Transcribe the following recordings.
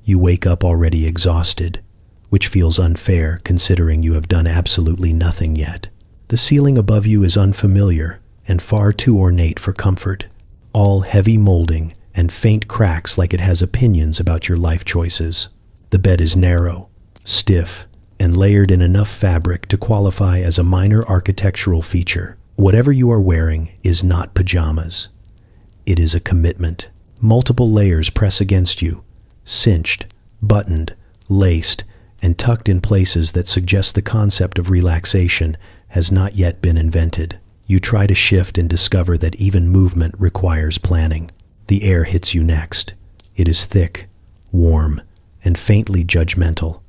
You wake up already exhausted, which feels unfair considering you have done absolutely nothing yet. The ceiling above you is unfamiliar and far too ornate for comfort, all heavy molding and faint cracks like it has opinions about your life choices. The bed is narrow, stiff, and layered in enough fabric to qualify as a minor architectural feature. Whatever you are wearing is not pajamas. It is a commitment. Multiple layers press against you, cinched, buttoned, laced, and tucked in places that suggest the concept of relaxation has not yet been invented. You try to shift and discover that even movement requires planning. The air hits you next. It is thick, warm, and faintly judgmental,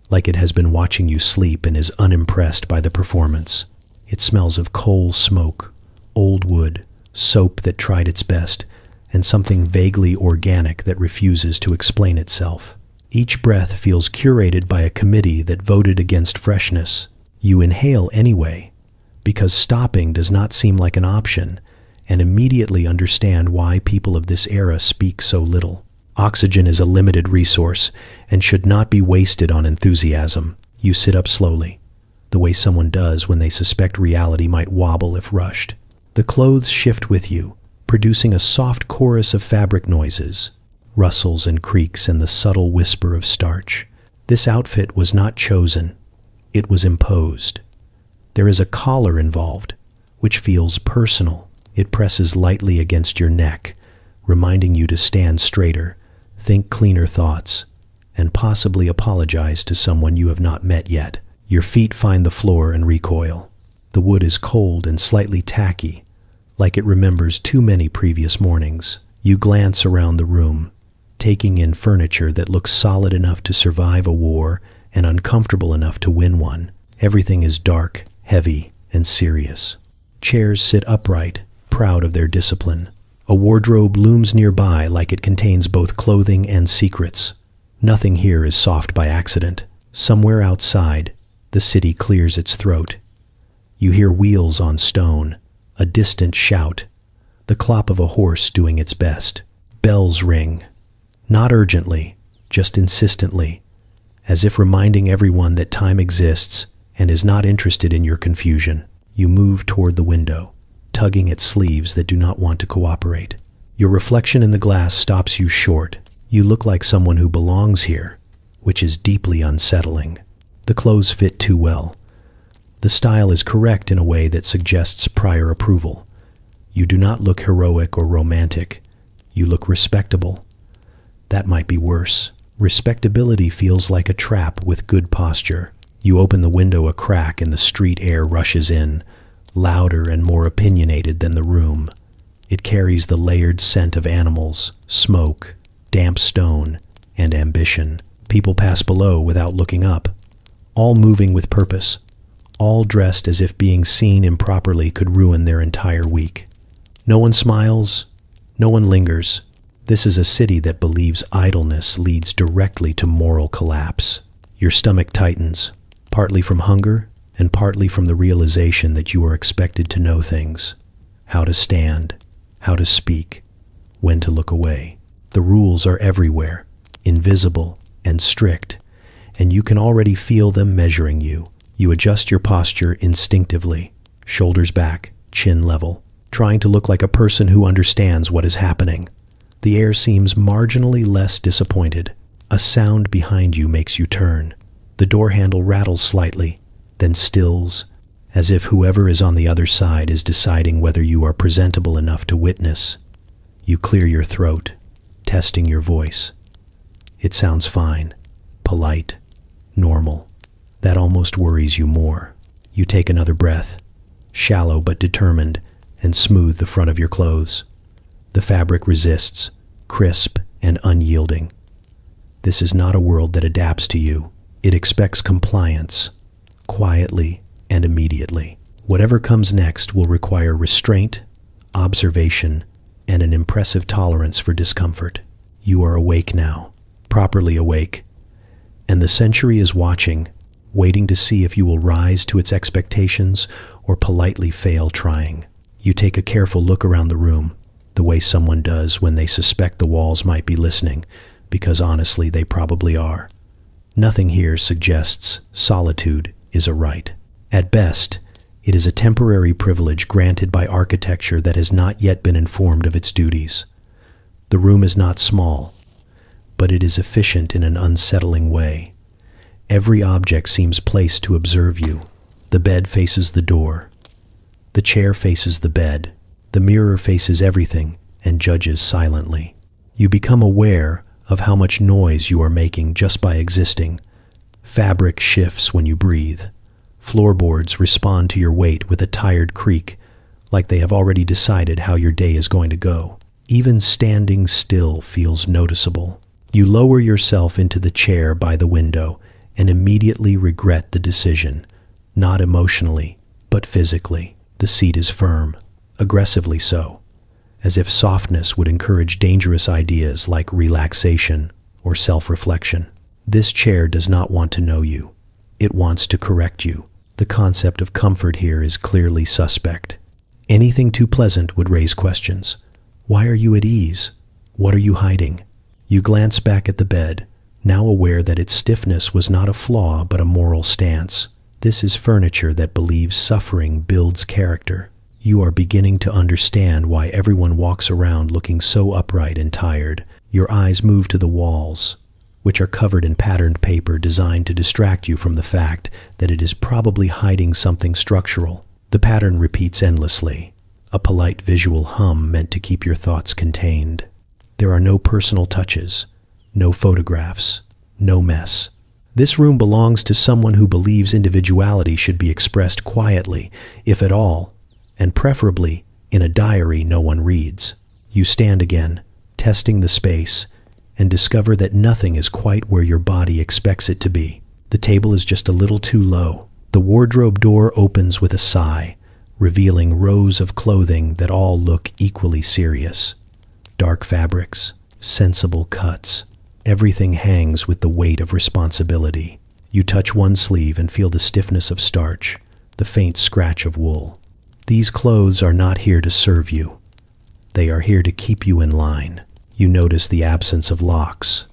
like it has been watching you sleep and is unimpressed by the performance. It smells of coal smoke, old wood, soap that tried its best, and something vaguely organic that refuses to explain itself. Each breath feels curated by a committee that voted against freshness. You inhale anyway, because stopping does not seem like an option, and immediately understand why people of this era speak so little. Oxygen is a limited resource and should not be wasted on enthusiasm. You sit up slowly, the way someone does when they suspect reality might wobble if rushed. The clothes shift with you, producing a soft chorus of fabric noises, rustles and creaks and the subtle whisper of starch. This outfit was not chosen, it was imposed. There is a collar involved, which feels personal. It presses lightly against your neck, reminding you to stand straighter, think cleaner thoughts, and possibly apologize to someone you have not met yet. Your feet find the floor and recoil. The wood is cold and slightly tacky, like it remembers too many previous mornings. You glance around the room, taking in furniture that looks solid enough to survive a war and uncomfortable enough to win one. Everything is dark, heavy, and serious. Chairs sit upright, proud of their discipline. A wardrobe looms nearby like it contains both clothing and secrets. Nothing here is soft by accident. Somewhere outside, the city clears its throat. You hear wheels on stone, a distant shout, the clop of a horse doing its best. Bells ring, not urgently, just insistently, as if reminding everyone that time exists and is not interested in your confusion. You move toward the window, tugging at sleeves that do not want to cooperate. Your reflection in the glass stops you short. You look like someone who belongs here, which is deeply unsettling. The clothes fit too well. The style is correct in a way that suggests prior approval. You do not look heroic or romantic. You look respectable. That might be worse. Respectability feels like a trap with good posture. You open the window a crack and the street air rushes in, louder and more opinionated than the room. It carries the layered scent of animals, smoke, damp stone, and ambition. People pass below without looking up, all moving with purpose, all dressed as if being seen improperly could ruin their entire week. No one smiles, no one lingers. This is a city that believes idleness leads directly to moral collapse. Your stomach tightens, partly from hunger and partly from the realization that you are expected to know things. How to stand, how to speak, when to look away. The rules are everywhere, invisible and strict, and you can already feel them measuring you. You adjust your posture instinctively, shoulders back, chin level, trying to look like a person who understands what is happening. The air seems marginally less disappointed. A sound behind you makes you turn. The door handle rattles slightly, then stills, as if whoever is on the other side is deciding whether you are presentable enough to witness. You clear your throat, testing your voice. It sounds fine, polite, normal. That almost worries you more. You take another breath, shallow but determined, and smooth the front of your clothes. The fabric resists, crisp and unyielding. This is not a world that adapts to you. It expects compliance, quietly and immediately. Whatever comes next will require restraint, observation, and an impressive tolerance for discomfort. You are awake now, properly awake, and the century is watching, waiting to see if you will rise to its expectations or politely fail trying. You take a careful look around the room, the way someone does when they suspect the walls might be listening, because honestly, they probably are. Nothing here suggests solitude is a right. At best, it is a temporary privilege granted by architecture that has not yet been informed of its duties. The room is not small, but it is efficient in an unsettling way. Every object seems placed to observe you. The bed faces the door. The chair faces the bed. The mirror faces everything and judges silently. You become aware of how much noise you are making just by existing. Fabric shifts when you breathe. Floorboards respond to your weight with a tired creak, like they have already decided how your day is going to go. Even standing still feels noticeable. You lower yourself into the chair by the window and immediately regret the decision, not emotionally, but physically. The seat is firm, aggressively so, as if softness would encourage dangerous ideas like relaxation or self-reflection. This chair does not want to know you. It wants to correct you. The concept of comfort here is clearly suspect. Anything too pleasant would raise questions. Why are you at ease? What are you hiding? You glance back at the bed, now aware that its stiffness was not a flaw but a moral stance. This is furniture that believes suffering builds character. You are beginning to understand why everyone walks around looking so upright and tired. Your eyes move to the walls, which are covered in patterned paper designed to distract you from the fact that it is probably hiding something structural. The pattern repeats endlessly, a polite visual hum meant to keep your thoughts contained. There are no personal touches, no photographs, no mess. This room belongs to someone who believes individuality should be expressed quietly, if at all, and preferably in a diary no one reads. You stand again, testing the space, and discover that nothing is quite where your body expects it to be. The table is just a little too low. The wardrobe door opens with a sigh, revealing rows of clothing that all look equally serious. Dark fabrics, sensible cuts. Everything hangs with the weight of responsibility. You touch one sleeve and feel the stiffness of starch, the faint scratch of wool. These clothes are not here to serve you. They are here to keep you in line. You notice the absence of locks.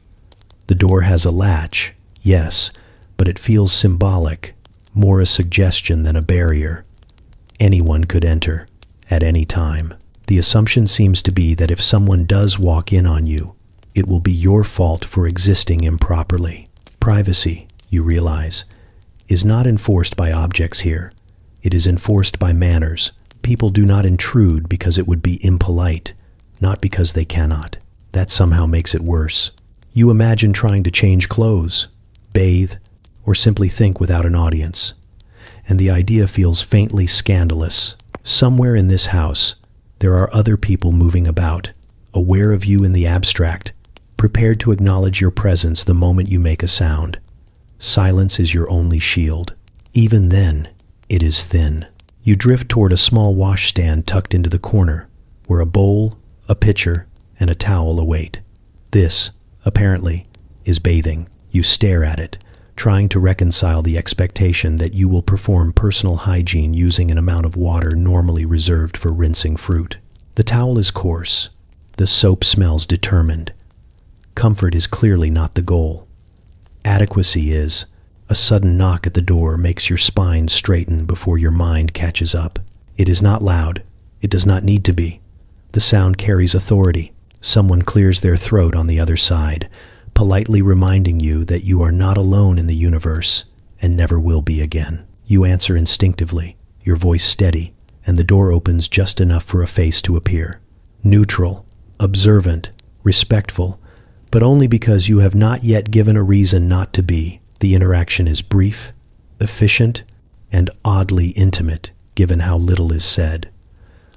The door has a latch, yes, but it feels symbolic, more a suggestion than a barrier. Anyone could enter, at any time. The assumption seems to be that if someone does walk in on you, it will be your fault for existing improperly. Privacy, you realize, is not enforced by objects here. It is enforced by manners. People do not intrude because it would be impolite, not because they cannot. That somehow makes it worse. You imagine trying to change clothes, bathe, or simply think without an audience. And the idea feels faintly scandalous. Somewhere in this house, there are other people moving about, aware of you in the abstract, prepared to acknowledge your presence the moment you make a sound. Silence is your only shield. Even then, it is thin. You drift toward a small washstand tucked into the corner, where a bowl, a pitcher, and a towel await. This, apparently, is bathing. You stare at it, trying to reconcile the expectation that you will perform personal hygiene using an amount of water normally reserved for rinsing fruit. The towel is coarse. The soap smells determined. Comfort is clearly not the goal. Adequacy is. A sudden knock at the door makes your spine straighten before your mind catches up. It is not loud. It does not need to be. The sound carries authority. Someone clears their throat on the other side, politely reminding you that you are not alone in the universe and never will be again. You answer instinctively, your voice steady, and the door opens just enough for a face to appear. Neutral, observant, respectful, but only because you have not yet given a reason not to be. The interaction is brief, efficient, and oddly intimate, given how little is said.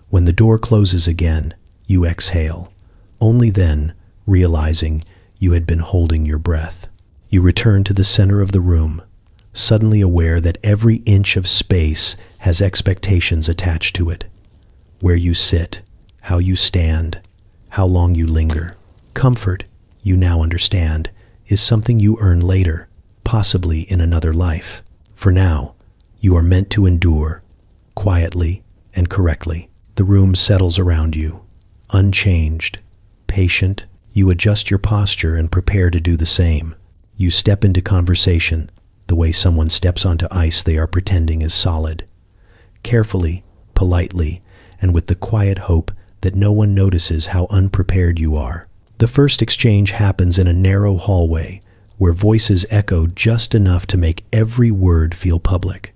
When the door closes again, you exhale, only then realizing you had been holding your breath. You return to the center of the room, suddenly aware that every inch of space has expectations attached to it. Where you sit, how you stand, how long you linger. Comfort, you now understand, is something you earn later, possibly in another life. For now, you are meant to endure, quietly and correctly. The room settles around you, unchanged, patient, You adjust your posture and prepare to do the same. You step into conversation the way someone steps onto ice they are pretending is solid. Carefully, politely, and with the quiet hope that no one notices how unprepared you are. The first exchange happens in a narrow hallway where voices echo just enough to make every word feel public.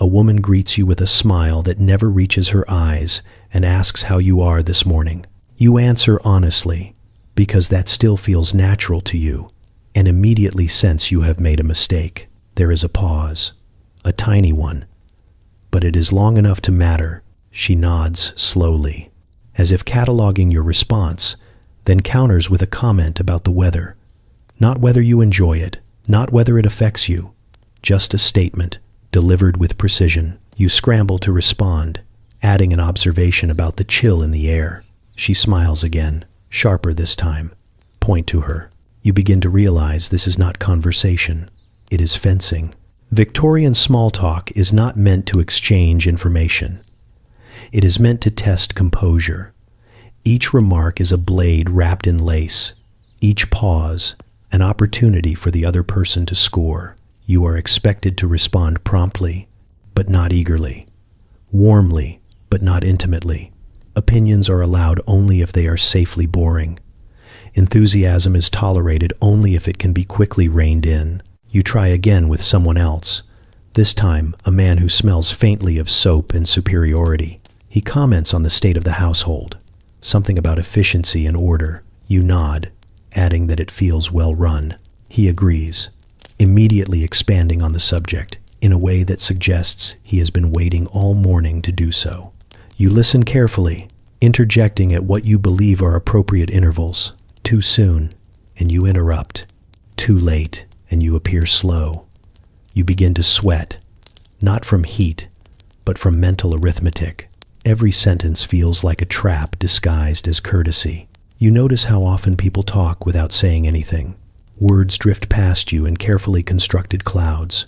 A woman greets you with a smile that never reaches her eyes and asks how you are this morning. You answer honestly, because that still feels natural to you, and immediately sense you have made a mistake. There is a pause, a tiny one, but it is long enough to matter. She nods slowly, as if cataloging your response, then counters with a comment about the weather. Not whether you enjoy it, not whether it affects you, just a statement, delivered with precision. You scramble to respond, adding an observation about the chill in the air. She smiles again, sharper this time. Point to her. You begin to realize this is not conversation. It is fencing. Victorian small talk is not meant to exchange information. It is meant to test composure. Each remark is a blade wrapped in lace. Each pause, an opportunity for the other person to score. You are expected to respond promptly, but not eagerly. Warmly, but not intimately. Opinions are allowed only if they are safely boring. Enthusiasm is tolerated only if it can be quickly reined in. You try again with someone else, this time a man who smells faintly of soap and superiority. He comments on the state of the household, something about efficiency and order. You nod, adding that it feels well run. He agrees, immediately expanding on the subject in a way that suggests he has been waiting all morning to do so. You listen carefully, interjecting at what you believe are appropriate intervals. Too soon, and you interrupt. Too late, and you appear slow. You begin to sweat, not from heat, but from mental arithmetic. Every sentence feels like a trap disguised as courtesy. You notice how often people talk without saying anything. Words drift past you in carefully constructed clouds.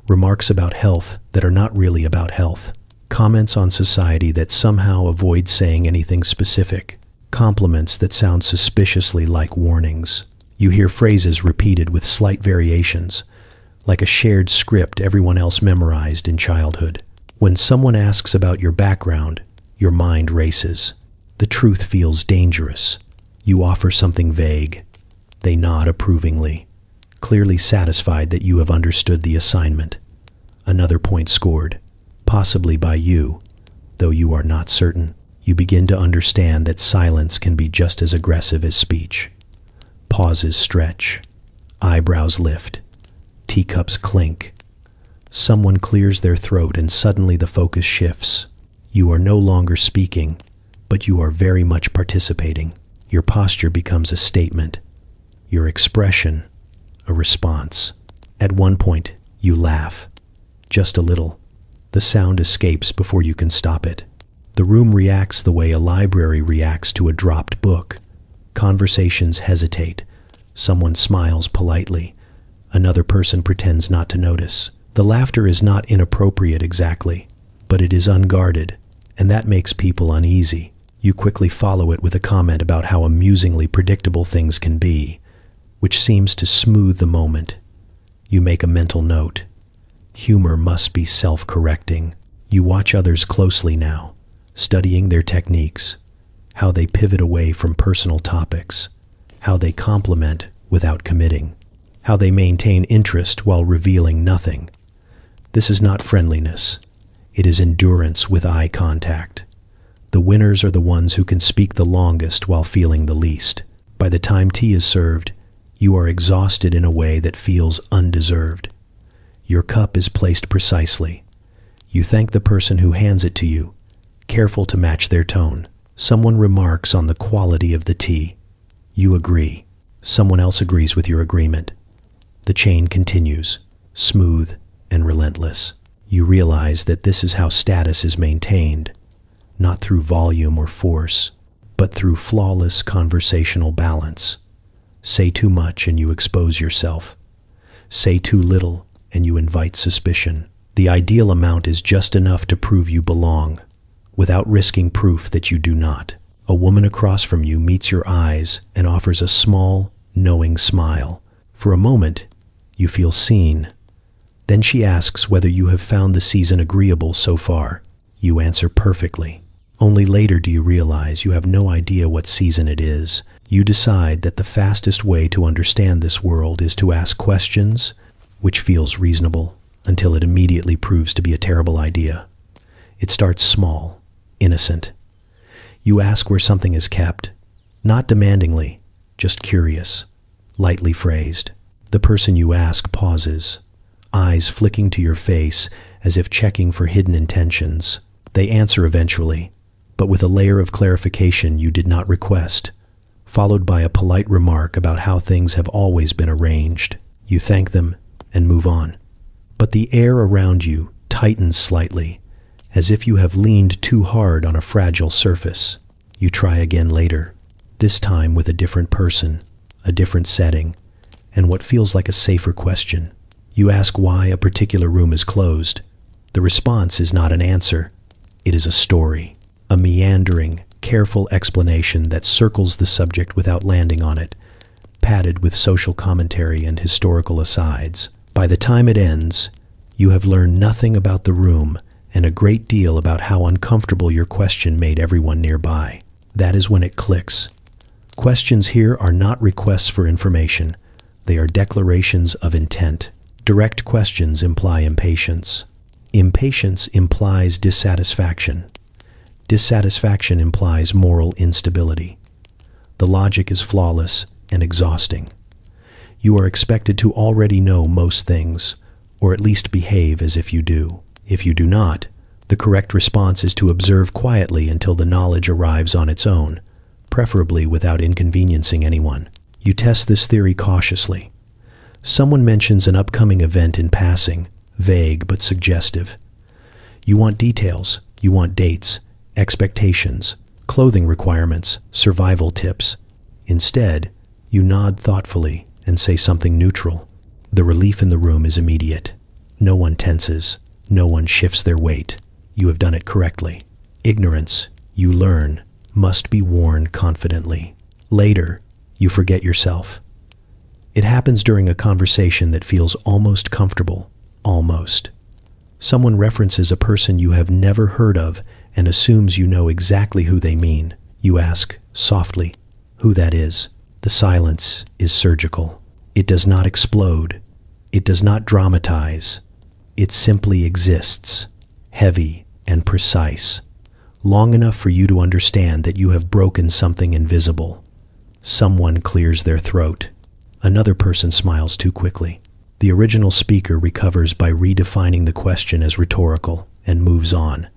Remarks about health that are not really about health. Comments on society that somehow avoid saying anything specific. Compliments that sound suspiciously like warnings. You hear phrases repeated with slight variations, like a shared script everyone else memorized in childhood. When someone asks about your background, your mind races. The truth feels dangerous. You offer something vague. They nod approvingly, clearly satisfied that you have understood the assignment. Another point scored, possibly by you, though you are not certain. You begin to understand that silence can be just as aggressive as speech. Pauses stretch. Eyebrows lift. Teacups clink. Someone clears their throat and suddenly the focus shifts. You are no longer speaking, but you are very much participating. Your posture becomes a statement. Your expression, a response. At one point, you laugh. Just a little. The sound escapes before you can stop it. The room reacts the way a library reacts to a dropped book. Conversations hesitate. Someone smiles politely. Another person pretends not to notice. The laughter is not inappropriate exactly, but it is unguarded, and that makes people uneasy. You quickly follow it with a comment about how amusingly predictable things can be, which seems to smooth the moment. You make a mental note. Humor must be self-correcting. You watch others closely now, studying their techniques, how they pivot away from personal topics, how they compliment without committing, how they maintain interest while revealing nothing. This is not friendliness. It is endurance with eye contact. The winners are the ones who can speak the longest while feeling the least. By the time tea is served, you are exhausted in a way that feels undeserved. Your cup is placed precisely. You thank the person who hands it to you, careful to match their tone. Someone remarks on the quality of the tea. You agree. Someone else agrees with your agreement. The chain continues, smooth and relentless. You realize that this is how status is maintained, not through volume or force, but through flawless conversational balance. Say too much and you expose yourself. Say too little and you invite suspicion. The ideal amount is just enough to prove you belong, without risking proof that you do not. A woman across from you meets your eyes and offers a small, knowing smile. For a moment, you feel seen. Then she asks whether you have found the season agreeable so far. You answer perfectly. Only later do you realize you have no idea what season it is. You decide that the fastest way to understand this world is to ask questions, which feels reasonable, until it immediately proves to be a terrible idea. It starts small, innocent. You ask where something is kept, not demandingly, just curious, lightly phrased. The person you ask pauses, eyes flicking to your face as if checking for hidden intentions. They answer eventually, but with a layer of clarification you did not request, followed by a polite remark about how things have always been arranged. You thank them and move on. But the air around you tightens slightly, as if you have leaned too hard on a fragile surface. You try again later, this time with a different person, a different setting, and what feels like a safer question. You ask why a particular room is closed. The response is not an answer. It is a story, a meandering, careful explanation that circles the subject without landing on it, padded with social commentary and historical asides. By the time it ends, you have learned nothing about the room and a great deal about how uncomfortable your question made everyone nearby. That is when it clicks. Questions here are not requests for information. They are declarations of intent. Direct questions imply impatience. Impatience implies dissatisfaction. Dissatisfaction implies moral instability. The logic is flawless and exhausting. You are expected to already know most things, or at least behave as if you do. If you do not, the correct response is to observe quietly until the knowledge arrives on its own, preferably without inconveniencing anyone. You test this theory cautiously. Someone mentions an upcoming event in passing, vague but suggestive. You want details, you want dates, expectations, clothing requirements, survival tips. Instead, you nod thoughtfully and say something neutral. The relief in the room is immediate. No one tenses, no one shifts their weight. You have done it correctly. Ignorance, you learn, must be worn confidently. Later, you forget yourself. It happens during a conversation that feels almost comfortable, almost. Someone references a person you have never heard of and assumes you know exactly who they mean. You ask, softly, who that is. The silence is surgical. It does not explode. It does not dramatize. It simply exists, heavy and precise, long enough for you to understand that you have broken something invisible. Someone clears their throat. Another person smiles too quickly. The original speaker recovers by redefining the question as rhetorical and moves on,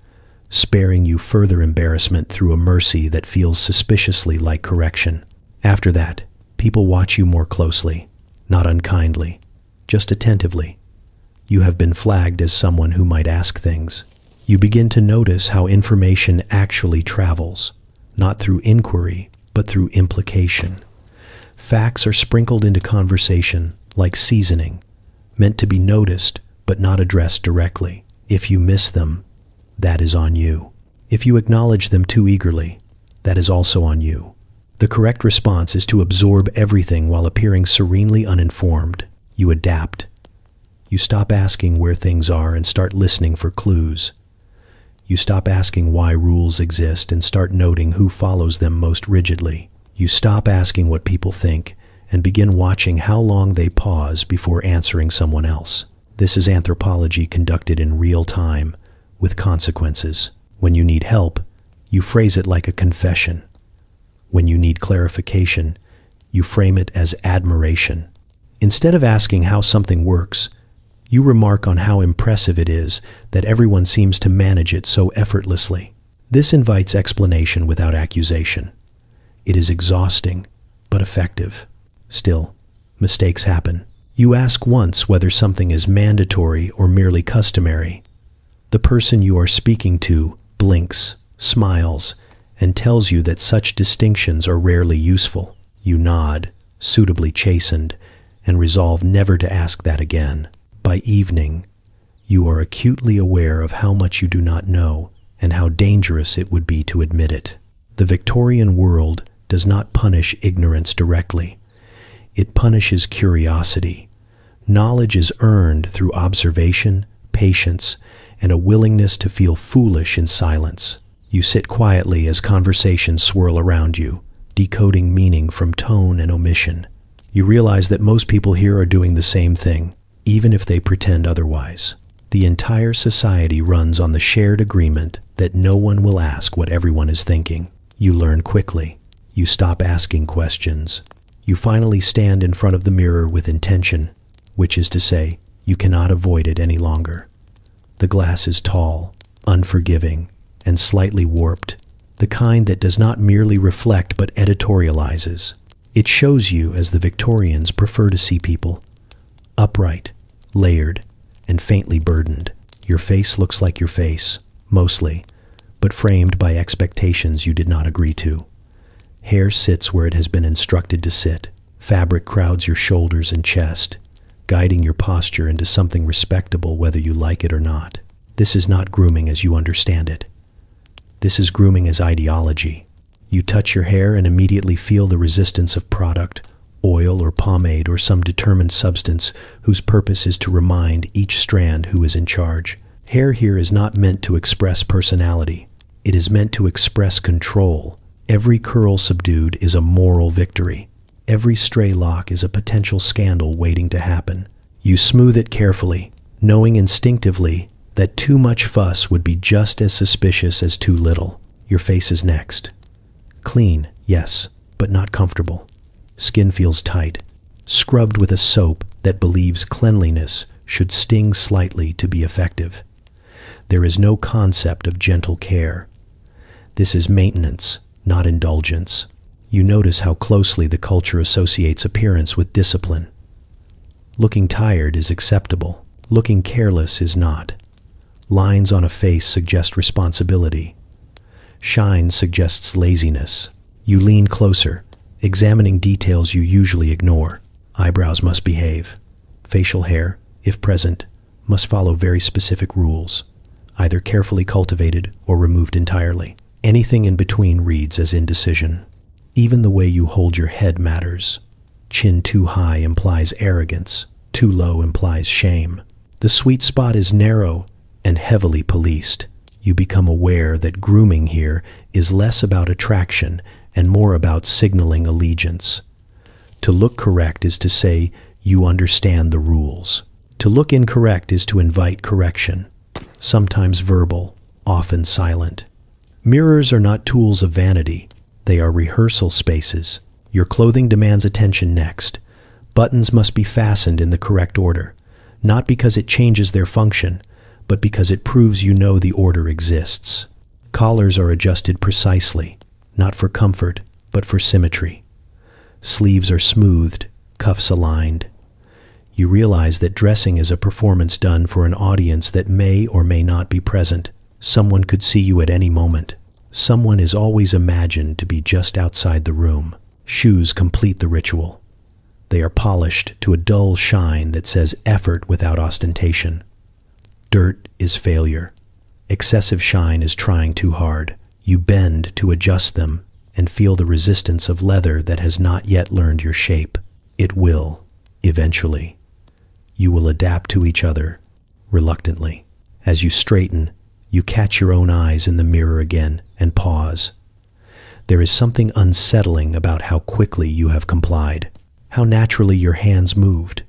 sparing you further embarrassment through a mercy that feels suspiciously like correction. After that, people watch you more closely, not unkindly, just attentively. You have been flagged as someone who might ask things. You begin to notice how information actually travels, not through inquiry, but through implication. Facts are sprinkled into conversation like seasoning, meant to be noticed but not addressed directly. If you miss them, that is on you. If you acknowledge them too eagerly, that is also on you. The correct response is to absorb everything while appearing serenely uninformed. You adapt. You stop asking where things are and start listening for clues. You stop asking why rules exist and start noting who follows them most rigidly. You stop asking what people think and begin watching how long they pause before answering someone else. This is anthropology conducted in real time, with consequences. When you need help, you phrase it like a confession. When you need clarification, you frame it as admiration. Instead of asking how something works, you remark on how impressive it is that everyone seems to manage it so effortlessly. This invites explanation without accusation. It is exhausting, but effective. Still, mistakes happen. You ask once whether something is mandatory or merely customary. The person you are speaking to blinks, smiles, and tells you that such distinctions are rarely useful. You nod, suitably chastened, and resolve never to ask that again. By evening, you are acutely aware of how much you do not know and how dangerous it would be to admit it. The Victorian world does not punish ignorance directly. It punishes curiosity. Knowledge is earned through observation, patience, and a willingness to feel foolish in silence. You sit quietly as conversations swirl around you, decoding meaning from tone and omission. You realize that most people here are doing the same thing, even if they pretend otherwise. The entire society runs on the shared agreement that no one will ask what everyone is thinking. You learn quickly. You stop asking questions. You finally stand in front of the mirror with intention, which is to say, you cannot avoid it any longer. The glass is tall, unforgiving, and slightly warped, the kind that does not merely reflect but editorializes. It shows you as the Victorians prefer to see people: upright, layered, and faintly burdened. Your face looks like your face, mostly, but framed by expectations you did not agree to. Hair sits where it has been instructed to sit. Fabric crowds your shoulders and chest, guiding your posture into something respectable whether you like it or not. This is not grooming as you understand it. This is grooming as ideology. You touch your hair and immediately feel the resistance of product, oil or pomade or some determined substance whose purpose is to remind each strand who is in charge. Hair here is not meant to express personality. It is meant to express control. Every curl subdued is a moral victory. Every stray lock is a potential scandal waiting to happen. You smooth it carefully, knowing instinctively that too much fuss would be just as suspicious as too little. Your face is next. Clean, yes, but not comfortable. Skin feels tight, scrubbed with a soap that believes cleanliness should sting slightly to be effective. There is no concept of gentle care. This is maintenance, not indulgence. You notice how closely the culture associates appearance with discipline. Looking tired is acceptable. Looking careless is not. Lines on a face suggest responsibility. Shine suggests laziness. You lean closer, examining details you usually ignore. Eyebrows must behave. Facial hair, if present, must follow very specific rules, either carefully cultivated or removed entirely. Anything in between reads as indecision. Even the way you hold your head matters. Chin too high implies arrogance. Too low implies shame. The sweet spot is narrow and heavily policed. You become aware that grooming here is less about attraction and more about signaling allegiance. To look correct is to say you understand the rules. To look incorrect is to invite correction, sometimes verbal, often silent. Mirrors are not tools of vanity. They are rehearsal spaces. Your clothing demands attention next. Buttons must be fastened in the correct order, not because it changes their function, but because it proves you know the order exists. Collars are adjusted precisely, not for comfort, but for symmetry. Sleeves are smoothed, cuffs aligned. You realize that dressing is a performance done for an audience that may or may not be present. Someone could see you at any moment. Someone is always imagined to be just outside the room. Shoes complete the ritual. They are polished to a dull shine that says effort without ostentation. Dirt is failure. Excessive shine is trying too hard. You bend to adjust them and feel the resistance of leather that has not yet learned your shape. It will, eventually. You will adapt to each other, reluctantly. As you straighten, you catch your own eyes in the mirror again and pause. There is something unsettling about how quickly you have complied, how naturally your hands moved,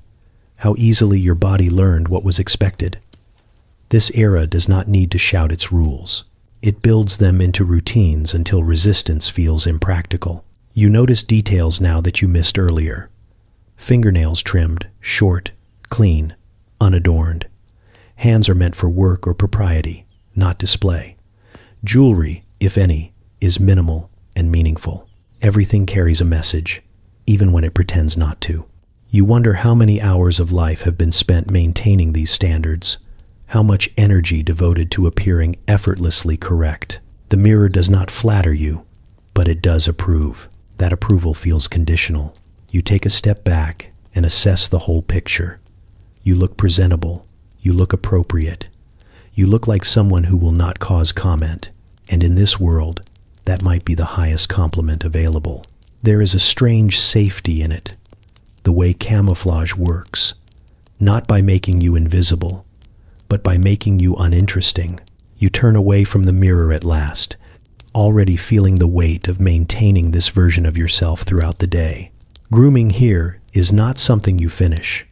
how easily your body learned what was expected. This era does not need to shout its rules. It builds them into routines until resistance feels impractical. You notice details now that you missed earlier. Fingernails trimmed, short, clean, unadorned. Hands are meant for work or propriety, not display. Jewelry, if any, is minimal and meaningful. Everything carries a message, even when it pretends not to. You wonder how many hours of life have been spent maintaining these standards, how much energy devoted to appearing effortlessly correct. The mirror does not flatter you, but it does approve. That approval feels conditional. You take a step back and assess the whole picture. You look presentable. You look appropriate. You look like someone who will not cause comment. And in this world, that might be the highest compliment available. There is a strange safety in it, the way camouflage works, not by making you invisible, but by making you uninteresting. You turn away from the mirror at last, already feeling the weight of maintaining this version of yourself throughout the day. Grooming here is not something you finish.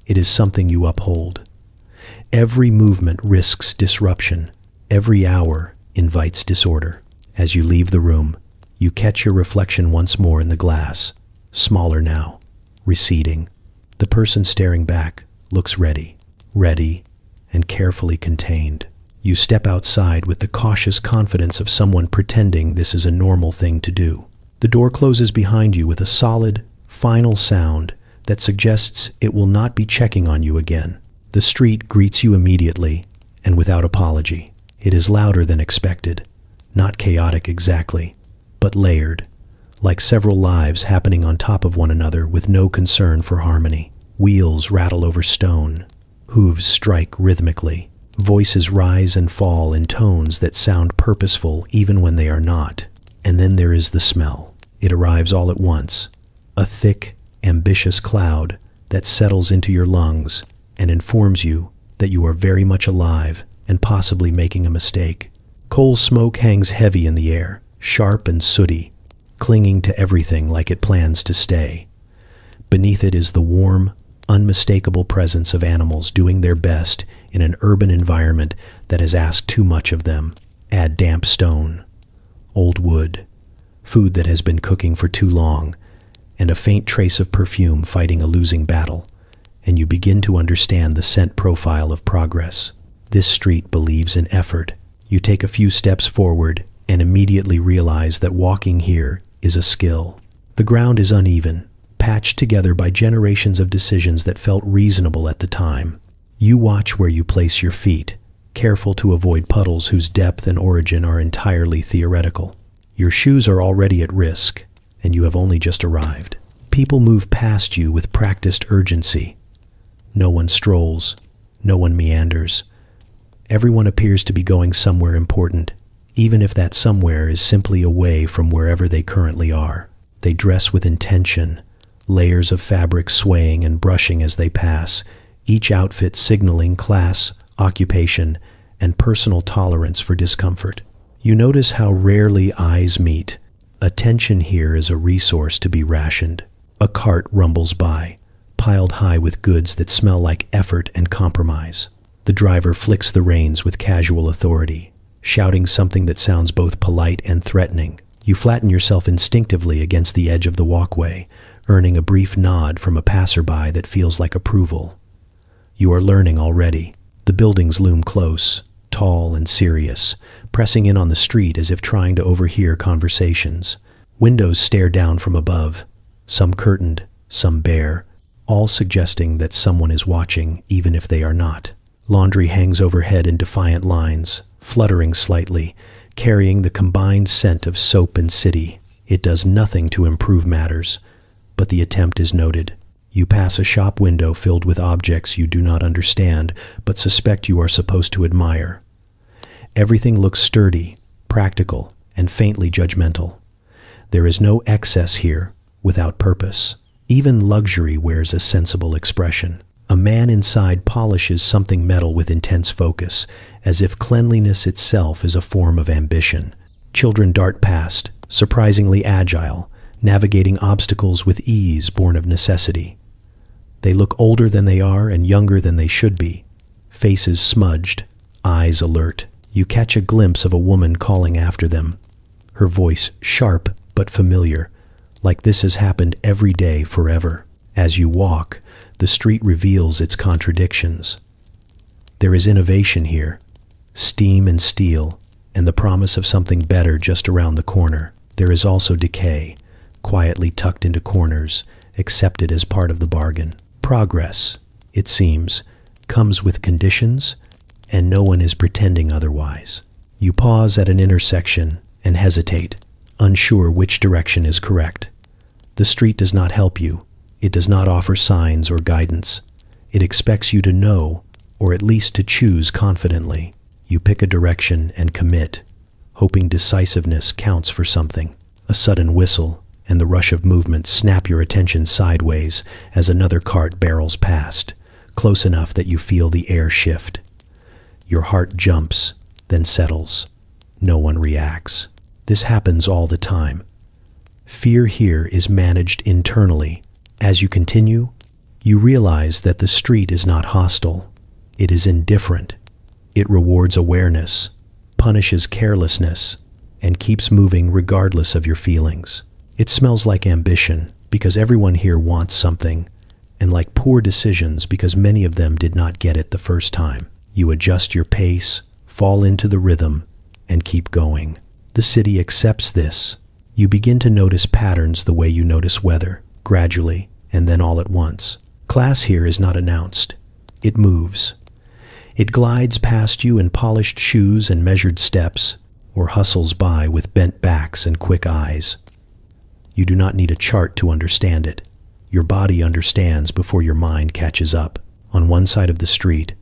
It is something you uphold. Every movement risks disruption. Every hour invites disorder. As you leave the room, you catch your reflection once more in the glass, smaller now, receding. The person staring back looks ready, and carefully contained. You step outside with the cautious confidence of someone pretending this is a normal thing to do. The door closes behind you with a solid, final sound that suggests it will not be checking on you again. The street greets you immediately and without apology. It is louder than expected, not chaotic exactly, but layered, like several lives happening on top of one another with no concern for harmony. Wheels rattle over stone, hooves strike rhythmically. Voices rise and fall in tones that sound purposeful even when they are not. And then there is the smell. It arrives all at once, a thick, ambitious cloud that settles into your lungs and informs you that you are very much alive and possibly making a mistake. Coal smoke hangs heavy in the air, sharp and sooty, clinging to everything like it plans to stay. Beneath it is the warm, unmistakable presence of animals doing their best in an urban environment that has asked too much of them. Add damp stone, old wood, food that has been cooking for too long, and a faint trace of perfume fighting a losing battle, and you begin to understand the scent profile of progress. This street believes in effort. You take a few steps forward and immediately realize that walking here is a skill. The ground is uneven, patched together by generations of decisions that felt reasonable at the time. You watch where you place your feet, careful to avoid puddles whose depth and origin are entirely theoretical. Your shoes are already at risk, and you have only just arrived. People move past you with practiced urgency. No one strolls, no one meanders. Everyone appears to be going somewhere important, even if that somewhere is simply away from wherever they currently are. They dress with intention, layers of fabric swaying and brushing as they pass, each outfit signaling class, occupation, and personal tolerance for discomfort. You notice how rarely eyes meet. Attention here is a resource to be rationed. A cart rumbles by, piled high with goods that smell like effort and compromise. The driver flicks the reins with casual authority, shouting something that sounds both polite and threatening. You flatten yourself instinctively against the edge of the walkway, earning a brief nod from a passerby that feels like approval. You are learning already. The buildings loom close, tall and serious, pressing in on the street as if trying to overhear conversations. Windows stare down from above, some curtained, some bare, all suggesting that someone is watching even if they are not. Laundry hangs overhead in defiant lines, fluttering slightly, carrying the combined scent of soap and city. It does nothing to improve matters, but the attempt is noted. You pass a shop window filled with objects you do not understand, but suspect you are supposed to admire. Everything looks sturdy, practical, and faintly judgmental. There is no excess here, without purpose. Even luxury wears a sensible expression. A man inside polishes something metal with intense focus, as if cleanliness itself is a form of ambition. Children dart past, surprisingly agile, navigating obstacles with ease born of necessity. They look older than they are and younger than they should be, faces smudged, eyes alert. You catch a glimpse of a woman calling after them, her voice sharp but familiar, like this has happened every day forever. As you walk, the street reveals its contradictions. There is innovation here, steam and steel, and the promise of something better just around the corner. There is also decay, quietly tucked into corners, accepted as part of the bargain. Progress, it seems, comes with conditions, and no one is pretending otherwise. You pause at an intersection and hesitate, unsure which direction is correct. The street does not help you. It does not offer signs or guidance. It expects you to know, or at least to choose confidently. You pick a direction and commit, hoping decisiveness counts for something. A sudden whistle and the rush of movement snap your attention sideways as another cart barrels past, close enough that you feel the air shift. Your heart jumps, then settles. No one reacts. This happens all the time. Fear here is managed internally. As you continue, you realize that the street is not hostile. It is indifferent. It rewards awareness, punishes carelessness, and keeps moving regardless of your feelings. It smells like ambition because everyone here wants something, and like poor decisions because many of them did not get it the first time. You adjust your pace, fall into the rhythm, and keep going. The city accepts this. You begin to notice patterns the way you notice weather, gradually, and then all at once. Class here is not announced. It moves. It glides past you in polished shoes and measured steps, or hustles by with bent backs and quick eyes. You do not need a chart to understand it. Your body understands before your mind catches up. On one side of the street,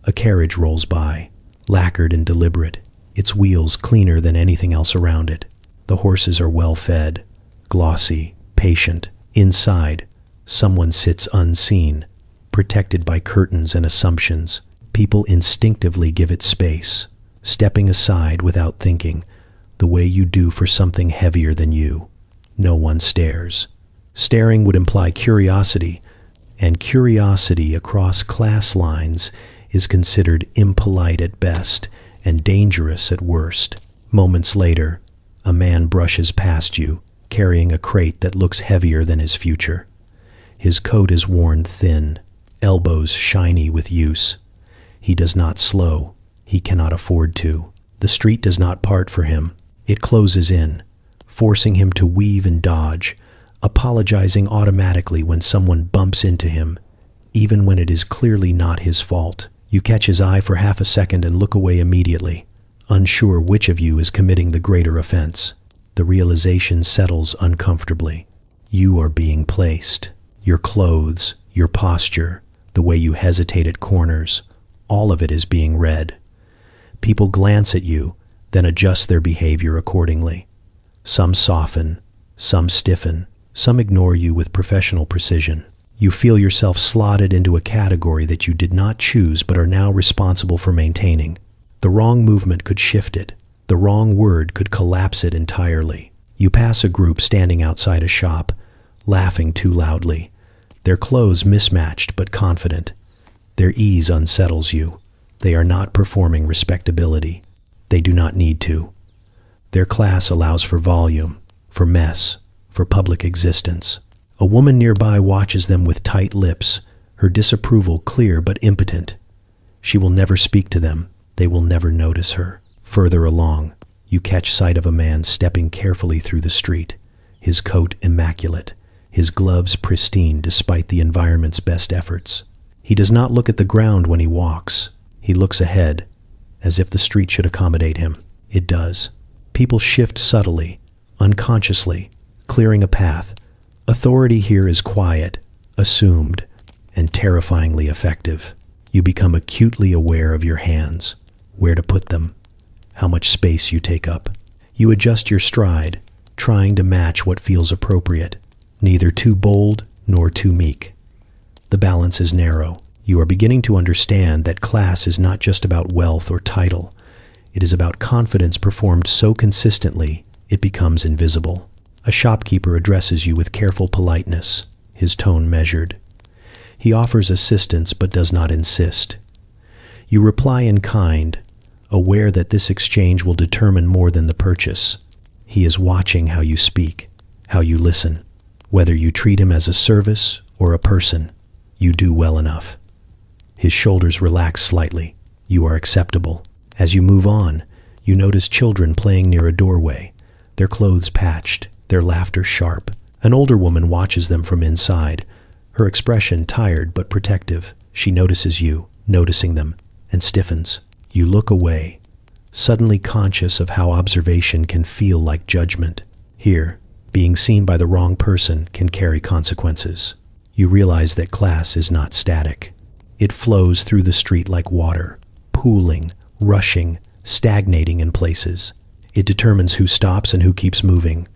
a carriage rolls by, lacquered and deliberate, its wheels cleaner than anything else around it. The horses are well fed, glossy, patient. Inside, someone sits unseen, protected by curtains and assumptions. People instinctively give it space, stepping aside without thinking, the way you do for something heavier than you. No one stares. Staring would imply curiosity, and curiosity across class lines is considered impolite at best and dangerous at worst. Moments later, a man brushes past you, carrying a crate that looks heavier than his future. His coat is worn thin, elbows shiny with use. He does not slow. He cannot afford to. The street does not part for him. It closes in, forcing him to weave and dodge, apologizing automatically when someone bumps into him, even when it is clearly not his fault. You catch his eye for half a second and look away immediately, unsure which of you is committing the greater offense. The realization settles uncomfortably. You are being placed. Your clothes, your posture, the way you hesitate at corners, all of it is being read. People glance at you, then adjust their behavior accordingly. Some soften, some stiffen, some ignore you with professional precision. You feel yourself slotted into a category that you did not choose but are now responsible for maintaining. The wrong movement could shift it. The wrong word could collapse it entirely. You pass a group standing outside a shop, laughing too loudly. Their clothes mismatched but confident. Their ease unsettles you. They are not performing respectability. They do not need to. Their class allows for volume, for mess, for public existence. A woman nearby watches them with tight lips, her disapproval clear but impotent. She will never speak to them. They will never notice her. Further along, you catch sight of a man stepping carefully through the street, his coat immaculate, his gloves pristine despite the environment's best efforts. He does not look at the ground when he walks. He looks ahead, as if the street should accommodate him. It does. People shift subtly, unconsciously, clearing a path. Authority here is quiet, assumed, and terrifyingly effective. You become acutely aware of your hands, where to put them, how much space you take up. You adjust your stride, trying to match what feels appropriate, neither too bold nor too meek. The balance is narrow. You are beginning to understand that class is not just about wealth or title. It is about confidence performed so consistently, it becomes invisible. A shopkeeper addresses you with careful politeness, his tone measured. He offers assistance but does not insist. You reply in kind, aware that this exchange will determine more than the purchase. He is watching how you speak, how you listen. Whether you treat him as a service or a person, you do well enough. His shoulders relax slightly. You are acceptable. As you move on, you notice children playing near a doorway, their clothes patched, their laughter sharp. An older woman watches them from inside, her expression tired but protective. She notices you, noticing them, and stiffens. You look away, suddenly conscious of how observation can feel like judgment. Here, being seen by the wrong person can carry consequences. You realize that class is not static. It flows through the street like water, pooling, rushing, stagnating in places. It determines who stops and who keeps moving,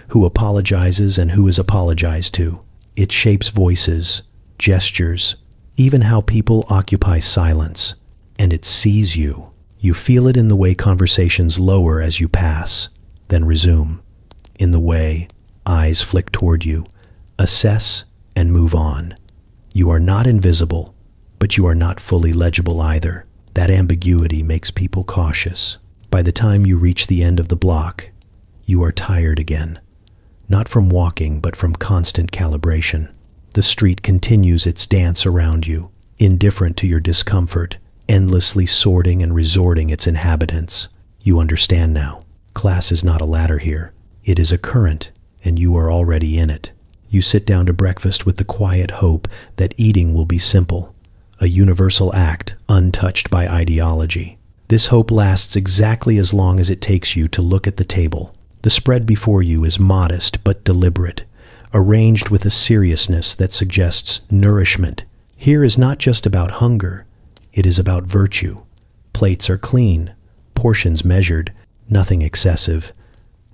who apologizes and who is apologized to. It shapes voices, gestures, even how people occupy silence. And it sees you. You feel it in the way conversations lower as you pass, then resume. In the way eyes flick toward you, assess, and move on. You are not invisible, but you are not fully legible either. That ambiguity makes people cautious. By the time you reach the end of the block, you are tired again. Not from walking, but from constant calibration. The street continues its dance around you, indifferent to your discomfort, endlessly sorting and resorting its inhabitants. You understand now. Class is not a ladder here. It is a current, and you are already in it. You sit down to breakfast with the quiet hope that eating will be simple, a universal act untouched by ideology. This hope lasts exactly as long as it takes you to look at the table. The spread before you is modest but deliberate, arranged with a seriousness that suggests nourishment. Here is not just about hunger, it is about virtue. Plates are clean, portions measured, nothing excessive,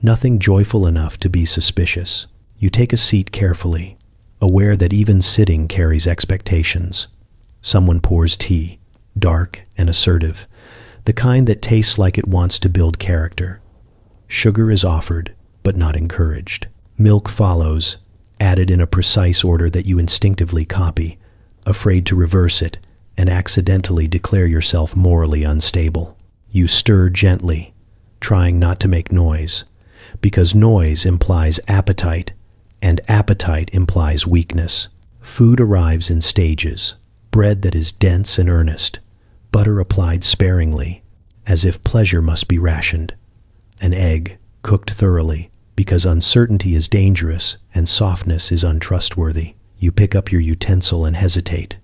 nothing joyful enough to be suspicious. You take a seat carefully, aware that even sitting carries expectations. Someone pours tea, dark and assertive, the kind that tastes like it wants to build character. Sugar is offered, but not encouraged. Milk follows, added in a precise order that you instinctively copy, afraid to reverse it and accidentally declare yourself morally unstable. You stir gently, trying not to make noise, because noise implies appetite, and appetite implies weakness. Food arrives in stages, bread that is dense and earnest, butter applied sparingly, as if pleasure must be rationed, an egg cooked thoroughly, because uncertainty is dangerous and softness is untrustworthy. You pick up your utensil and hesitate,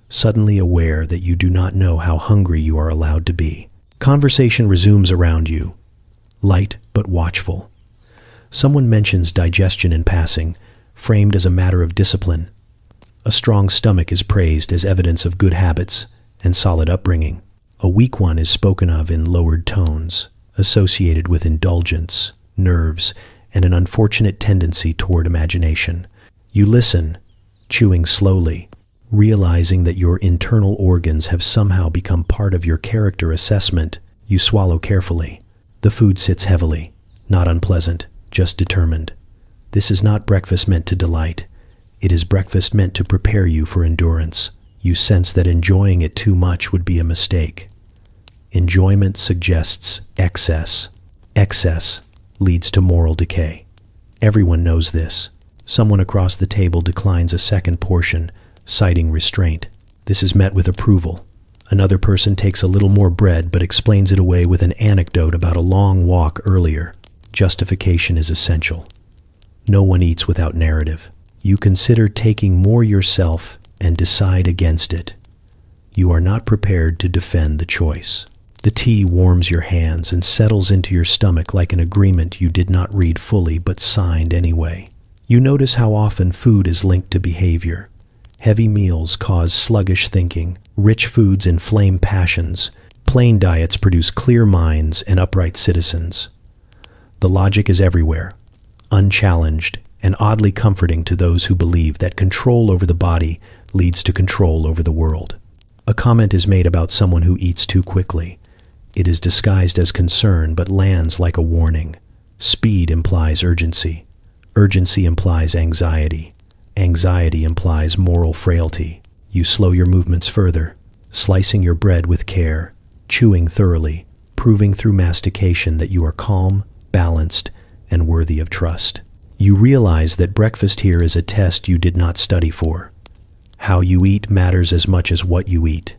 suddenly aware that you do not know how hungry you are allowed to be. Conversation resumes around you, light but watchful. Someone mentions digestion in passing, framed as a matter of discipline. A strong stomach is praised as evidence of good habits and solid upbringing. A weak one is spoken of in lowered tones, associated with indulgence, nerves, and an unfortunate tendency toward imagination. You listen, chewing slowly, realizing that your internal organs have somehow become part of your character assessment. You swallow carefully. The food sits heavily, not unpleasant, just determined. This is not breakfast meant to delight. It is breakfast meant to prepare you for endurance. You sense that enjoying it too much would be a mistake. Enjoyment suggests excess. Excess leads to moral decay. Everyone knows this. Someone across the table declines a second portion, citing restraint. This is met with approval. Another person takes a little more bread but explains it away with an anecdote about a long walk earlier. Justification is essential. No one eats without narrative. You consider taking more yourself and decide against it. You are not prepared to defend the choice. The tea warms your hands and settles into your stomach like an agreement you did not read fully but signed anyway. You notice how often food is linked to behavior. Heavy meals cause sluggish thinking, rich foods inflame passions, plain diets produce clear minds and upright citizens. The logic is everywhere, unchallenged and oddly comforting to those who believe that control over the body leads to control over the world. A comment is made about someone who eats too quickly. It is disguised as concern but lands like a warning. Speed implies urgency. Urgency implies anxiety. Anxiety implies moral frailty. You slow your movements further, slicing your bread with care, chewing thoroughly, proving through mastication that you are calm, balanced, and worthy of trust. You realize that breakfast here is a test you did not study for. How you eat matters as much as what you eat.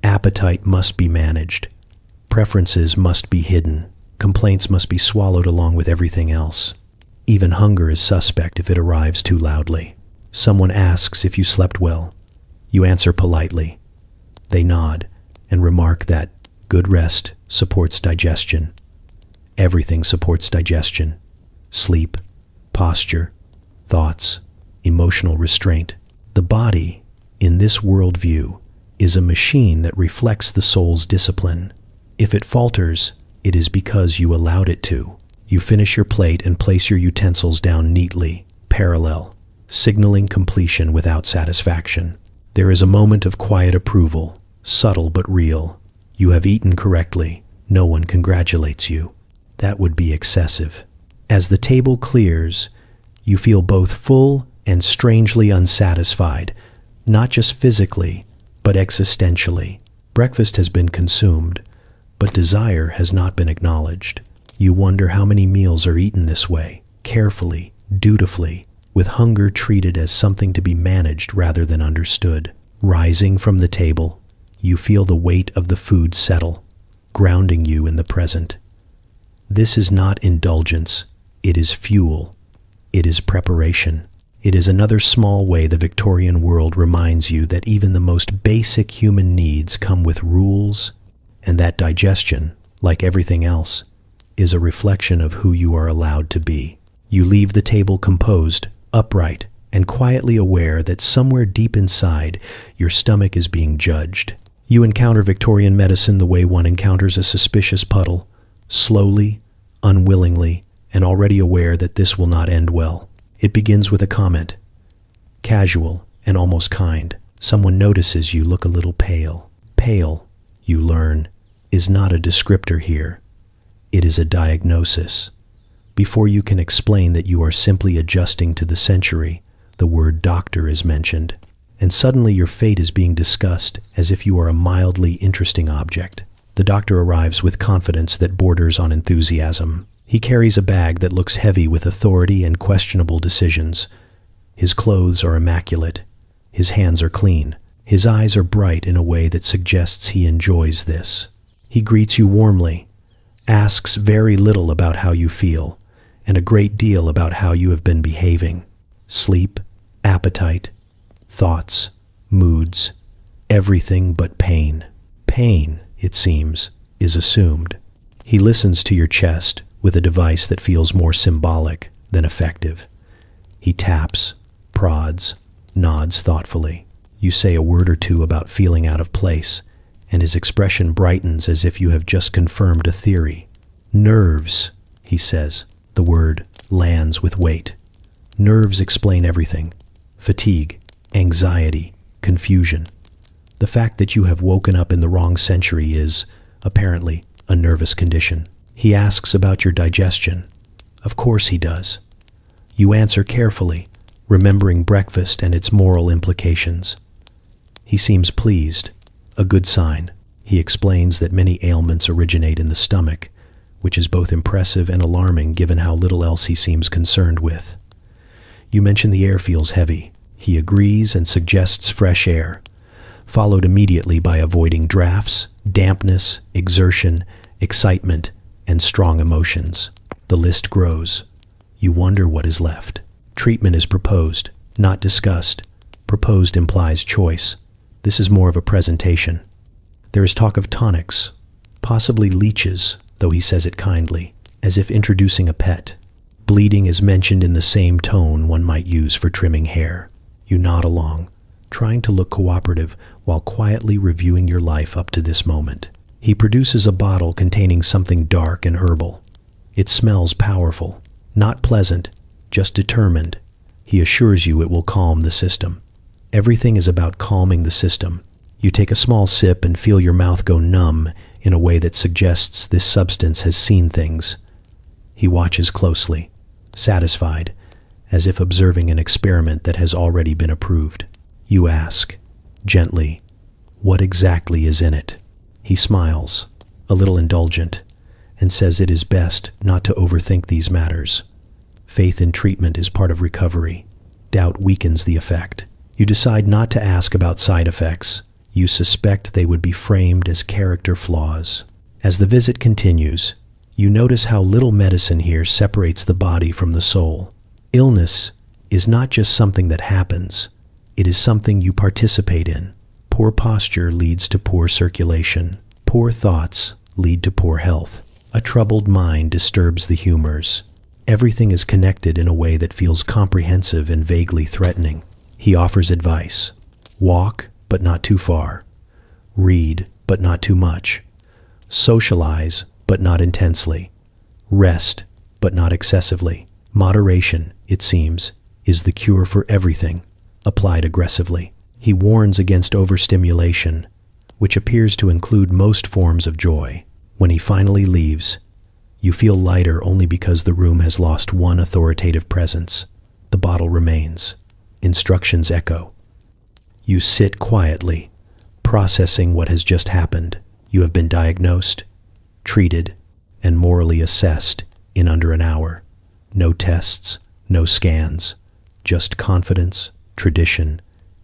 Appetite must be managed. Preferences must be hidden. Complaints must be swallowed along with everything else. Even hunger is suspect if it arrives too loudly. Someone asks if you slept well. You answer politely. They nod and remark that good rest supports digestion. Everything supports digestion. Sleep, posture, thoughts, emotional restraint. The body, in this worldview, is a machine that reflects the soul's discipline. If it falters, it is because you allowed it to. You finish your plate and place your utensils down neatly, parallel, signaling completion without satisfaction. There is a moment of quiet approval, subtle but real. You have eaten correctly. No one congratulates you. That would be excessive. As the table clears, you feel both full and strangely unsatisfied, not just physically, but existentially. Breakfast has been consumed, but desire has not been acknowledged. You wonder how many meals are eaten this way, carefully, dutifully, with hunger treated as something to be managed rather than understood. Rising from the table, you feel the weight of the food settle, grounding you in the present. This is not indulgence, it is fuel. It is preparation. It is another small way the Victorian world reminds you that even the most basic human needs come with rules, and that digestion, like everything else, is a reflection of who you are allowed to be. You leave the table composed, upright, and quietly aware that somewhere deep inside, your stomach is being judged. You encounter Victorian medicine the way one encounters a suspicious puddle, slowly, unwillingly, and already aware that this will not end well. It begins with a comment, casual and almost kind. Someone notices you look a little pale. Pale, you learn, is not a descriptor here. It is a diagnosis. Before you can explain that you are simply adjusting to the century, the word doctor is mentioned, and suddenly your fate is being discussed as if you are a mildly interesting object. The doctor arrives with confidence that borders on enthusiasm. He carries a bag that looks heavy with authority and questionable decisions. His clothes are immaculate. His hands are clean. His eyes are bright in a way that suggests he enjoys this. He greets you warmly, asks very little about how you feel, and a great deal about how you have been behaving. Sleep, appetite, thoughts, moods, everything but pain. Pain, it seems, is assumed. He listens to your chest with a device that feels more symbolic than effective. He taps, prods, nods thoughtfully. You say a word or two about feeling out of place, and his expression brightens as if you have just confirmed a theory. Nerves, he says. The word lands with weight. Nerves explain everything. Fatigue, anxiety, confusion. The fact that you have woken up in the wrong century is, apparently, a nervous condition. He asks about your digestion. Of course he does. You answer carefully, remembering breakfast and its moral implications. He seems pleased, a good sign. He explains that many ailments originate in the stomach, which is both impressive and alarming given how little else he seems concerned with. You mention the air feels heavy. He agrees and suggests fresh air, followed immediately by avoiding drafts, dampness, exertion, excitement, and strong emotions. The list grows. You wonder what is left. Treatment is proposed, not discussed. Proposed implies choice. This is more of a presentation. There is talk of tonics, possibly leeches, though he says it kindly, as if introducing a pet. Bleeding is mentioned in the same tone one might use for trimming hair. You nod along, trying to look cooperative while quietly reviewing your life up to this moment. He produces a bottle containing something dark and herbal. It smells powerful, not pleasant, just determined. He assures you it will calm the system. Everything is about calming the system. You take a small sip and feel your mouth go numb in a way that suggests this substance has seen things. He watches closely, satisfied, as if observing an experiment that has already been approved. You ask, gently, what exactly is in it? He smiles, a little indulgent, and says it is best not to overthink these matters. Faith in treatment is part of recovery. Doubt weakens the effect. You decide not to ask about side effects. You suspect they would be framed as character flaws. As the visit continues, you notice how little medicine here separates the body from the soul. Illness is not just something that happens. It is something you participate in. Poor posture leads to poor circulation. Poor thoughts lead to poor health. A troubled mind disturbs the humors. Everything is connected in a way that feels comprehensive and vaguely threatening. He offers advice. Walk, but not too far. Read, but not too much. Socialize, but not intensely. Rest, but not excessively. Moderation, it seems, is the cure for everything, applied aggressively. He warns against overstimulation, which appears to include most forms of joy. When he finally leaves, you feel lighter only because the room has lost one authoritative presence. The bottle remains. Instructions echo. You sit quietly, processing what has just happened. You have been diagnosed, treated, and morally assessed in under an hour. No tests, no scans, just confidence, tradition,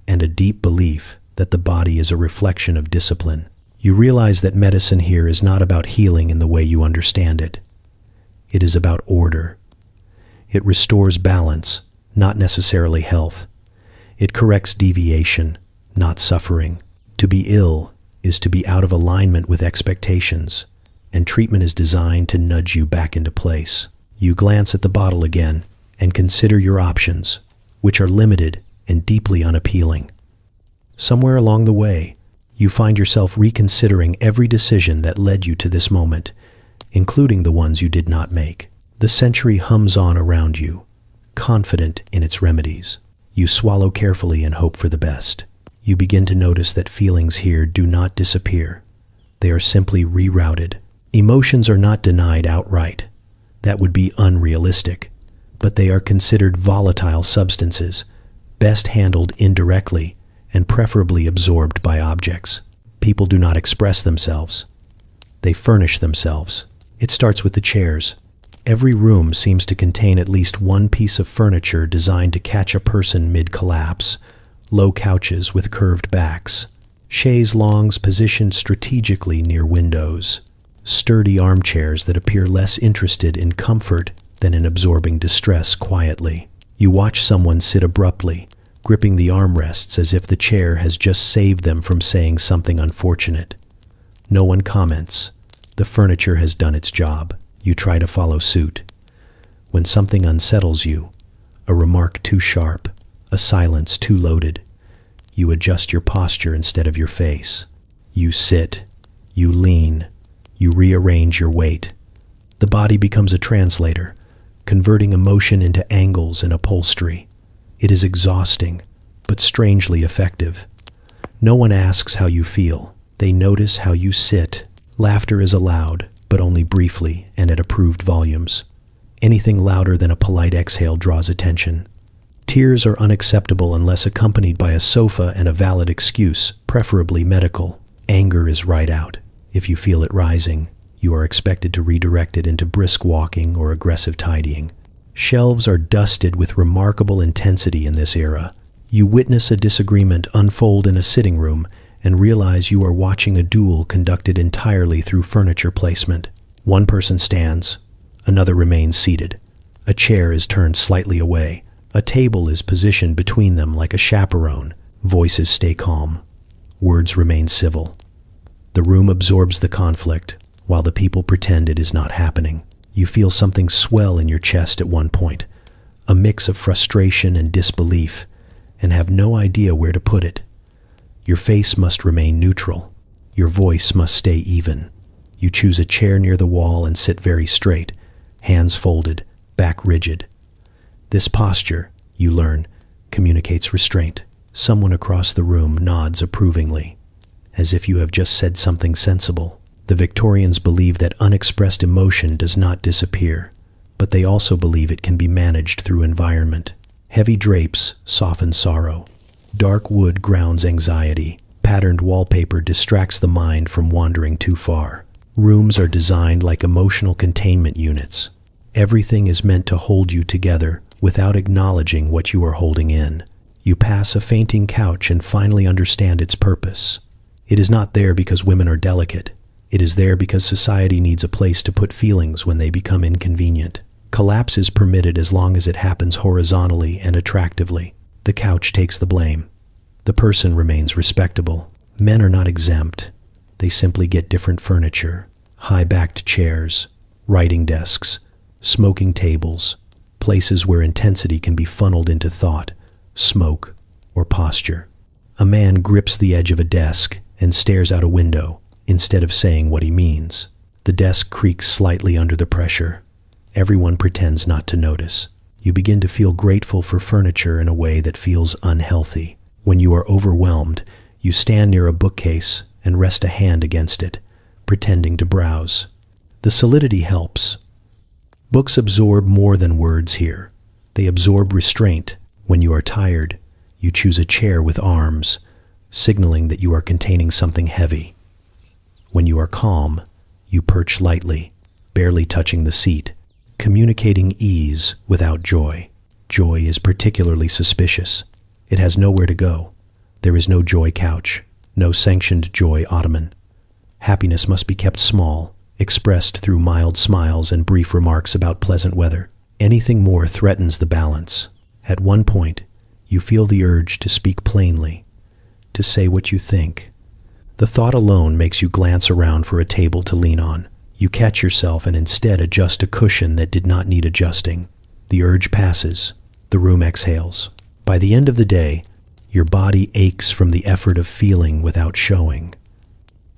and a deep belief that the body is a reflection of discipline. You realize that medicine here is not about healing in the way you understand it. It is about order. It restores balance, not necessarily health. It corrects deviation, not suffering. To be ill is to be out of alignment with expectations, and treatment is designed to nudge you back into place. You glance at the bottle again and consider your options, which are limited and deeply unappealing. Somewhere along the way, you find yourself reconsidering every decision that led you to this moment, including the ones you did not make. The century hums on around you, confident in its remedies. You swallow carefully and hope for the best. You begin to notice that feelings here do not disappear. They are simply rerouted. Emotions are not denied outright. That would be unrealistic. But they are considered volatile substances, best handled indirectly and preferably absorbed by objects. People do not express themselves. They furnish themselves. It starts with the chairs. Every room seems to contain at least one piece of furniture designed to catch a person mid-collapse. Low couches with curved backs. Chaise longues positioned strategically near windows. Sturdy armchairs that appear less interested in comfort than in absorbing distress quietly. You watch someone sit abruptly, gripping the armrests as if the chair has just saved them from saying something unfortunate. No one comments. The furniture has done its job. You try to follow suit. When something unsettles you, a remark too sharp, a silence too loaded, you adjust your posture instead of your face. You sit, you lean, you rearrange your weight. The body becomes a translator, converting emotion into angles and upholstery. It is exhausting, but strangely effective. No one asks how you feel. They notice how you sit. Laughter is allowed, but only briefly and at approved volumes. Anything louder than a polite exhale draws attention. Tears are unacceptable unless accompanied by a sofa and a valid excuse, preferably medical. Anger is right out. If you feel it rising, you are expected to redirect it into brisk walking or aggressive tidying. Shelves are dusted with remarkable intensity in this era. You witness a disagreement unfold in a sitting room and realize you are watching a duel conducted entirely through furniture placement. One person stands, another remains seated. A chair is turned slightly away. A table is positioned between them like a chaperone. Voices stay calm. Words remain civil. The room absorbs the conflict, while the people pretend it is not happening. You feel something swell in your chest at one point, a mix of frustration and disbelief, and have no idea where to put it. Your face must remain neutral. Your voice must stay even. You choose a chair near the wall and sit very straight, hands folded, back rigid. This posture, you learn, communicates restraint. Someone across the room nods approvingly, as if you have just said something sensible. The Victorians believe that unexpressed emotion does not disappear, but they also believe it can be managed through environment. Heavy drapes soften sorrow. Dark wood grounds anxiety. Patterned wallpaper distracts the mind from wandering too far. Rooms are designed like emotional containment units. Everything is meant to hold you together without acknowledging what you are holding in. You pass a fainting couch and finally understand its purpose. It is not there because women are delicate. It is there because society needs a place to put feelings when they become inconvenient. Collapse is permitted as long as it happens horizontally and attractively. The couch takes the blame. The person remains respectable. Men are not exempt. They simply get different furniture, high-backed chairs, writing desks, smoking tables, places where intensity can be funneled into thought, smoke, or posture. A man grips the edge of a desk and stares out a window instead of saying what he means. The desk creaks slightly under the pressure. Everyone pretends not to notice. You begin to feel grateful for furniture in a way that feels unhealthy. When you are overwhelmed, you stand near a bookcase and rest a hand against it, pretending to browse. The solidity helps. Books absorb more than words here. They absorb restraint. When you are tired, you choose a chair with arms, signaling that you are containing something heavy. When you are calm, you perch lightly, barely touching the seat, communicating ease without joy. Joy is particularly suspicious. It has nowhere to go. There is no joy couch, no sanctioned joy ottoman. Happiness must be kept small, expressed through mild smiles and brief remarks about pleasant weather. Anything more threatens the balance. At one point, you feel the urge to speak plainly, to say what you think. The thought alone makes you glance around for a table to lean on. You catch yourself and instead adjust a cushion that did not need adjusting. The urge passes. The room exhales. By the end of the day, your body aches from the effort of feeling without showing.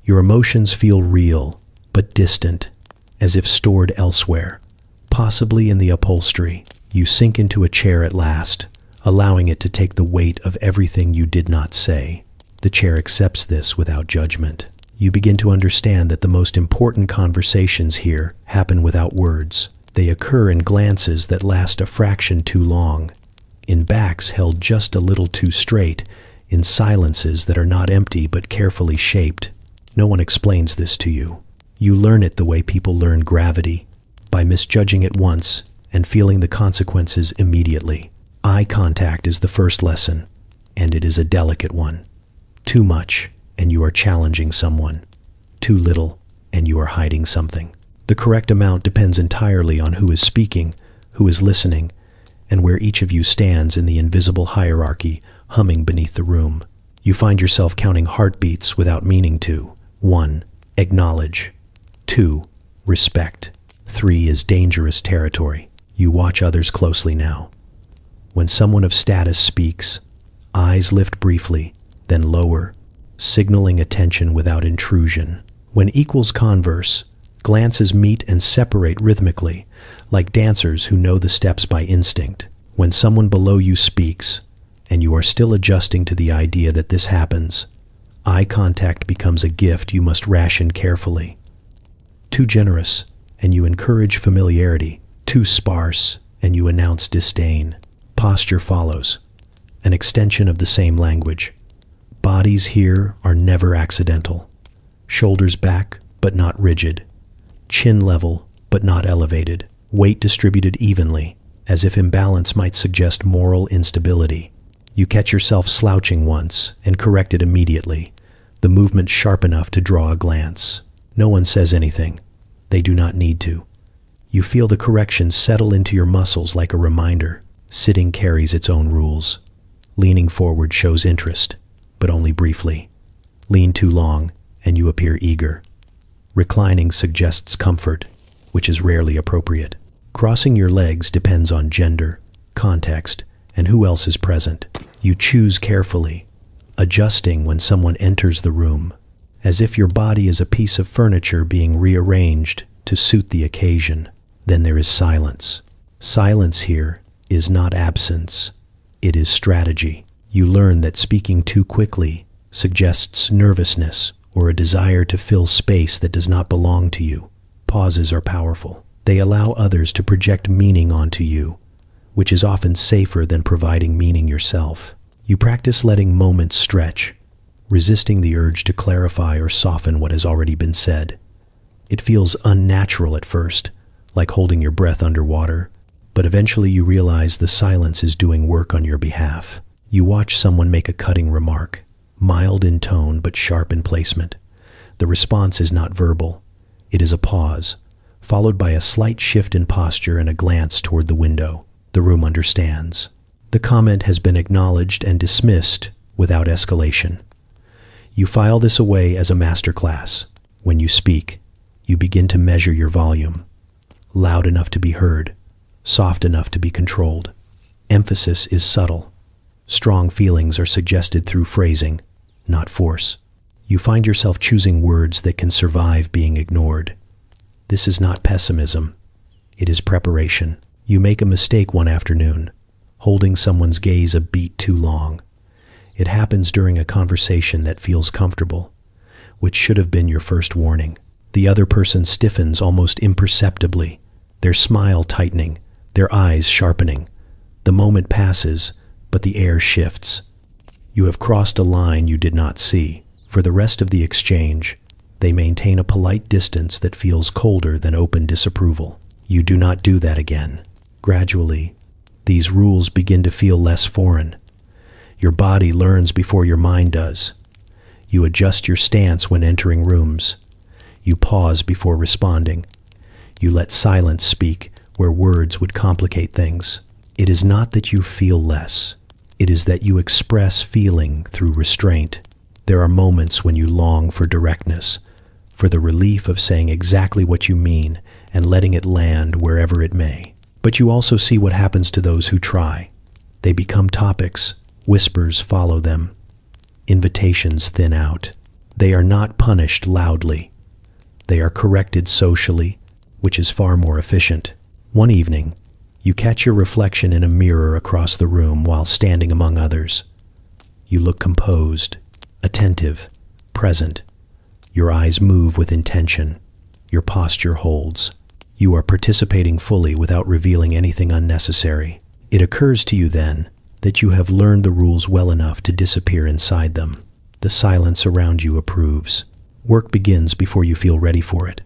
Your emotions feel real, but distant, as if stored elsewhere, possibly in the upholstery. You sink into a chair at last, allowing it to take the weight of everything you did not say. The chair accepts this without judgment. You begin to understand that the most important conversations here happen without words. They occur in glances that last a fraction too long, in backs held just a little too straight, in silences that are not empty but carefully shaped. No one explains this to you. You learn it the way people learn gravity, by misjudging it once and feeling the consequences immediately. Eye contact is the first lesson, and it is a delicate one. Too much, and you are challenging someone. Too little, and you are hiding something. The correct amount depends entirely on who is speaking, who is listening, and where each of you stands in the invisible hierarchy humming beneath the room. You find yourself counting heartbeats without meaning to. 1. Acknowledge. 2. Respect. 3 is dangerous territory. You watch others closely now. When someone of status speaks, eyes lift briefly, then lower, signaling attention without intrusion. When equals converse, glances meet and separate rhythmically, like dancers who know the steps by instinct. When someone below you speaks, and you are still adjusting to the idea that this happens, eye contact becomes a gift you must ration carefully. Too generous, and you encourage familiarity. Too sparse, and you announce disdain. Posture follows, an extension of the same language. Bodies here are never accidental. Shoulders back, but not rigid. Chin level, but not elevated. Weight distributed evenly, as if imbalance might suggest moral instability. You catch yourself slouching once and correct it immediately, the movement sharp enough to draw a glance. No one says anything. They do not need to. You feel the correction settle into your muscles like a reminder. Sitting carries its own rules. Leaning forward shows interest, but only briefly. Lean too long, and you appear eager. Reclining suggests comfort, which is rarely appropriate. Crossing your legs depends on gender, context, and who else is present. You choose carefully, adjusting when someone enters the room, as if your body is a piece of furniture being rearranged to suit the occasion. Then there is silence. Silence here is not absence. It is strategy. You learn that speaking too quickly suggests nervousness or a desire to fill space that does not belong to you. Pauses are powerful. They allow others to project meaning onto you, which is often safer than providing meaning yourself. You practice letting moments stretch, resisting the urge to clarify or soften what has already been said. It feels unnatural at first, like holding your breath underwater, but eventually you realize the silence is doing work on your behalf. You watch someone make a cutting remark, mild in tone but sharp in placement. The response is not verbal. It is a pause, followed by a slight shift in posture and a glance toward the window. The room understands. The comment has been acknowledged and dismissed without escalation. You file this away as a masterclass. When you speak, you begin to measure your volume. Loud enough to be heard, soft enough to be controlled. Emphasis is subtle. Strong feelings are suggested through phrasing, not force. You find yourself choosing words that can survive being ignored. This is not pessimism. It is preparation. You make a mistake one afternoon, holding someone's gaze a beat too long. It happens during a conversation that feels comfortable, which should have been your first warning. The other person stiffens almost imperceptibly, their smile tightening, their eyes sharpening. The moment passes, but the air shifts. You have crossed a line you did not see. For the rest of the exchange, they maintain a polite distance that feels colder than open disapproval. You do not do that again. Gradually, these rules begin to feel less foreign. Your body learns before your mind does. You adjust your stance when entering rooms. You pause before responding. You let silence speak where words would complicate things. It is not that you feel less. It is that you express feeling through restraint. There are moments when you long for directness, for the relief of saying exactly what you mean and letting it land wherever it may. But you also see what happens to those who try. They become topics. Whispers follow them. Invitations thin out. They are not punished loudly. They are corrected socially, which is far more efficient. One evening, you catch your reflection in a mirror across the room while standing among others. You look composed, attentive, present. Your eyes move with intention. Your posture holds. You are participating fully without revealing anything unnecessary. It occurs to you then that you have learned the rules well enough to disappear inside them. The silence around you approves. Work begins before you feel ready for it,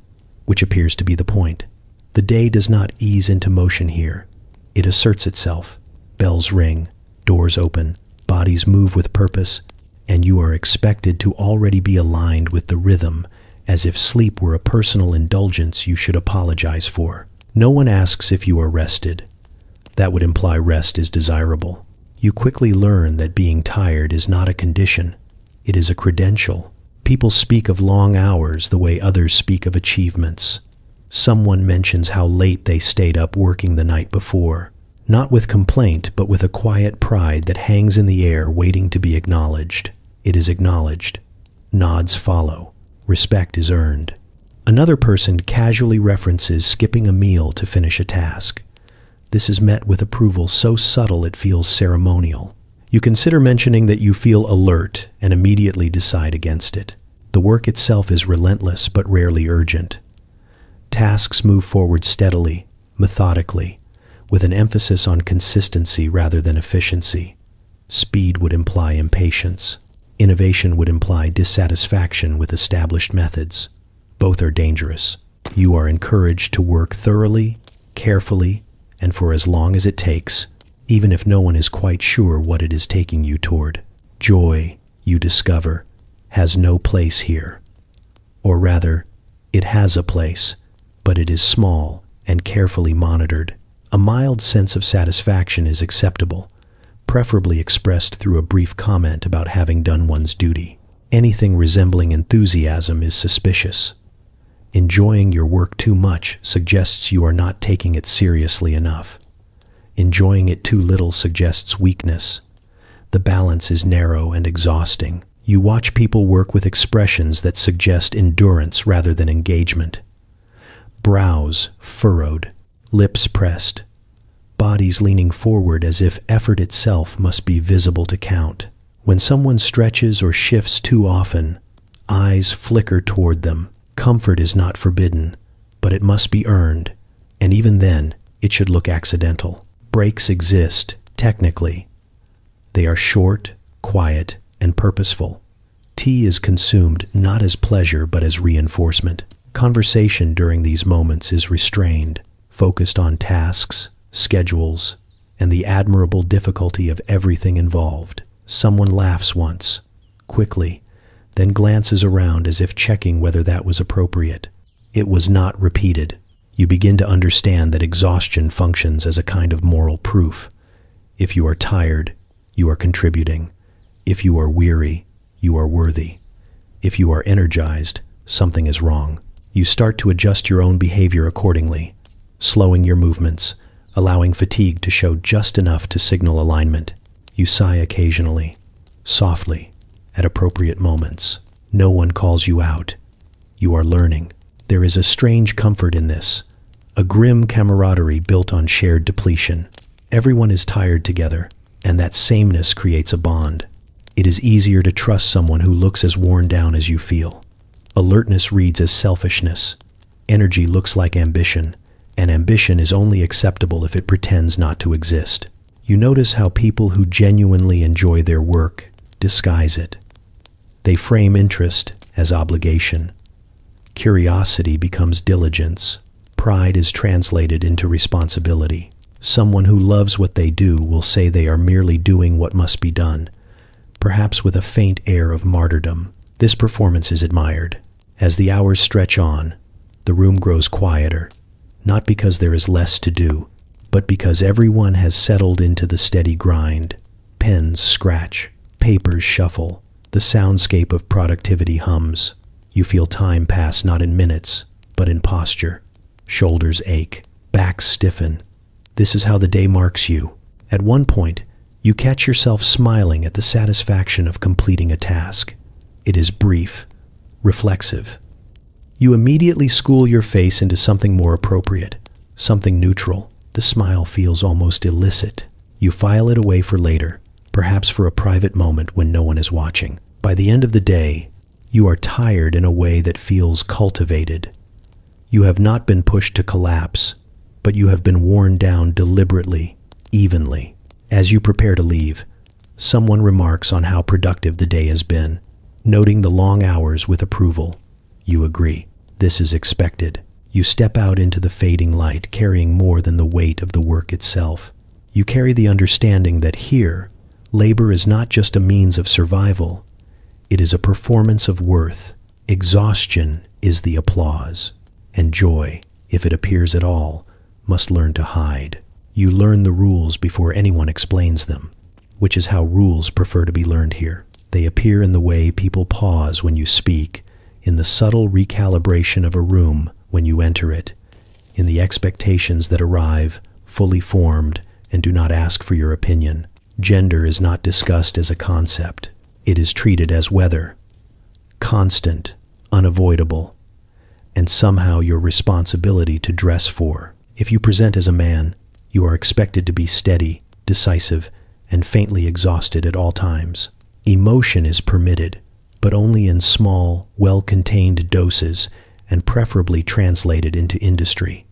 which appears to be the point. The day does not ease into motion here. It asserts itself. Bells ring, doors open, bodies move with purpose, and you are expected to already be aligned with the rhythm, as if sleep were a personal indulgence you should apologize for. No one asks if you are rested. That would imply rest is desirable. You quickly learn that being tired is not a condition. It is a credential. People speak of long hours the way others speak of achievements. Someone mentions how late they stayed up working the night before, not with complaint, but with a quiet pride that hangs in the air waiting to be acknowledged. It is acknowledged. Nods follow. Respect is earned. Another person casually references skipping a meal to finish a task. This is met with approval so subtle it feels ceremonial. You consider mentioning that you feel alert and immediately decide against it. The work itself is relentless but rarely urgent. Tasks move forward steadily, methodically, with an emphasis on consistency rather than efficiency. Speed would imply impatience. Innovation would imply dissatisfaction with established methods. Both are dangerous. You are encouraged to work thoroughly, carefully, and for as long as it takes, even if no one is quite sure what it is taking you toward. Joy, you discover, has no place here. Or rather, it has a place, but it is small and carefully monitored. A mild sense of satisfaction is acceptable, preferably expressed through a brief comment about having done one's duty. Anything resembling enthusiasm is suspicious. Enjoying your work too much suggests you are not taking it seriously enough. Enjoying it too little suggests weakness. The balance is narrow and exhausting. You watch people work with expressions that suggest endurance rather than engagement. Brows furrowed, lips pressed, bodies leaning forward as if effort itself must be visible to count. When someone stretches or shifts too often, eyes flicker toward them. Comfort is not forbidden, but it must be earned, and even then, it should look accidental. Breaks exist, technically. They are short, quiet, and purposeful. Tea is consumed not as pleasure but as reinforcement. Conversation during these moments is restrained, focused on tasks, schedules, and the admirable difficulty of everything involved. Someone laughs once, quickly, then glances around as if checking whether that was appropriate. It was not repeated. You begin to understand that exhaustion functions as a kind of moral proof. If you are tired, you are contributing. If you are weary, you are worthy. If you are energized, something is wrong. You start to adjust your own behavior accordingly, slowing your movements, allowing fatigue to show just enough to signal alignment. You sigh occasionally, softly, at appropriate moments. No one calls you out. You are learning. There is a strange comfort in this, a grim camaraderie built on shared depletion. Everyone is tired together, and that sameness creates a bond. It is easier to trust someone who looks as worn down as you feel. Alertness reads as selfishness. Energy looks like ambition, and ambition is only acceptable if it pretends not to exist. You notice how people who genuinely enjoy their work disguise it. They frame interest as obligation. Curiosity becomes diligence. Pride is translated into responsibility. Someone who loves what they do will say they are merely doing what must be done, perhaps with a faint air of martyrdom. This performance is admired. As the hours stretch on, the room grows quieter, not because there is less to do, but because everyone has settled into the steady grind. Pens scratch, papers shuffle, the soundscape of productivity hums. You feel time pass not in minutes, but in posture. Shoulders ache, backs stiffen. This is how the day marks you. At one point, you catch yourself smiling at the satisfaction of completing a task. It is brief, reflexive. You immediately school your face into something more appropriate, something neutral. The smile feels almost illicit. You file it away for later, perhaps for a private moment when no one is watching. By the end of the day, you are tired in a way that feels cultivated. You have not been pushed to collapse, but you have been worn down deliberately, evenly. As you prepare to leave, someone remarks on how productive the day has been, noting the long hours with approval. You agree. This is expected. You step out into the fading light, carrying more than the weight of the work itself. You carry the understanding that here, labor is not just a means of survival. It is a performance of worth. Exhaustion is the applause. And joy, if it appears at all, must learn to hide. You learn the rules before anyone explains them, which is how rules prefer to be learned here. They appear in the way people pause when you speak, in the subtle recalibration of a room when you enter it, in the expectations that arrive, fully formed, and do not ask for your opinion. Gender is not discussed as a concept. It is treated as weather, constant, unavoidable, and somehow your responsibility to dress for. If you present as a man, you are expected to be steady, decisive, and faintly exhausted at all times. Emotion is permitted, but only in small, well-contained doses and preferably translated into industry.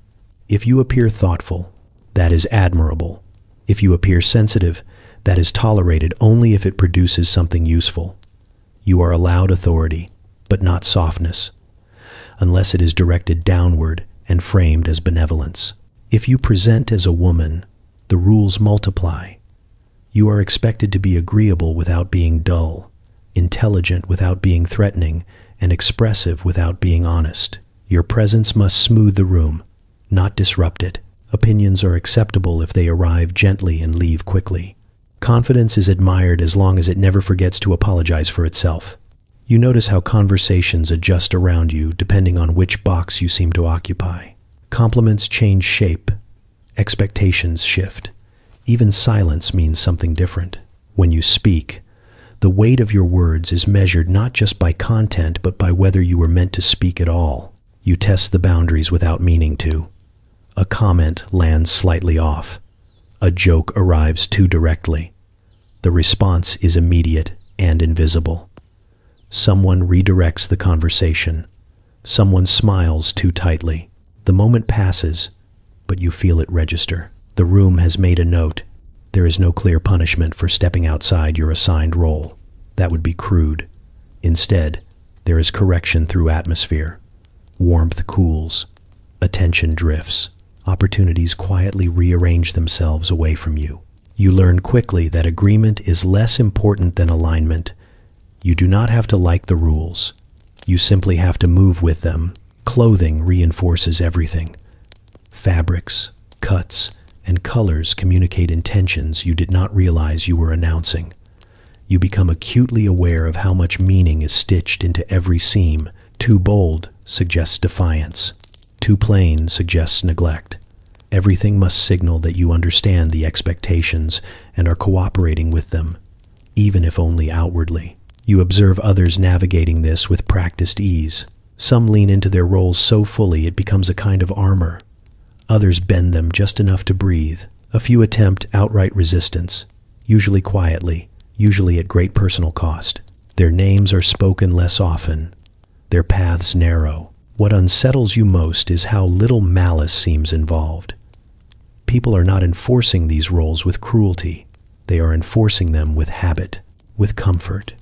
If you appear thoughtful, that is admirable. If you appear sensitive, that is tolerated only if it produces something useful. You are allowed authority, but not softness, unless it is directed downward and framed as benevolence. If you present as a woman, the rules multiply. You are expected to be agreeable without being dull, intelligent without being threatening, and expressive without being honest. Your presence must smooth the room, not disrupt it. Opinions are acceptable if they arrive gently and leave quickly. Confidence is admired as long as it never forgets to apologize for itself. You notice how conversations adjust around you depending on which box you seem to occupy. Compliments change shape. Expectations shift. Even silence means something different. When you speak, the weight of your words is measured not just by content, but by whether you were meant to speak at all. You test the boundaries without meaning to. A comment lands slightly off. A joke arrives too directly. The response is immediate and invisible. Someone redirects the conversation. Someone smiles too tightly. The moment passes, but you feel it register. The room has made a note. There is no clear punishment for stepping outside your assigned role. That would be crude. Instead, there is correction through atmosphere. Warmth cools. Attention drifts. Opportunities quietly rearrange themselves away from you. You learn quickly that agreement is less important than alignment. You do not have to like the rules. You simply have to move with them. Clothing reinforces everything. Fabrics, cuts, and colors communicate intentions you did not realize you were announcing. You become acutely aware of how much meaning is stitched into every seam. Too bold suggests defiance. Too plain suggests neglect. Everything must signal that you understand the expectations and are cooperating with them, even if only outwardly. You observe others navigating this with practiced ease. Some lean into their roles so fully it becomes a kind of armor. Others bend them just enough to breathe. A few attempt outright resistance, usually quietly, usually at great personal cost. Their names are spoken less often, their paths narrow. What unsettles you most is how little malice seems involved. People are not enforcing these roles with cruelty. They are enforcing them with habit, with comfort,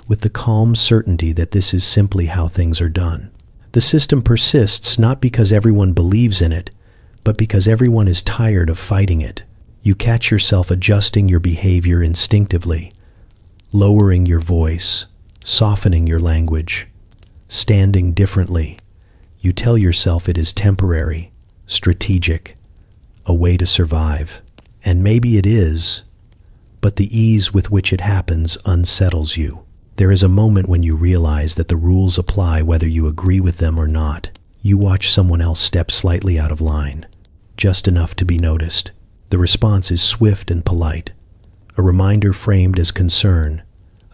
with the calm certainty that this is simply how things are done. The system persists not because everyone believes in it, but because everyone is tired of fighting it. You catch yourself adjusting your behavior instinctively, lowering your voice, softening your language, standing differently. You tell yourself it is temporary, strategic, a way to survive. And maybe it is, but the ease with which it happens unsettles you. There is a moment when you realize that the rules apply whether you agree with them or not. You watch someone else step slightly out of line, just enough to be noticed. The response is swift and polite, a reminder framed as concern,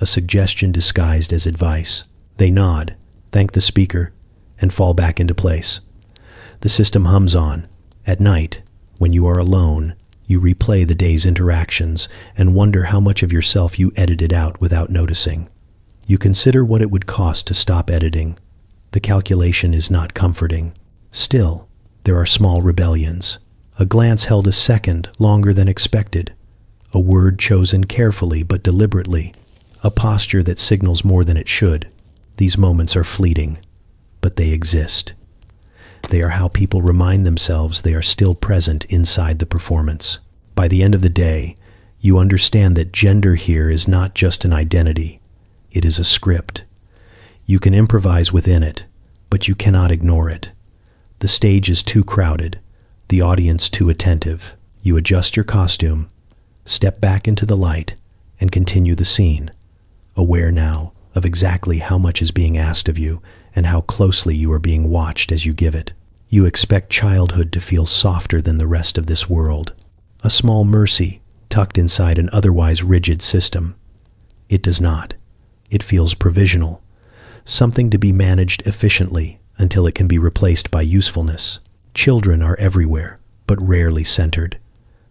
a suggestion disguised as advice. They nod, thank the speaker, and fall back into place. The system hums on. At night, when you are alone, you replay the day's interactions and wonder how much of yourself you edited out without noticing. You consider what it would cost to stop editing. The calculation is not comforting. Still, there are small rebellions. A glance held a second longer than expected. A word chosen carefully but deliberately. A posture that signals more than it should. These moments are fleeting, but they exist. They are how people remind themselves they are still present inside the performance. By the end of the day, you understand that gender here is not just an identity. It is a script. You can improvise within it, but you cannot ignore it. The stage is too crowded, the audience too attentive. You adjust your costume, step back into the light, and continue the scene, aware now of exactly how much is being asked of you and how closely you are being watched as you give it. You expect childhood to feel softer than the rest of this world, a small mercy tucked inside an otherwise rigid system. It does not. It feels provisional, something to be managed efficiently until it can be replaced by usefulness. Children are everywhere, but rarely centered.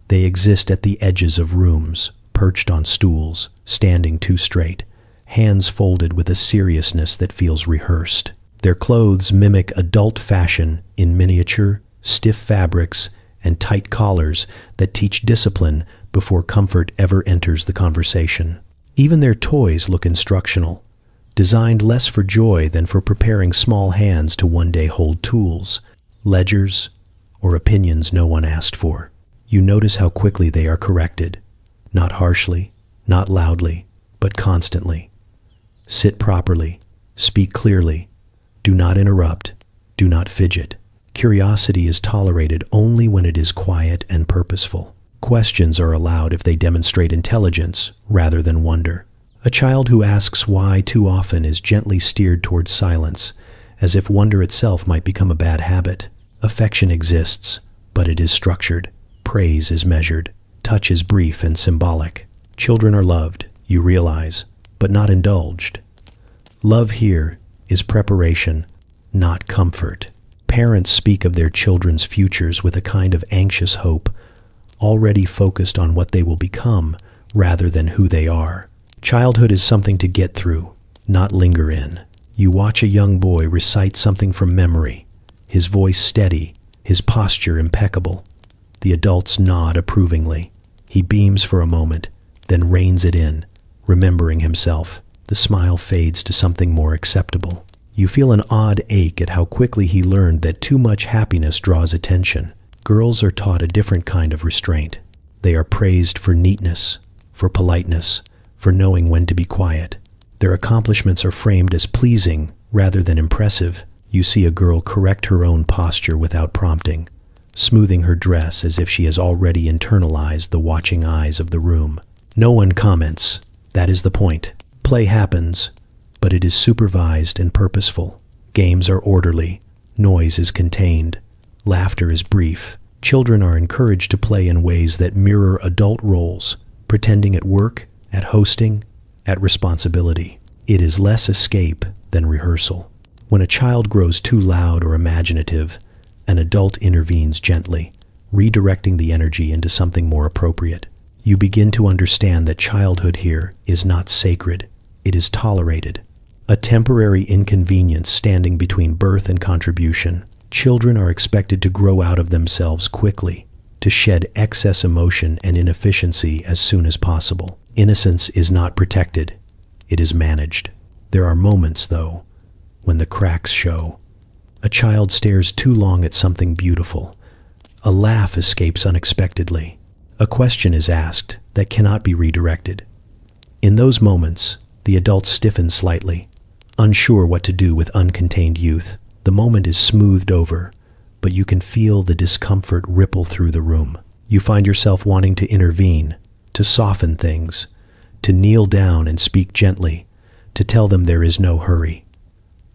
They exist at the edges of rooms, perched on stools, standing too straight, hands folded with a seriousness that feels rehearsed. Their clothes mimic adult fashion in miniature, stiff fabrics, and tight collars that teach discipline before comfort ever enters the conversation. Even their toys look instructional, designed less for joy than for preparing small hands to one day hold tools, ledgers, or opinions no one asked for. You notice how quickly they are corrected, not harshly, not loudly, but constantly. Sit properly, speak clearly, do not interrupt, do not fidget. Curiosity is tolerated only when it is quiet and purposeful. Questions are allowed if they demonstrate intelligence rather than wonder. A child who asks why too often is gently steered towards silence, as if wonder itself might become a bad habit. Affection exists, but it is structured. Praise is measured. Touch is brief and symbolic. Children are loved, you realize, but not indulged. Love here is preparation, not comfort. Parents speak of their children's futures with a kind of anxious hope, already focused on what they will become rather than who they are. Childhood is something to get through, not linger in. You watch a young boy recite something from memory, his voice steady, his posture impeccable. The adults nod approvingly. He beams for a moment, then reins it in, remembering himself. The smile fades to something more acceptable. You feel an odd ache at how quickly he learned that too much happiness draws attention. Girls are taught a different kind of restraint. They are praised for neatness, for politeness, for knowing when to be quiet. Their accomplishments are framed as pleasing rather than impressive. You see a girl correct her own posture without prompting, smoothing her dress as if she has already internalized the watching eyes of the room. No one comments. That is the point. Play happens, but it is supervised and purposeful. Games are orderly. Noise is contained. Laughter is brief. Children are encouraged to play in ways that mirror adult roles, pretending at work, at hosting, at responsibility. It is less escape than rehearsal. When a child grows too loud or imaginative, an adult intervenes gently, redirecting the energy into something more appropriate. You begin to understand that childhood here is not sacred, it is tolerated. A temporary inconvenience standing between birth and contribution. Children are expected to grow out of themselves quickly, to shed excess emotion and inefficiency as soon as possible. Innocence is not protected, it is managed. There are moments, though, when the cracks show. A child stares too long at something beautiful. A laugh escapes unexpectedly. A question is asked that cannot be redirected. In those moments, the adult stiffens slightly, unsure what to do with uncontained youth. The moment is smoothed over, but you can feel the discomfort ripple through the room. You find yourself wanting to intervene, to soften things, to kneel down and speak gently, to tell them there is no hurry.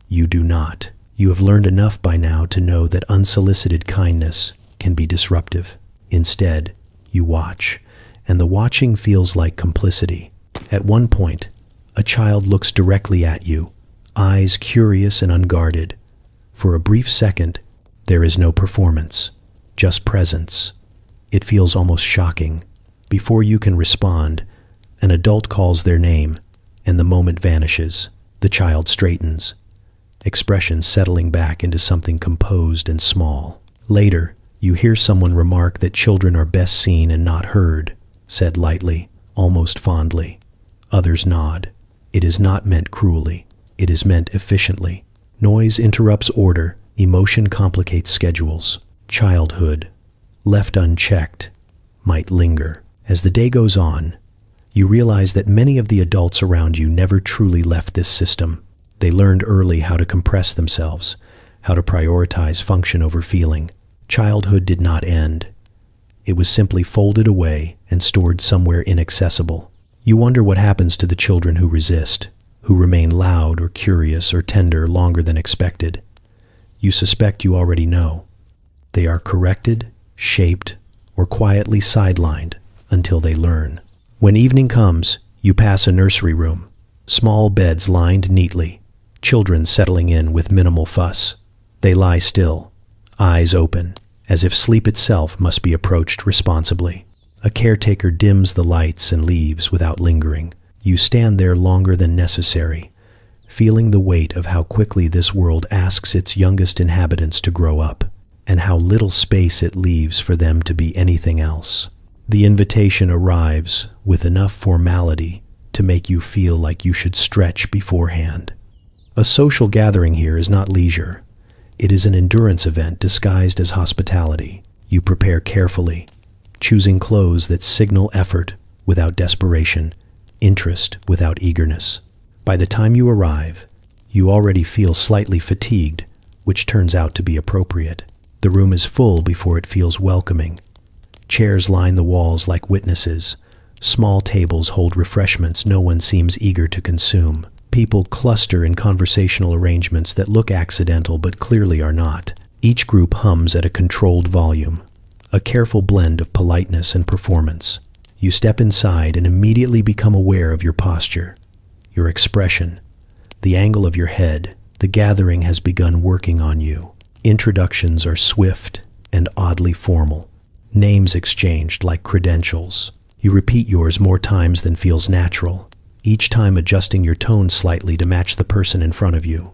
You do not. You have learned enough by now to know that unsolicited kindness can be disruptive. Instead, you watch, and the watching feels like complicity. At one point, a child looks directly at you, eyes curious and unguarded. For a brief second, there is no performance, just presence. It feels almost shocking. Before you can respond, an adult calls their name, and the moment vanishes. The child straightens, expression settling back into something composed and small. Later, you hear someone remark that children are best seen and not heard, said lightly, almost fondly. Others nod. It is not meant cruelly. It is meant efficiently. Noise interrupts order. Emotion complicates schedules. Childhood, left unchecked, might linger. As the day goes on, you realize that many of the adults around you never truly left this system. They learned early how to compress themselves, how to prioritize function over feeling. Childhood did not end. It was simply folded away and stored somewhere inaccessible. You wonder what happens to the children who resist, who remain loud or curious or tender longer than expected. You suspect you already know. They are corrected, shaped, or quietly sidelined until they learn. When evening comes, you pass a nursery room. Small beds lined neatly, children settling in with minimal fuss. They lie still, eyes open, as if sleep itself must be approached responsibly. A caretaker dims the lights and leaves without lingering. You stand there longer than necessary, feeling the weight of how quickly this world asks its youngest inhabitants to grow up, and how little space it leaves for them to be anything else. The invitation arrives with enough formality to make you feel like you should stretch beforehand. A social gathering here is not leisure. It is an endurance event disguised as hospitality. You prepare carefully, choosing clothes that signal effort without desperation, interest without eagerness. By the time you arrive, you already feel slightly fatigued, which turns out to be appropriate. The room is full before it feels welcoming. Chairs line the walls like witnesses. Small tables hold refreshments no one seems eager to consume. People cluster in conversational arrangements that look accidental but clearly are not. Each group hums at a controlled volume, a careful blend of politeness and performance. You step inside and immediately become aware of your posture, your expression, the angle of your head. The gathering has begun working on you. Introductions are swift and oddly formal. Names exchanged like credentials. You repeat yours more times than feels natural, each time adjusting your tone slightly to match the person in front of you.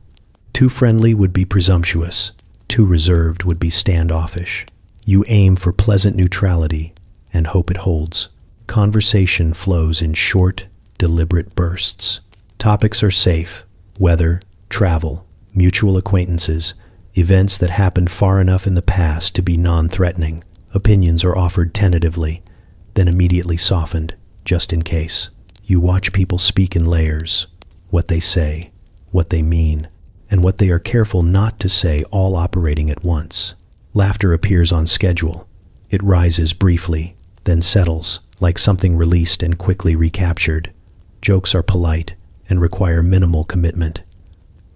Too friendly would be presumptuous. Too reserved would be standoffish. You aim for pleasant neutrality and hope it holds. Conversation flows in short, deliberate bursts. Topics are safe: weather, travel, mutual acquaintances, events that happened far enough in the past to be non-threatening. Opinions are offered tentatively, then immediately softened, just in case. You watch people speak in layers, what they say, what they mean, and what they are careful not to say, all operating at once. Laughter appears on schedule. It rises briefly, then settles, like something released and quickly recaptured. Jokes are polite and require minimal commitment.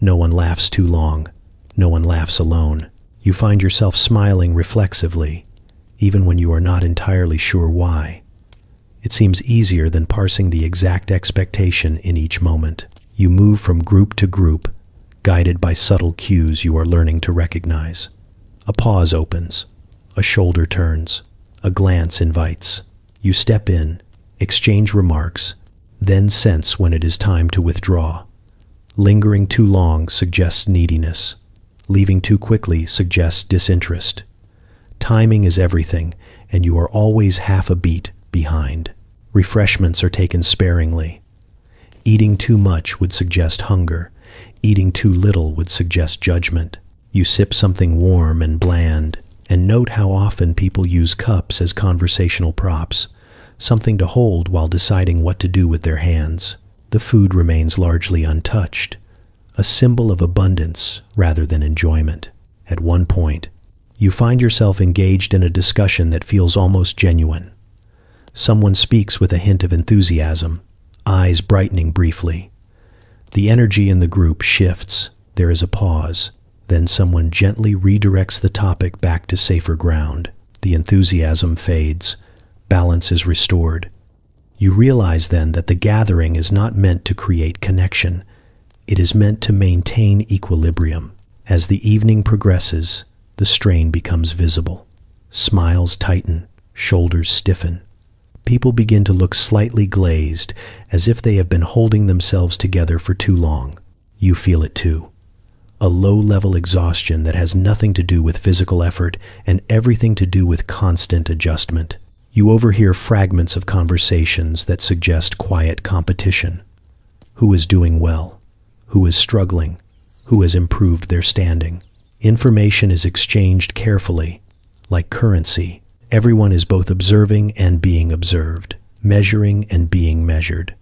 No one laughs too long. No one laughs alone. You find yourself smiling reflexively, even when you are not entirely sure why. It seems easier than parsing the exact expectation in each moment. You move from group to group, guided by subtle cues you are learning to recognize. A pause opens, a shoulder turns, a glance invites. You step in, exchange remarks, then sense when it is time to withdraw. Lingering too long suggests neediness. Leaving too quickly suggests disinterest. Timing is everything, and you are always half a beat behind. Refreshments are taken sparingly. Eating too much would suggest hunger. Eating too little would suggest judgment. You sip something warm and bland, and note how often people use cups as conversational props, something to hold while deciding what to do with their hands. The food remains largely untouched, a symbol of abundance rather than enjoyment. At one point, you find yourself engaged in a discussion that feels almost genuine. Someone speaks with a hint of enthusiasm, eyes brightening briefly. The energy in the group shifts. There is a pause. Then someone gently redirects the topic back to safer ground. The enthusiasm fades. Balance is restored. You realize then that the gathering is not meant to create connection. It is meant to maintain equilibrium. As the evening progresses, the strain becomes visible. Smiles tighten, shoulders stiffen. People begin to look slightly glazed, as if they have been holding themselves together for too long. You feel it too. A low-level exhaustion that has nothing to do with physical effort and everything to do with constant adjustment. You overhear fragments of conversations that suggest quiet competition. Who is doing well? Who is struggling? Who has improved their standing? Information is exchanged carefully, like currency. Everyone is both observing and being observed, measuring and being measured.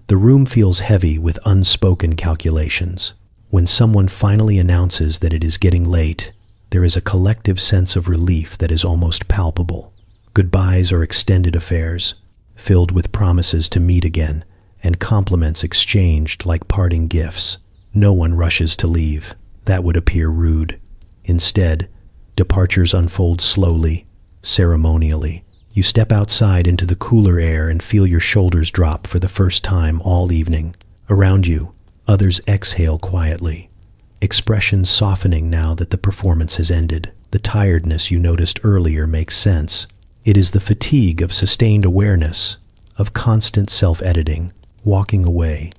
The room feels heavy with unspoken calculations. When someone finally announces that it is getting late, there is a collective sense of relief that is almost palpable. Goodbyes are extended affairs, filled with promises to meet again, and compliments exchanged like parting gifts. No one rushes to leave. That would appear rude. Instead, departures unfold slowly, ceremonially. You step outside into the cooler air and feel your shoulders drop for the first time all evening. Around you, others exhale quietly, expressions softening now that the performance has ended. The tiredness you noticed earlier makes sense. It is the fatigue of sustained awareness, of constant self-editing. Walking away,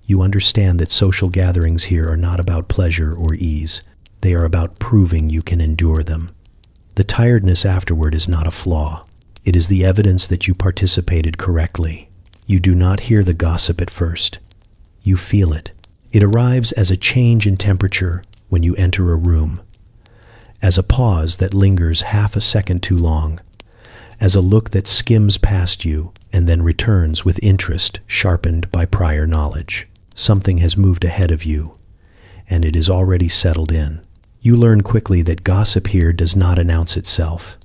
you understand that social gatherings here are not about pleasure or ease. They are about proving you can endure them. The tiredness afterward is not a flaw. It is the evidence that you participated correctly. You do not hear the gossip at first. You feel it. It arrives as a change in temperature when you enter a room, as a pause that lingers half a second too long, as a look that skims past you and then returns with interest sharpened by prior knowledge. Something has moved ahead of you, and it is already settled in. You learn quickly that gossip here does not announce itself.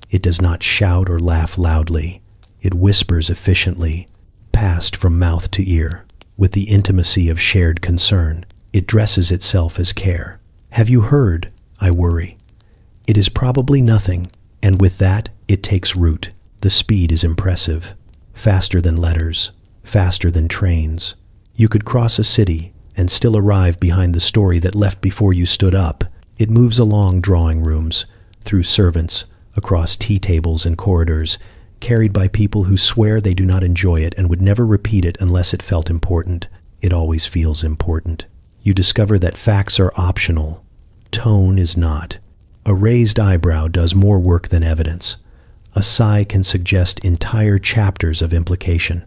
It does not shout or laugh loudly. It whispers efficiently, passed from mouth to ear. With the intimacy of shared concern, it dresses itself as care. Have you heard? I worry. It is probably nothing, and with that, it takes root. The speed is impressive. Faster than letters, faster than trains. You could cross a city and still arrive behind the story that left before you stood up. It moves along drawing rooms, through servants, across tea tables and corridors, carried by people who swear they do not enjoy it and would never repeat it unless it felt important. It always feels important. You discover that facts are optional. Tone is not. A raised eyebrow does more work than evidence. A sigh can suggest entire chapters of implication.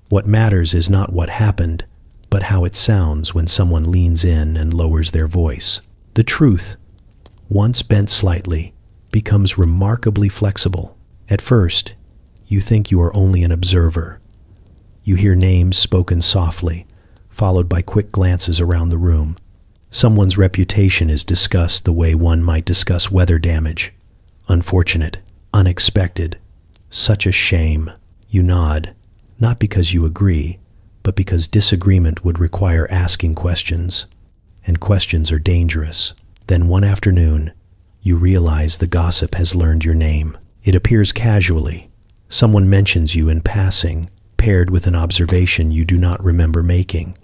What matters is not what happened, but how it sounds when someone leans in and lowers their voice. The truth, once bent slightly, becomes remarkably flexible. At first, you think you are only an observer. You hear names spoken softly, followed by quick glances around the room. Someone's reputation is discussed the way one might discuss weather damage. Unfortunate, unexpected, such a shame. You nod, not because you agree, but because disagreement would require asking questions, and questions are dangerous. Then one afternoon, you realize the gossip has learned your name. It appears casually. Someone mentions you in passing, paired with an observation you do not remember making.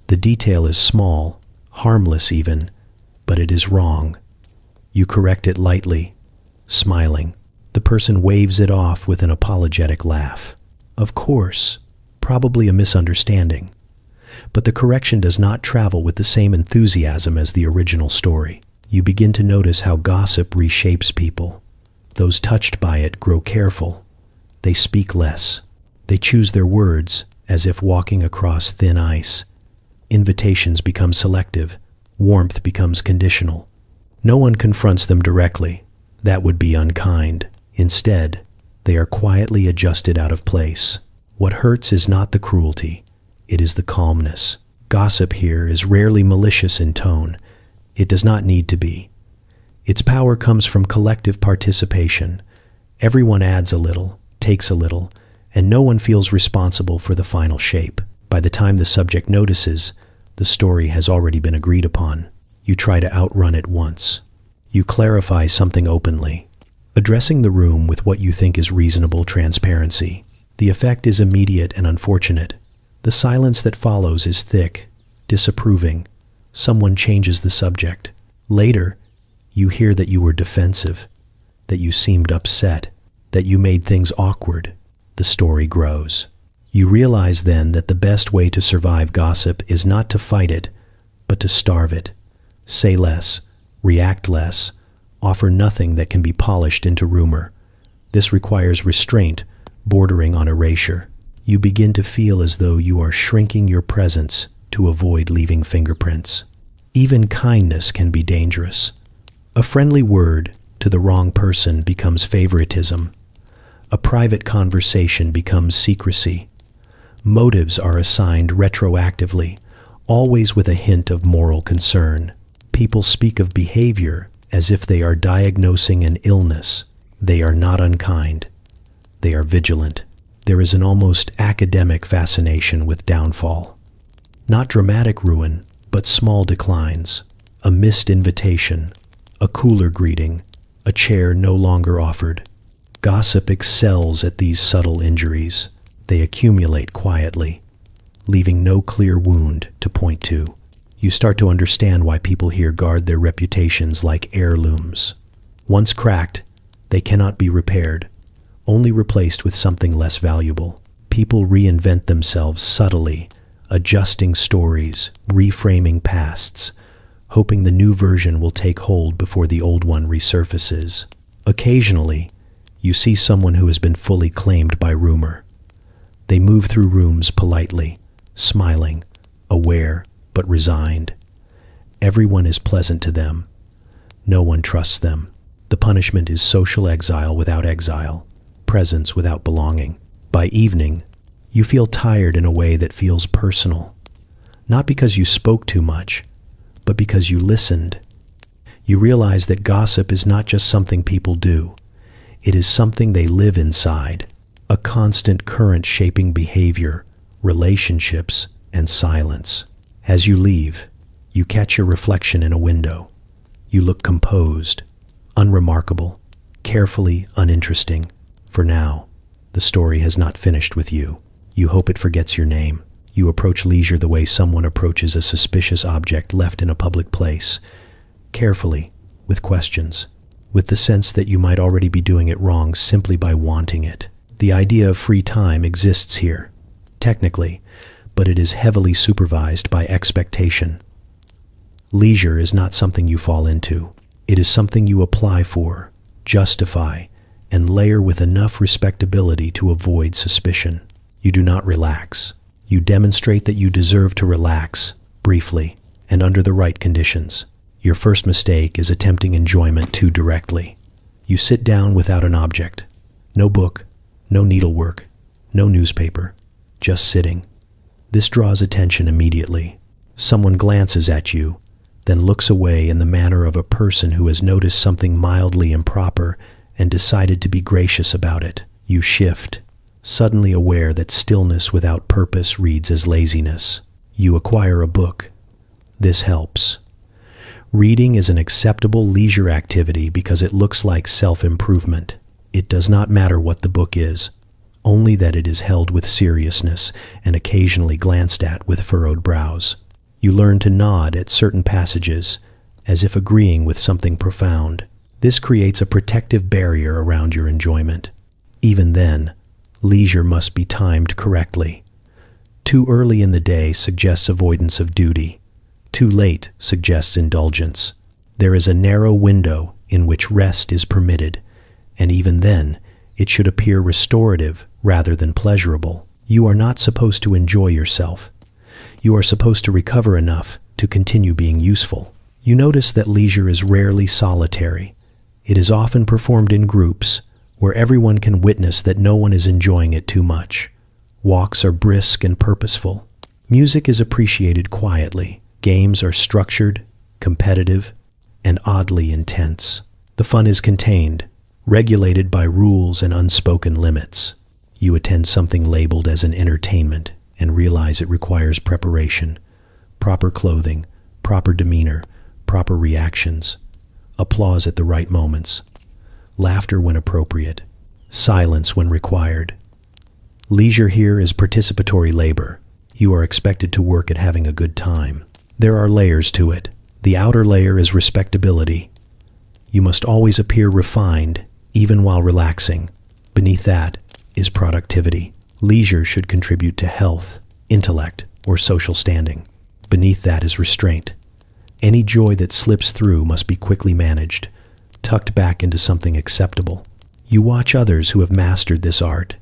The detail is small, harmless even, but it is wrong. You correct it lightly, smiling. The person waves it off with an apologetic laugh. Of course, probably a misunderstanding. But the correction does not travel with the same enthusiasm as the original story. You begin to notice how gossip reshapes people. Those touched by it grow careful. They speak less. They choose their words as if walking across thin ice. Invitations become selective. Warmth becomes conditional. No one confronts them directly. That would be unkind. Instead, they are quietly adjusted out of place. What hurts is not the cruelty. It is the calmness. Gossip here is rarely malicious in tone. It does not need to be. Its power comes from collective participation. Everyone adds a little, takes a little, and no one feels responsible for the final shape. By the time the subject notices, the story has already been agreed upon. You try to outrun it once. You clarify something openly, addressing the room with what you think is reasonable transparency. The effect is immediate and unfortunate. The silence that follows is thick, disapproving. Someone changes the subject. Later, you hear that you were defensive, that you seemed upset, that you made things awkward. The story grows. You realize then that the best way to survive gossip is not to fight it, but to starve it. Say less, react less, offer nothing that can be polished into rumor. This requires restraint, bordering on erasure. You begin to feel as though you are shrinking your presence to avoid leaving fingerprints. Even kindness can be dangerous. A friendly word to the wrong person becomes favoritism. A private conversation becomes secrecy. Motives are assigned retroactively, always with a hint of moral concern. People speak of behavior as if they are diagnosing an illness. They are not unkind. They are vigilant. There is an almost academic fascination with downfall. Not dramatic ruin, but small declines. A missed invitation, a cooler greeting, a chair no longer offered. Gossip excels at these subtle injuries. They accumulate quietly, leaving no clear wound to point to. You start to understand why people here guard their reputations like heirlooms. Once cracked, they cannot be repaired, only replaced with something less valuable. People reinvent themselves subtly, adjusting stories, reframing pasts, hoping the new version will take hold before the old one resurfaces. Occasionally, you see someone who has been fully claimed by rumor. They move through rooms politely, smiling, aware but resigned. Everyone is pleasant to them. No one trusts them. The punishment is social exile without exile, presence without belonging. By evening, you feel tired in a way that feels personal. Not because you spoke too much, but because you listened. You realize that gossip is not just something people do. It is something they live inside, a constant current shaping behavior, relationships, and silence. As you leave, you catch your reflection in a window. You look composed, unremarkable, carefully uninteresting. For now, the story has not finished with you. You hope it forgets your name. You approach leisure the way someone approaches a suspicious object left in a public place, carefully, with questions, with the sense that you might already be doing it wrong simply by wanting it. The idea of free time exists here, technically, but it is heavily supervised by expectation. Leisure is not something you fall into. It is something you apply for, justify, and layer with enough respectability to avoid suspicion. You do not relax. You demonstrate that you deserve to relax, briefly, and under the right conditions. Your first mistake is attempting enjoyment too directly. You sit down without an object. No book, no needlework, no newspaper, just sitting. This draws attention immediately. Someone glances at you, then looks away in the manner of a person who has noticed something mildly improper and decided to be gracious about it. You shift, suddenly aware that stillness without purpose reads as laziness. You acquire a book. This helps. Reading is an acceptable leisure activity because it looks like self-improvement. It does not matter what the book is, only that it is held with seriousness and occasionally glanced at with furrowed brows. You learn to nod at certain passages, as if agreeing with something profound. This creates a protective barrier around your enjoyment. Even then, leisure must be timed correctly. Too early in the day suggests avoidance of duty. Too late suggests indulgence. There is a narrow window in which rest is permitted, and even then, it should appear restorative rather than pleasurable. You are not supposed to enjoy yourself. You are supposed to recover enough to continue being useful. You notice that leisure is rarely solitary. It is often performed in groups, where everyone can witness that no one is enjoying it too much. Walks are brisk and purposeful. Music is appreciated quietly. Games are structured, competitive, and oddly intense. The fun is contained, regulated by rules and unspoken limits. You attend something labeled as an entertainment and realize it requires preparation, proper clothing, proper demeanor, proper reactions, applause at the right moments, laughter when appropriate, silence when required. Leisure here is participatory labor. You are expected to work at having a good time. There are layers to it. The outer layer is respectability. You must always appear refined, even while relaxing. Beneath that is productivity. Leisure should contribute to health, intellect, or social standing. Beneath that is restraint. Any joy that slips through must be quickly managed, tucked back into something acceptable. You watch others who have mastered this art.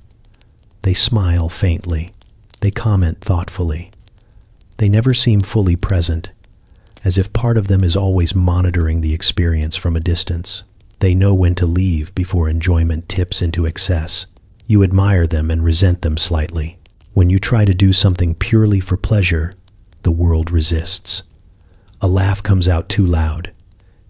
They smile faintly. They comment thoughtfully. They never seem fully present, as if part of them is always monitoring the experience from a distance. They know when to leave before enjoyment tips into excess. You admire them and resent them slightly. When you try to do something purely for pleasure, the world resists. A laugh comes out too loud.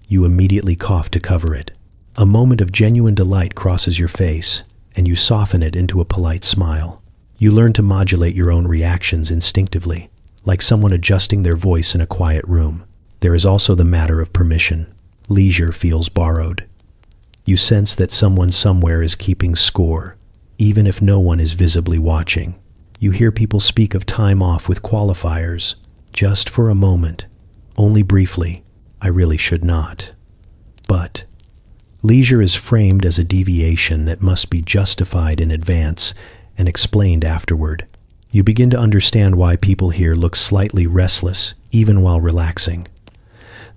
You immediately cough to cover it. A moment of genuine delight crosses your face, and you soften it into a polite smile. You learn to modulate your own reactions instinctively, like someone adjusting their voice in a quiet room. There is also the matter of permission. Leisure feels borrowed. You sense that someone somewhere is keeping score, even if no one is visibly watching. You hear people speak of time off with qualifiers. Just for a moment. Only briefly. I really should not. But leisure is framed as a deviation that must be justified in advance and explained afterward. You begin to understand why people here look slightly restless, even while relaxing.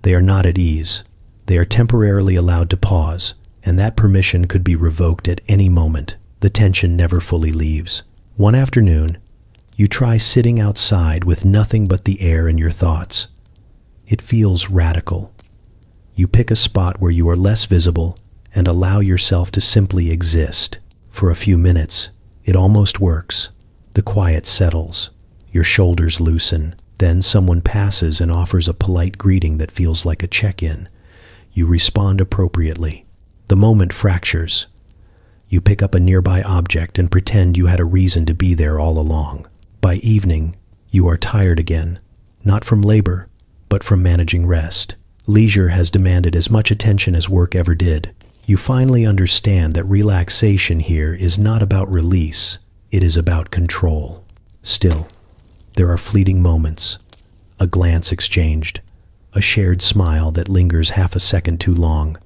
They are not at ease. They are temporarily allowed to pause, and that permission could be revoked at any moment. The tension never fully leaves. One afternoon, you try sitting outside with nothing but the air and your thoughts. It feels radical. You pick a spot where you are less visible and allow yourself to simply exist. For a few minutes, it almost works. The quiet settles. Your shoulders loosen. Then someone passes and offers a polite greeting that feels like a check-in. You respond appropriately. The moment fractures. You pick up a nearby object and pretend you had a reason to be there all along. By evening, you are tired again, not from labor, but from managing rest. Leisure has demanded as much attention as work ever did. You finally understand that relaxation here is not about release, it is about control. Still, there are fleeting moments, a glance exchanged, a shared smile that lingers half a second too long,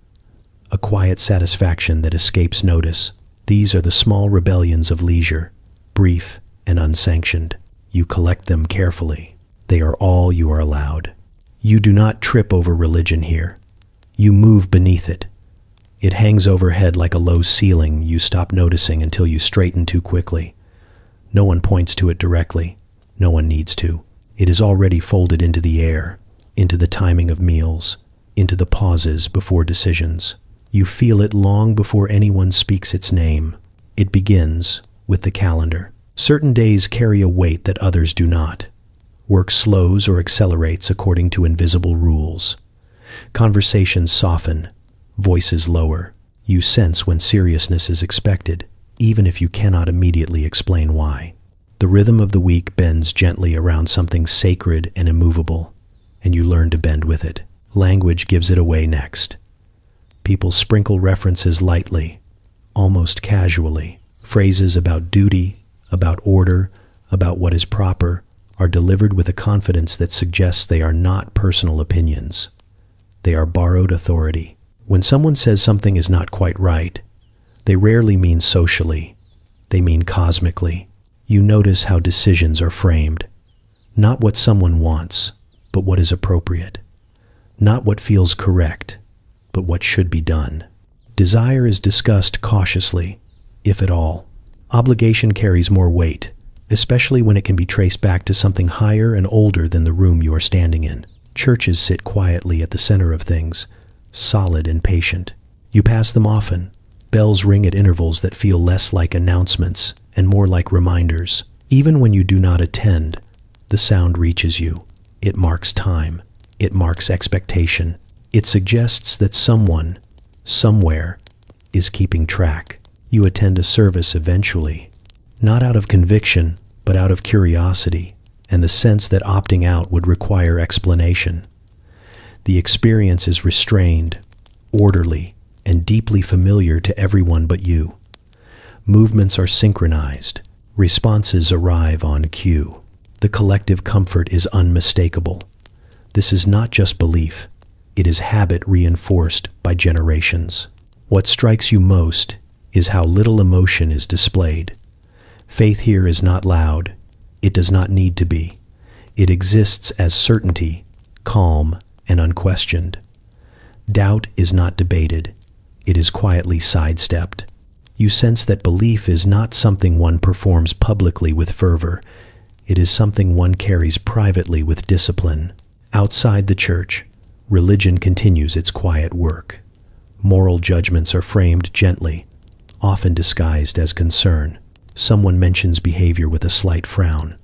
a quiet satisfaction that escapes notice. These are the small rebellions of leisure, brief and unsanctioned. You collect them carefully. They are all you are allowed. You do not trip over religion here. You move beneath it. It hangs overhead like a low ceiling you stop noticing until you straighten too quickly. No one points to it directly. No one needs to. It is already folded into the air, into the timing of meals, into the pauses before decisions. You feel it long before anyone speaks its name. It begins with the calendar. Certain days carry a weight that others do not. Work slows or accelerates according to invisible rules. Conversations soften, voices lower. You sense when seriousness is expected, even if you cannot immediately explain why. The rhythm of the week bends gently around something sacred and immovable, and you learn to bend with it. Language gives it away next. People sprinkle references lightly, almost casually. Phrases about duty, about order, about what is proper, are delivered with a confidence that suggests they are not personal opinions. They are borrowed authority. When someone says something is not quite right, they rarely mean socially. They mean cosmically. You notice how decisions are framed. Not what someone wants, but what is appropriate. Not what feels correct, but what should be done. Desire is discussed cautiously, if at all. Obligation carries more weight, especially when it can be traced back to something higher and older than the room you are standing in. Churches sit quietly at the center of things, solid and patient. You pass them often. Bells ring at intervals that feel less like announcements and more like reminders. Even when you do not attend, the sound reaches you. It marks time. It marks expectation. It suggests that someone, somewhere, is keeping track. You attend a service eventually, not out of conviction, but out of curiosity and the sense that opting out would require explanation. The experience is restrained, orderly, and deeply familiar to everyone but you. Movements are synchronized. Responses arrive on cue. The collective comfort is unmistakable. This is not just belief. It is habit reinforced by generations. What strikes you most is how little emotion is displayed. Faith here is not loud. It does not need to be. It exists as certainty, calm, and unquestioned. Doubt is not debated. It is quietly sidestepped. You sense that belief is not something one performs publicly with fervor. It is something one carries privately with discipline. Outside the church, religion continues its quiet work. Moral judgments are framed gently, often disguised as concern. Someone mentions behavior with a slight frown,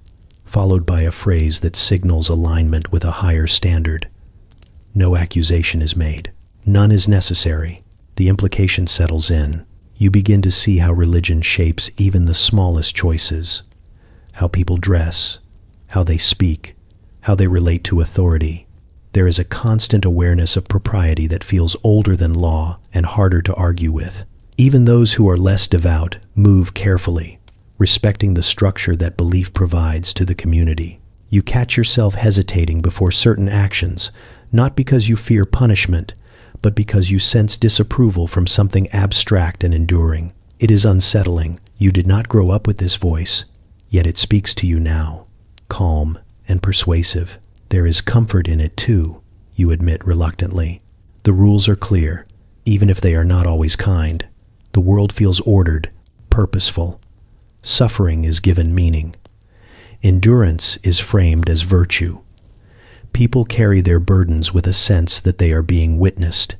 followed by a phrase that signals alignment with a higher standard. No accusation is made. None is necessary. The implication settles in. You begin to see how religion shapes even the smallest choices. How people dress, how they speak, how they relate to authority. There is a constant awareness of propriety that feels older than law and harder to argue with. Even those who are less devout move carefully, respecting the structure that belief provides to the community. You catch yourself hesitating before certain actions, not because you fear punishment, but because you sense disapproval from something abstract and enduring. It is unsettling. You did not grow up with this voice, yet it speaks to you now, calm and persuasive. There is comfort in it too, you admit reluctantly. The rules are clear, even if they are not always kind. The world feels ordered, purposeful. Suffering is given meaning. Endurance is framed as virtue. People carry their burdens with a sense that they are being witnessed,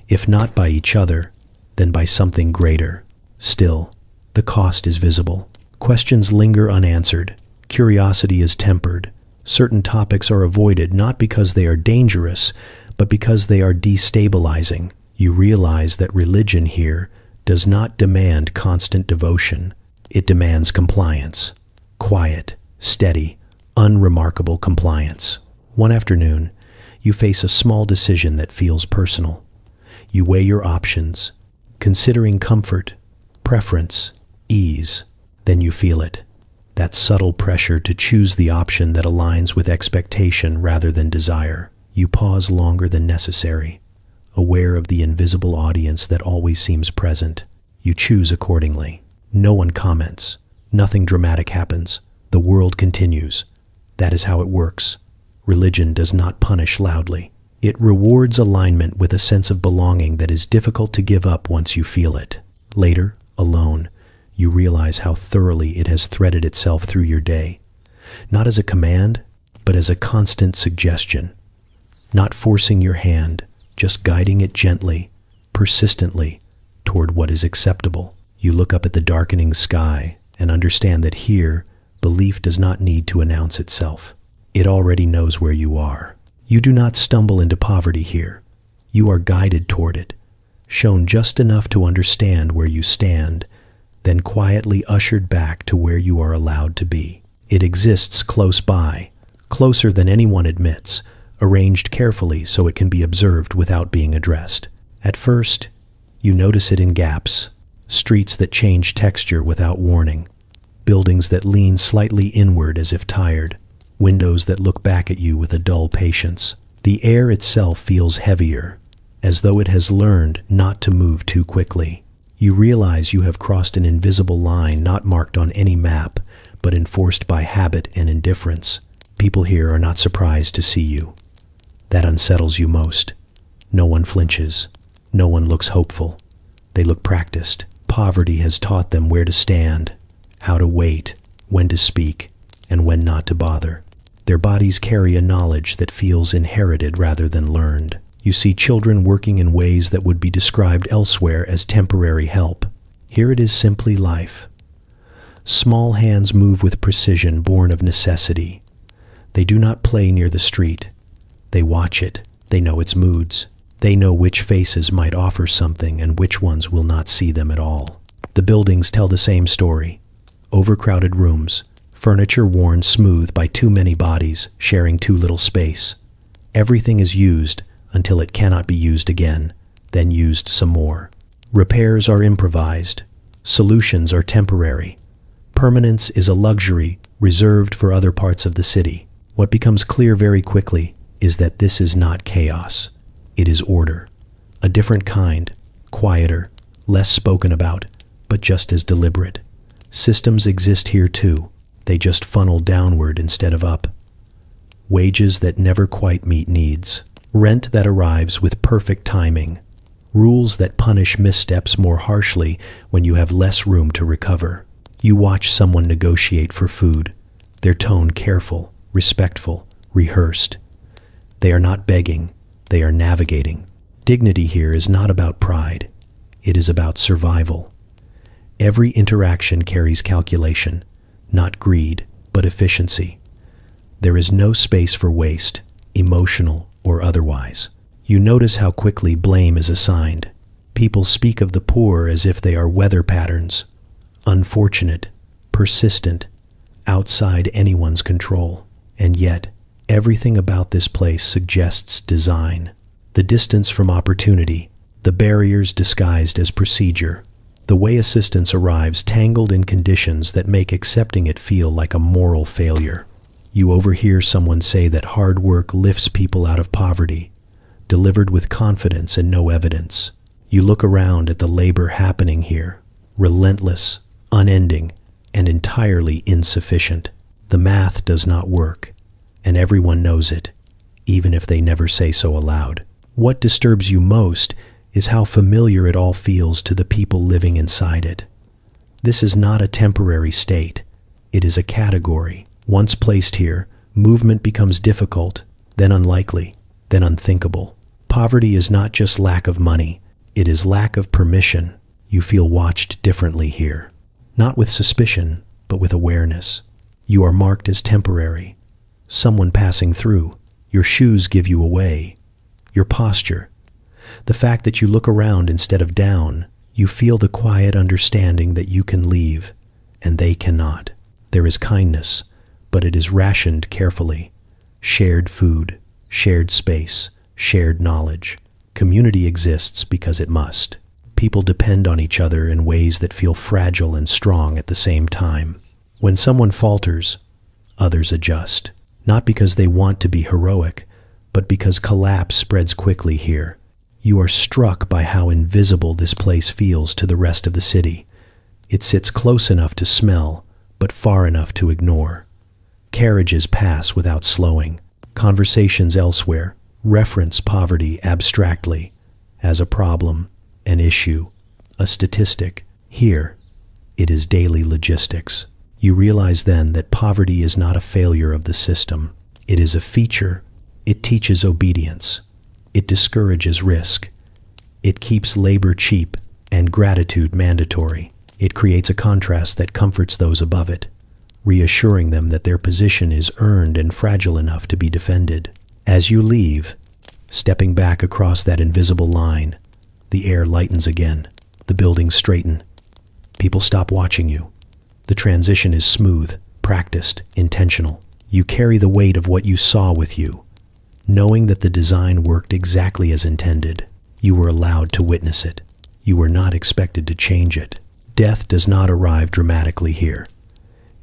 if not by each other, then by something greater. Still, the cost is visible. Questions linger unanswered. Curiosity is tempered. Certain topics are avoided not because they are dangerous, but because they are destabilizing. You realize that religion here does not demand constant devotion. It demands compliance. Quiet, steady, unremarkable compliance. One afternoon, you face a small decision that feels personal. You weigh your options, considering comfort, preference, ease. Then you feel it. That subtle pressure to choose the option that aligns with expectation rather than desire. You pause longer than necessary, aware of the invisible audience that always seems present. You choose accordingly. No one comments. Nothing dramatic happens. The world continues. That is how it works. Religion does not punish loudly. It rewards alignment with a sense of belonging that is difficult to give up once you feel it. Later, alone, you realize how thoroughly it has threaded itself through your day. Not as a command, but as a constant suggestion. Not forcing your hand, just guiding it gently, persistently, toward what is acceptable. You look up at the darkening sky and understand that here, belief does not need to announce itself. It already knows where you are. You do not stumble into poverty here. You are guided toward it, shown just enough to understand where you stand, then quietly ushered back to where you are allowed to be. It exists close by, closer than anyone admits, arranged carefully so it can be observed without being addressed. At first, you notice it in gaps, streets that change texture without warning, buildings that lean slightly inward as if tired. windows that look back at you with a dull patience. The air itself feels heavier, as though it has learned not to move too quickly. You realize you have crossed an invisible line not marked on any map, but enforced by habit and indifference. People here are not surprised to see you. That unsettles you most. No one flinches. No one looks hopeful. They look practiced. Poverty has taught them where to stand, how to wait, when to speak, and when not to bother. Their bodies carry a knowledge that feels inherited rather than learned. You see children working in ways that would be described elsewhere as temporary help. Here it is simply life. Small hands move with precision born of necessity. They do not play near the street. They watch it. They know its moods. They know which faces might offer something and which ones will not see them at all. The buildings tell the same story. Overcrowded rooms, furniture worn smooth by too many bodies, sharing too little space. Everything is used until it cannot be used again, then used some more. Repairs are improvised. Solutions are temporary. Permanence is a luxury reserved for other parts of the city. What becomes clear very quickly is that this is not chaos. It is order. A different kind, quieter, less spoken about, but just as deliberate. Systems exist here too. They just funnel downward instead of up. Wages that never quite meet needs. Rent that arrives with perfect timing. Rules that punish missteps more harshly when you have less room to recover. You watch someone negotiate for food. Their tone careful, respectful, rehearsed. They are not begging. They are navigating. Dignity here is not about pride. It is about survival. Every interaction carries calculation, not greed, but efficiency. There is no space for waste, emotional or otherwise. You notice how quickly blame is assigned. People speak of the poor as if they are weather patterns, unfortunate, persistent, outside anyone's control. And yet, everything about this place suggests design. The distance from opportunity, the barriers disguised as procedure, the way assistance arrives tangled in conditions that make accepting it feel like a moral failure. You overhear someone say that hard work lifts people out of poverty, delivered with confidence and no evidence. You look around at the labor happening here, relentless, unending, and entirely insufficient. The math does not work, and everyone knows it, even if they never say so aloud. What disturbs you most is how familiar it all feels to the people living inside it. This is not a temporary state. It is a category. Once placed here, movement becomes difficult, then unlikely, then unthinkable. Poverty is not just lack of money. It is lack of permission. You feel watched differently here. Not with suspicion, but with awareness. You are marked as temporary. Someone passing through. Your shoes give you away. Your posture. The fact that you look around instead of down. You feel the quiet understanding that you can leave, and they cannot. There is kindness, but it is rationed carefully. Shared food, shared space, shared knowledge. Community exists because it must. People depend on each other in ways that feel fragile and strong at the same time. When someone falters, others adjust. Not because they want to be heroic, but because collapse spreads quickly here. You are struck by how invisible this place feels to the rest of the city. It sits close enough to smell, but far enough to ignore. Carriages pass without slowing. Conversations elsewhere reference poverty abstractly as a problem, an issue, a statistic. Here, it is daily logistics. You realize then that poverty is not a failure of the system. It is a feature. It teaches obedience. It discourages risk. It keeps labor cheap and gratitude mandatory. It creates a contrast that comforts those above it, reassuring them that their position is earned and fragile enough to be defended. As you leave, stepping back across that invisible line, the air lightens again. The buildings straighten. People stop watching you. The transition is smooth, practiced, intentional. You carry the weight of what you saw with you, knowing that the design worked exactly as intended. You were allowed to witness it. You were not expected to change it. Death does not arrive dramatically here.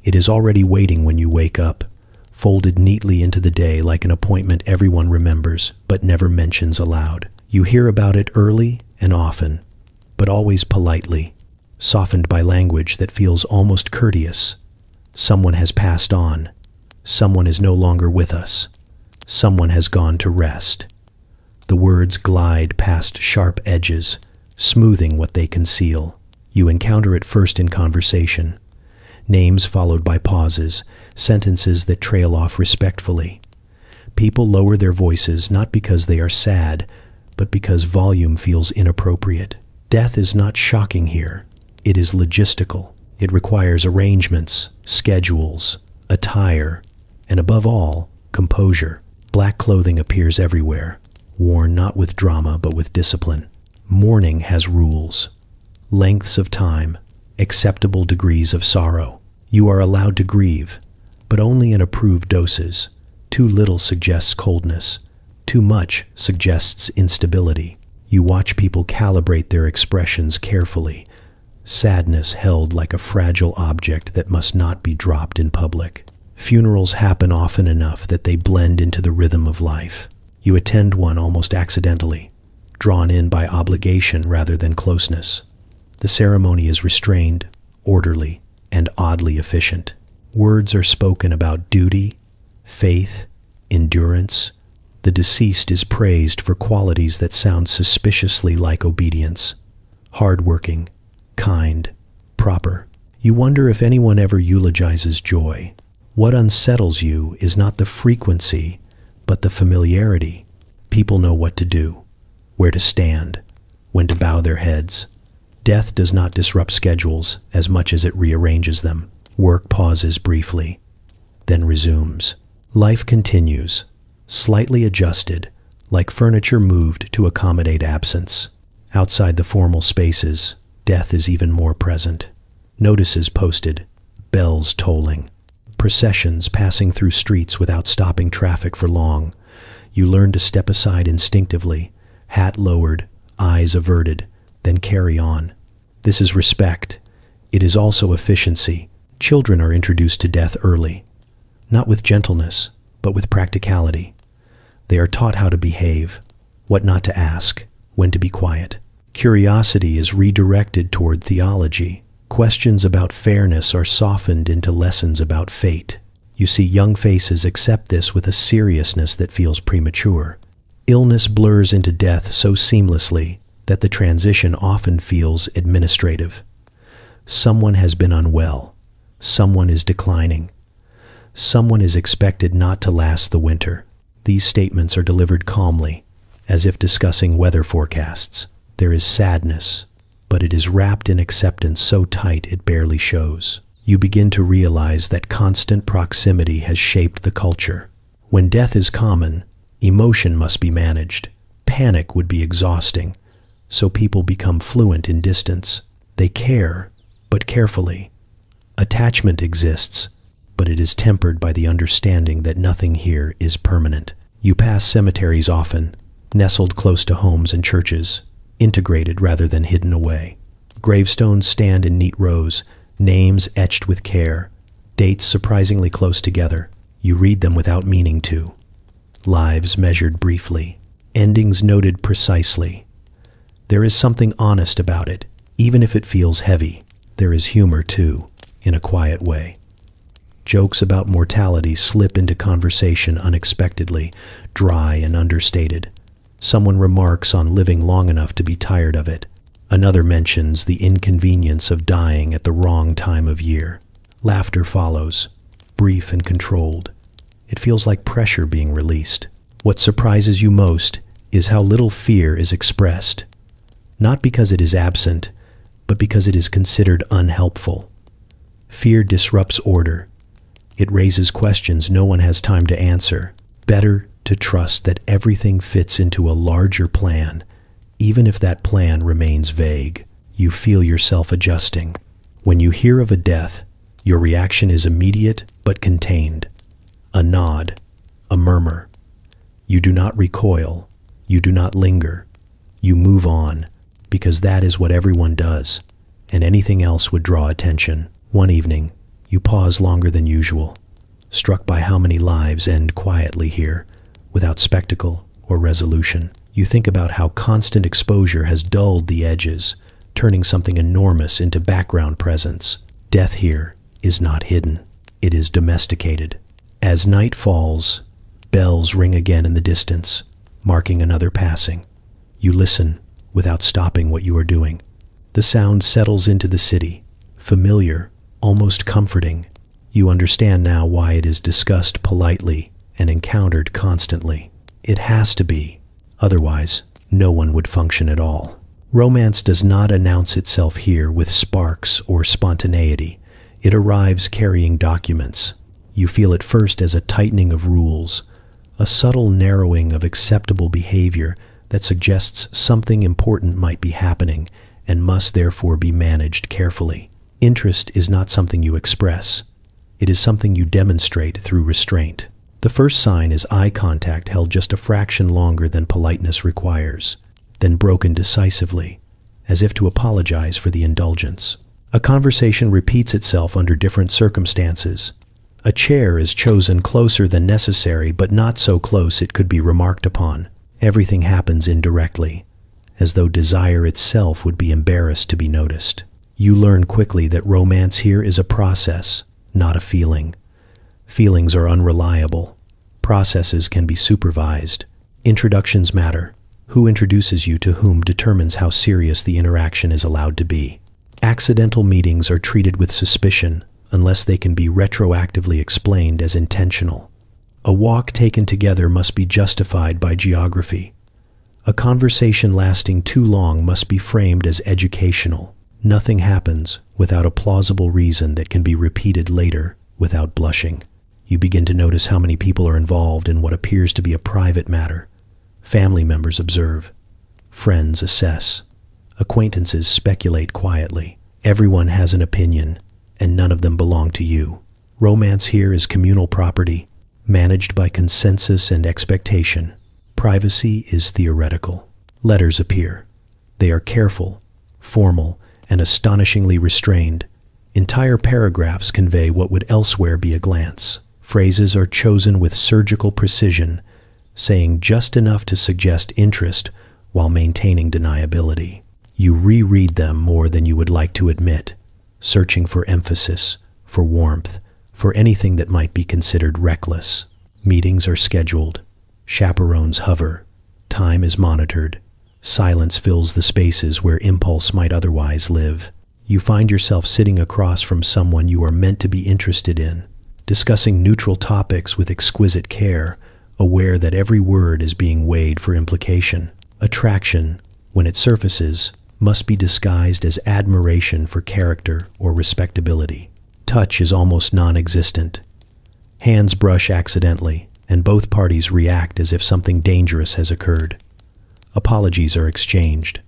It is already waiting when you wake up, folded neatly into the day like an appointment everyone remembers but never mentions aloud. You hear about it early and often, but always politely, softened by language that feels almost courteous. Someone has passed on. Someone is no longer with us. Someone has gone to rest. The words glide past sharp edges, smoothing what they conceal. You encounter it first in conversation. Names followed by pauses, sentences that trail off respectfully. People lower their voices not because they are sad, but because volume feels inappropriate. Death is not shocking here. It is logistical. It requires arrangements, schedules, attire, and above all, composure. Black clothing appears everywhere, worn not with drama but with discipline. Mourning has rules, lengths of time, acceptable degrees of sorrow. You are allowed to grieve, but only in approved doses. Too little suggests coldness. Too much suggests instability. You watch people calibrate their expressions carefully, sadness held like a fragile object that must not be dropped in public. Funerals happen often enough that they blend into the rhythm of life. You attend one almost accidentally, drawn in by obligation rather than closeness. The ceremony is restrained, orderly, and oddly efficient. Words are spoken about duty, faith, endurance. The deceased is praised for qualities that sound suspiciously like obedience. Hardworking, kind, proper. You wonder if anyone ever eulogizes joy. What unsettles you is not the frequency, but the familiarity. People know what to do, where to stand, when to bow their heads. Death does not disrupt schedules as much as it rearranges them. Work pauses briefly, then resumes. Life continues, slightly adjusted, like furniture moved to accommodate absence. Outside the formal spaces, death is even more present. Notices posted, bells tolling, processions passing through streets without stopping traffic for long. You learn to step aside instinctively, hat lowered, eyes averted, then carry on. This is respect. It is also efficiency. Children are introduced to death early, not with gentleness, but with practicality. They are taught how to behave, what not to ask, when to be quiet. Curiosity is redirected toward theology. Questions about fairness are softened into lessons about fate. You see young faces accept this with a seriousness that feels premature. Illness blurs into death so seamlessly that the transition often feels administrative. Someone has been unwell. Someone is declining. Someone is expected not to last the winter. These statements are delivered calmly, as if discussing weather forecasts. There is sadness, but it is wrapped in acceptance so tight it barely shows. You begin to realize that constant proximity has shaped the culture. When death is common, emotion must be managed. Panic would be exhausting, so people become fluent in distance. They care, but carefully. Attachment exists, but it is tempered by the understanding that nothing here is permanent. You pass cemeteries often, nestled close to homes and churches, integrated rather than hidden away. Gravestones stand in neat rows, names etched with care, dates surprisingly close together. You read them without meaning to. Lives measured briefly, endings noted precisely. There is something honest about it, even if it feels heavy. There is humor, too, in a quiet way. Jokes about mortality slip into conversation unexpectedly, dry and understated. Someone remarks on living long enough to be tired of it. Another mentions the inconvenience of dying at the wrong time of year. Laughter follows, brief and controlled. It feels like pressure being released. What surprises you most is how little fear is expressed. Not because it is absent, but because it is considered unhelpful. Fear disrupts order. It raises questions no one has time to answer. Better to trust that everything fits into a larger plan, even if that plan remains vague. You feel yourself adjusting. When you hear of a death, your reaction is immediate but contained. A nod, a murmur. You do not recoil. You do not linger. You move on, because that is what everyone does, and anything else would draw attention. One evening, you pause longer than usual. struck by how many lives end quietly here, without spectacle or resolution. You think about how constant exposure has dulled the edges, turning something enormous into background presence. Death here is not hidden. It is domesticated. As night falls, bells ring again in the distance, marking another passing. You listen without stopping what you are doing. The sound settles into the city, familiar, almost comforting. You understand now why it is discussed politely and encountered constantly. It has to be, otherwise no one would function at all. Romance does not announce itself here with sparks or spontaneity. It arrives carrying documents. You feel it first as a tightening of rules, a subtle narrowing of acceptable behavior that suggests something important might be happening and must therefore be managed carefully. Interest is not something you express. It is something you demonstrate through restraint. The first sign is eye contact held just a fraction longer than politeness requires, then broken decisively, as if to apologize for the indulgence. A conversation repeats itself under different circumstances. A chair is chosen closer than necessary, but not so close it could be remarked upon. Everything happens indirectly, as though desire itself would be embarrassed to be noticed. You learn quickly that romance here is a process, not a feeling. Feelings are unreliable. Processes can be supervised. Introductions matter. Who introduces you to whom determines how serious the interaction is allowed to be. Accidental meetings are treated with suspicion unless they can be retroactively explained as intentional. A walk taken together must be justified by geography. A conversation lasting too long must be framed as educational. Nothing happens without a plausible reason that can be repeated later without blushing. You begin to notice how many people are involved in what appears to be a private matter. Family members observe. Friends assess. Acquaintances speculate quietly. Everyone has an opinion, and none of them belong to you. Romance here is communal property, managed by consensus and expectation. Privacy is theoretical. Letters appear. They are careful, formal, and astonishingly restrained. Entire paragraphs convey what would elsewhere be a glance. Phrases are chosen with surgical precision, saying just enough to suggest interest while maintaining deniability. You reread them more than you would like to admit, searching for emphasis, for warmth, for anything that might be considered reckless. Meetings are scheduled. Chaperones hover. Time is monitored. Silence fills the spaces where impulse might otherwise live. You find yourself sitting across from someone you are meant to be interested in, discussing neutral topics with exquisite care, aware that every word is being weighed for implication. Attraction, when it surfaces, must be disguised as admiration for character or respectability. Touch is almost non-existent. Hands brush accidentally, and both parties react as if something dangerous has occurred. Apologies are exchanged.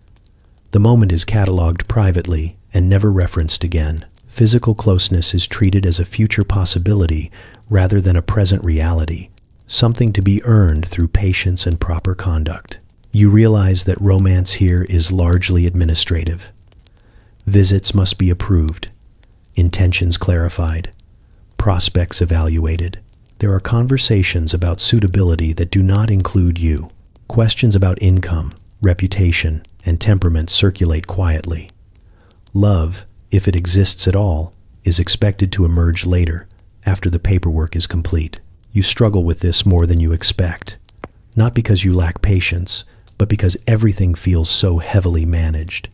The moment is catalogued privately and never referenced again. Physical closeness is treated as a future possibility rather than a present reality, something to be earned through patience and proper conduct. You realize that romance here is largely administrative. Visits must be approved, intentions clarified, prospects evaluated. There are conversations about suitability that do not include you. Questions about income, reputation, and temperament circulate quietly. Love, if it exists at all, is expected to emerge later, after the paperwork is complete. You struggle with this more than you expect, not because you lack patience, but because everything feels so heavily managed.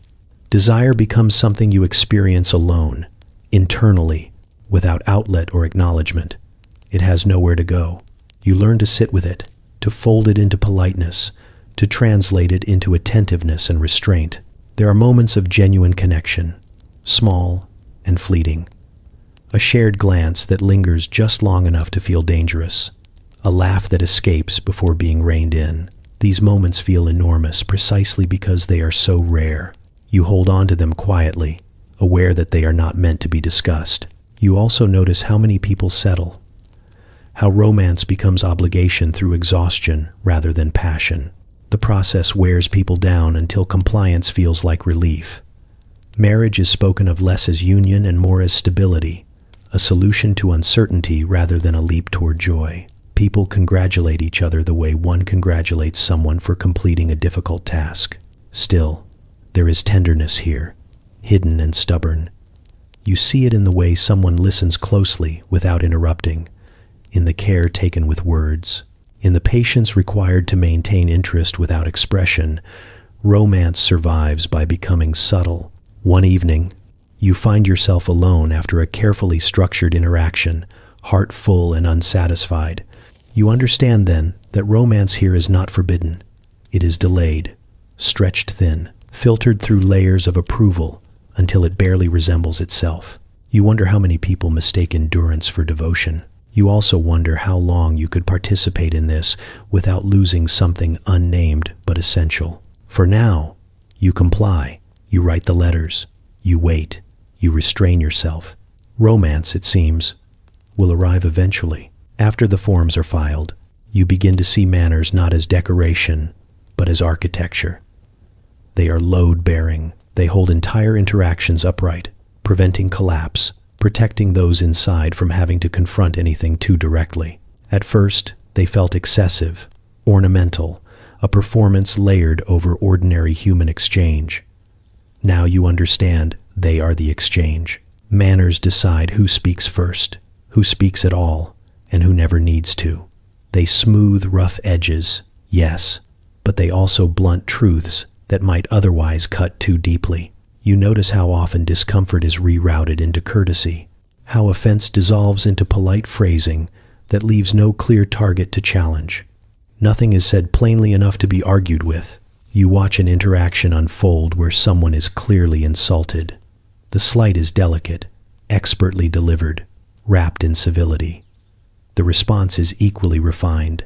Desire becomes something you experience alone, internally, without outlet or acknowledgement. It has nowhere to go. You learn to sit with it, to fold it into politeness, to translate it into attentiveness and restraint. There are moments of genuine connection, small and fleeting. A shared glance that lingers just long enough to feel dangerous. A laugh that escapes before being reined in. These moments feel enormous precisely because they are so rare. You hold on to them quietly, aware that they are not meant to be discussed. You also notice how many people settle, how romance becomes obligation through exhaustion rather than passion. The process wears people down until compliance feels like relief. Marriage is spoken of less as union and more as stability, a solution to uncertainty rather than a leap toward joy. People congratulate each other the way one congratulates someone for completing a difficult task. Still, there is tenderness here, hidden and stubborn. You see it in the way someone listens closely without interrupting, in the care taken with words, in the patience required to maintain interest without expression. Romance survives by becoming subtle. One evening, you find yourself alone after a carefully structured interaction, heart full and unsatisfied. You understand then that romance here is not forbidden. It is delayed, stretched thin, filtered through layers of approval until it barely resembles itself. You wonder how many people mistake endurance for devotion. You also wonder how long you could participate in this without losing something unnamed but essential. For now, you comply, you write the letters, you wait, you restrain yourself. Romance, it seems, will arrive eventually. After the forms are filed, you begin to see manners not as decoration, but as architecture. They are load-bearing. They hold entire interactions upright, preventing collapse, protecting those inside from having to confront anything too directly. At first, they felt excessive, ornamental, a performance layered over ordinary human exchange. Now you understand they are the exchange. Manners decide who speaks first, who speaks at all, and who never needs to. They smooth rough edges, yes, but they also blunt truths that might otherwise cut too deeply. You notice how often discomfort is rerouted into courtesy, how offense dissolves into polite phrasing that leaves no clear target to challenge. Nothing is said plainly enough to be argued with. You watch an interaction unfold where someone is clearly insulted. The slight is delicate, expertly delivered, wrapped in civility. The response is equally refined.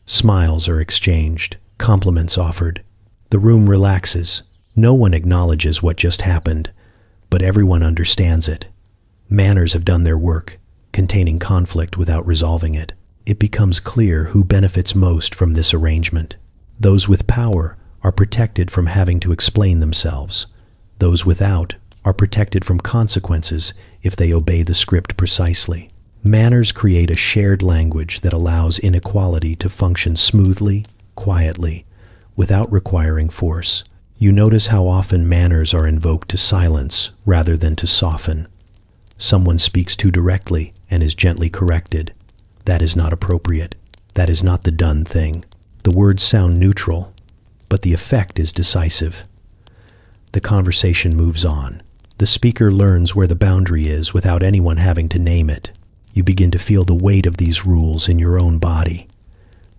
Smiles are exchanged, compliments offered. The room relaxes. No one acknowledges what just happened, but everyone understands it. Manners have done their work, containing conflict without resolving it. It becomes clear who benefits most from this arrangement. Those with power are protected from having to explain themselves. Those without are protected from consequences if they obey the script precisely. Manners create a shared language that allows inequality to function smoothly, quietly, without requiring force. You notice how often manners are invoked to silence rather than to soften. Someone speaks too directly and is gently corrected. That is not appropriate. That is not the done thing. The words sound neutral, but the effect is decisive. The conversation moves on. The speaker learns where the boundary is without anyone having to name it. You begin to feel the weight of these rules in your own body.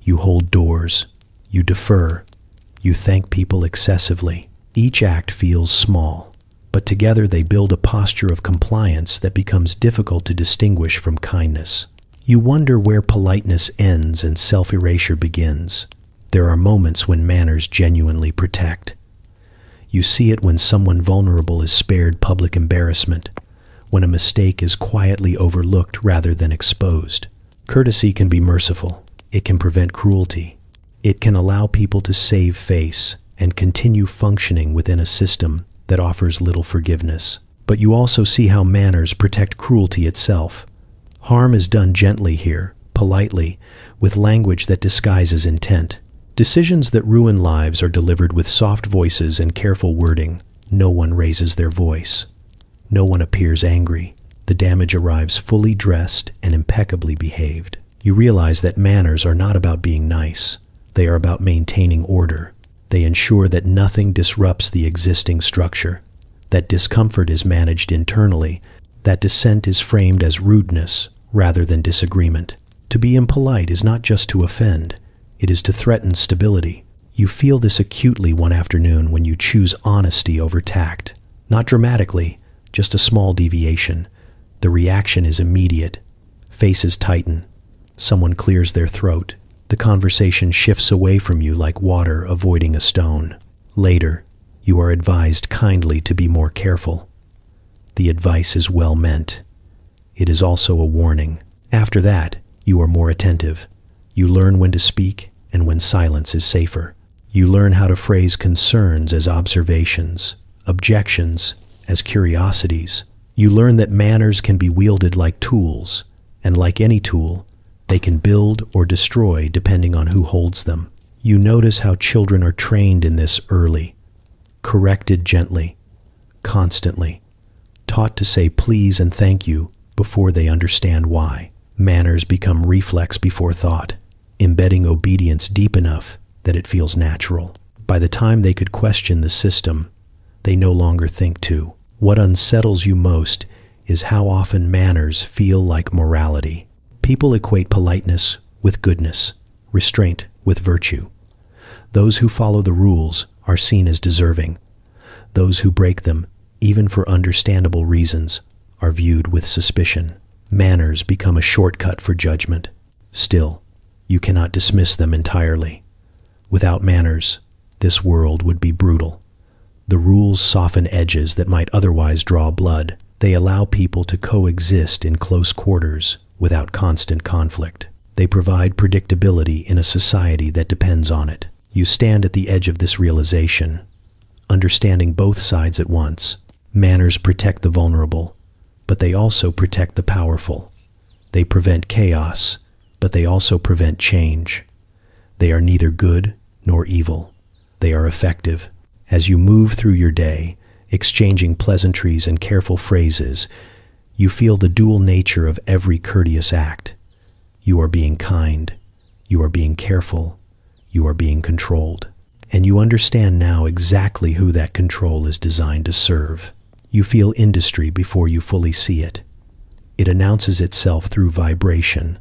You hold doors. You defer. You thank people excessively. Each act feels small, but together they build a posture of compliance that becomes difficult to distinguish from kindness. You wonder where politeness ends and self-erasure begins. There are moments when manners genuinely protect. You see it when someone vulnerable is spared public embarrassment, when a mistake is quietly overlooked rather than exposed. Courtesy can be merciful. It can prevent cruelty. It can allow people to save face and continue functioning within a system that offers little forgiveness. But you also see how manners protect cruelty itself. Harm is done gently here, politely, with language that disguises intent. Decisions that ruin lives are delivered with soft voices and careful wording. No one raises their voice. No one appears angry. The damage arrives fully dressed and impeccably behaved. You realize that manners are not about being nice. They are about maintaining order. They ensure that nothing disrupts the existing structure, that discomfort is managed internally, that dissent is framed as rudeness rather than disagreement. To be impolite is not just to offend, it is to threaten stability. You feel this acutely one afternoon when you choose honesty over tact. Not dramatically, just a small deviation. The reaction is immediate. Faces tighten. Someone clears their throat. The conversation shifts away from you like water avoiding a stone. Later, you are advised kindly to be more careful. The advice is well meant. It is also a warning. After that, you are more attentive. You learn when to speak and when silence is safer. You learn how to phrase concerns as observations, objections as curiosities, You learn that manners can be wielded like tools, and like any tool, they can build or destroy depending on who holds them. You notice how children are trained in this early, corrected gently, constantly, taught to say please and thank you before they understand why. Manners become reflex before thought, embedding obedience deep enough that it feels natural. By the time they could question the system, they no longer think to. What unsettles you most is how often manners feel like morality. People equate politeness with goodness, restraint with virtue. Those who follow the rules are seen as deserving. Those who break them, even for understandable reasons, are viewed with suspicion. Manners become a shortcut for judgment. Still, you cannot dismiss them entirely. Without manners, this world would be brutal. The rules soften edges that might otherwise draw blood. They allow people to coexist in close quarters without constant conflict. They provide predictability in a society that depends on it. You stand at the edge of this realization, understanding both sides at once. Manners protect the vulnerable, but they also protect the powerful. They prevent chaos, but they also prevent change. They are neither good nor evil. They are effective. As you move through your day, exchanging pleasantries and careful phrases, you feel the dual nature of every courteous act. You are being kind, you are being careful, you are being controlled. And you understand now exactly who that control is designed to serve. You feel industry before you fully see it. It announces itself through vibration,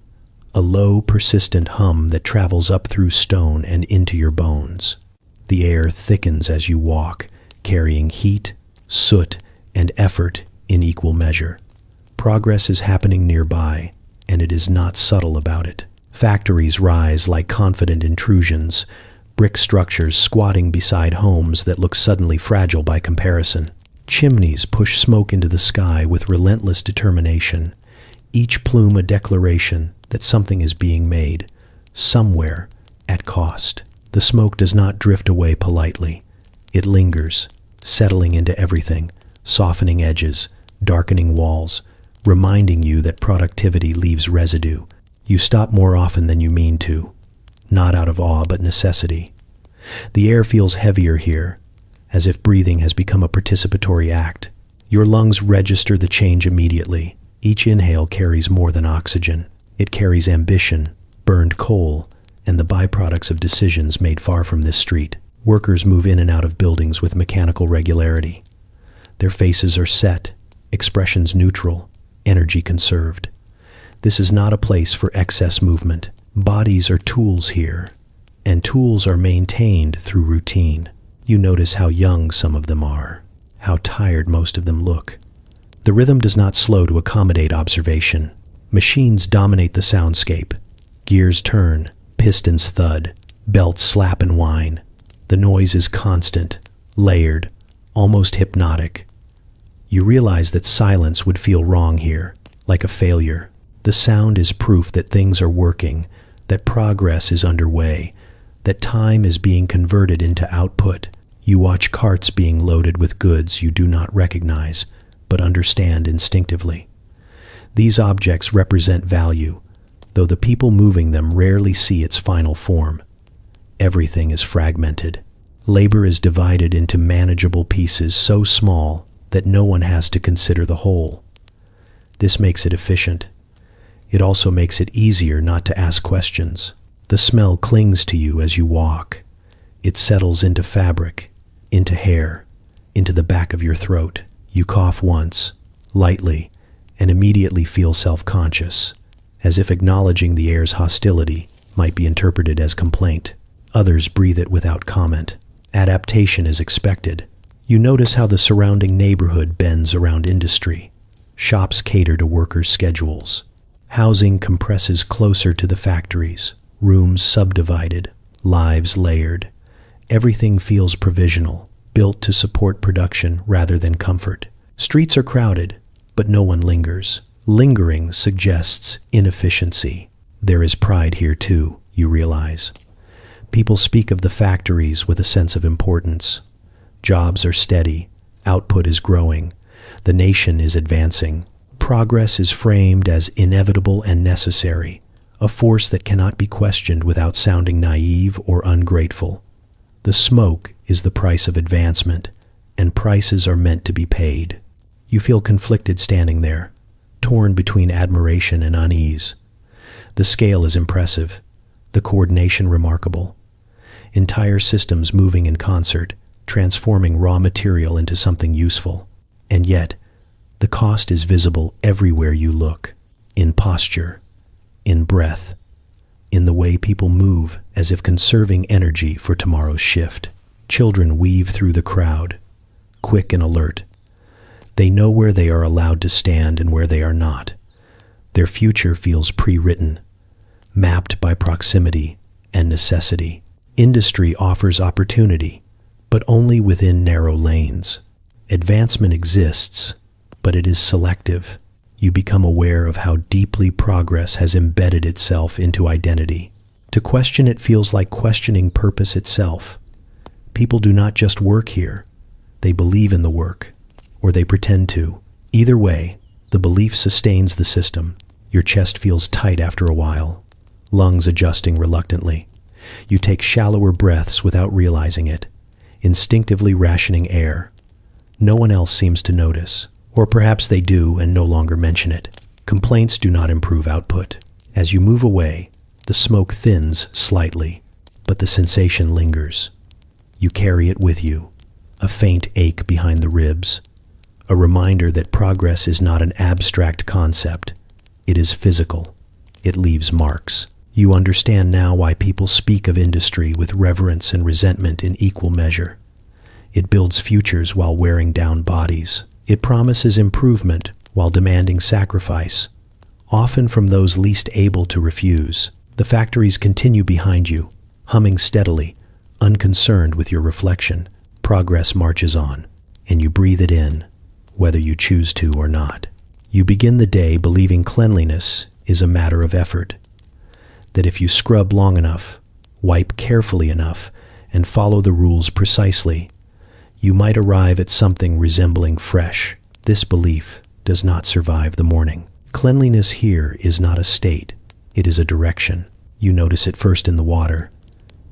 a low, persistent hum that travels up through stone and into your bones. The air thickens as you walk, carrying heat, soot, and effort in equal measure. Progress is happening nearby, and it is not subtle about it. Factories rise like confident intrusions, brick structures squatting beside homes that look suddenly fragile by comparison. Chimneys push smoke into the sky with relentless determination, each plume a declaration that something is being made, somewhere, at cost. The smoke does not drift away politely. It lingers, settling into everything, softening edges, darkening walls, reminding you that productivity leaves residue. You stop more often than you mean to, not out of awe but necessity. The air feels heavier here, as if breathing has become a participatory act. Your lungs register the change immediately. Each inhale carries more than oxygen. It carries ambition, burned coal, and the byproducts of decisions made far from this street. Workers move in and out of buildings with mechanical regularity. Their faces are set, expressions neutral, energy conserved. This is not a place for excess movement. Bodies are tools here, and tools are maintained through routine. You notice how young some of them are, how tired most of them look. The rhythm does not slow to accommodate observation. Machines dominate the soundscape. Gears turn, pistons thud, belts slap and whine. The noise is constant, layered, almost hypnotic. You realize that silence would feel wrong here, like a failure. The sound is proof that things are working, that progress is underway, that time is being converted into output. You watch carts being loaded with goods you do not recognize, but understand instinctively. These objects represent value, though the people moving them rarely see its final form. Everything is fragmented. Labor is divided into manageable pieces so small that no one has to consider the whole. This makes it efficient. It also makes it easier not to ask questions. The smell clings to you as you walk. It settles into fabric, into hair, into the back of your throat. You cough once, lightly, and immediately feel self-conscious, as if acknowledging the air's hostility might be interpreted as complaint. Others breathe it without comment. Adaptation is expected. You notice how the surrounding neighborhood bends around industry. Shops cater to workers' schedules. Housing compresses closer to the factories. Rooms subdivided, lives layered. Everything feels provisional, built to support production rather than comfort. Streets are crowded, but no one lingers. Lingering suggests inefficiency. There is pride here too, you realize. People speak of the factories with a sense of importance. Jobs are steady, output is growing, The nation is advancing. Progress is framed as inevitable and necessary, a force that cannot be questioned without sounding naive or ungrateful. The smoke is the price of advancement, and prices are meant to be paid. You feel conflicted standing there, torn between admiration and unease. The scale is impressive, the coordination remarkable. Entire systems moving in concert, transforming raw material into something useful. And yet, the cost is visible everywhere you look, in posture, in breath, in the way people move as if conserving energy for tomorrow's shift. Children weave through the crowd, quick and alert. They know where they are allowed to stand and where they are not. Their future feels pre-written, mapped by proximity and necessity. Industry offers opportunity, but only within narrow lanes. Advancement exists, but it is selective. You become aware of how deeply progress has embedded itself into identity. To question it feels like questioning purpose itself. People do not just work here. They believe in the work, or they pretend to. Either way, the belief sustains the system. Your chest feels tight after a while, lungs adjusting reluctantly. You take shallower breaths without realizing it, instinctively rationing air. No one else seems to notice, or perhaps they do and no longer mention it. Complaints do not improve output. As you move away, the smoke thins slightly, but the sensation lingers. You carry it with you, a faint ache behind the ribs, a reminder that progress is not an abstract concept. It is physical. It leaves marks. You understand now why people speak of industry with reverence and resentment in equal measure. It builds futures while wearing down bodies. It promises improvement while demanding sacrifice, often from those least able to refuse. The factories continue behind you, humming steadily, unconcerned with your reflection. Progress marches on, and you breathe it in, whether you choose to or not. You begin the day believing cleanliness is a matter of effort, that if you scrub long enough, wipe carefully enough, and follow the rules precisely, you might arrive at something resembling fresh. This belief does not survive the morning. Cleanliness here is not a state, it is a direction. You notice it first in the water.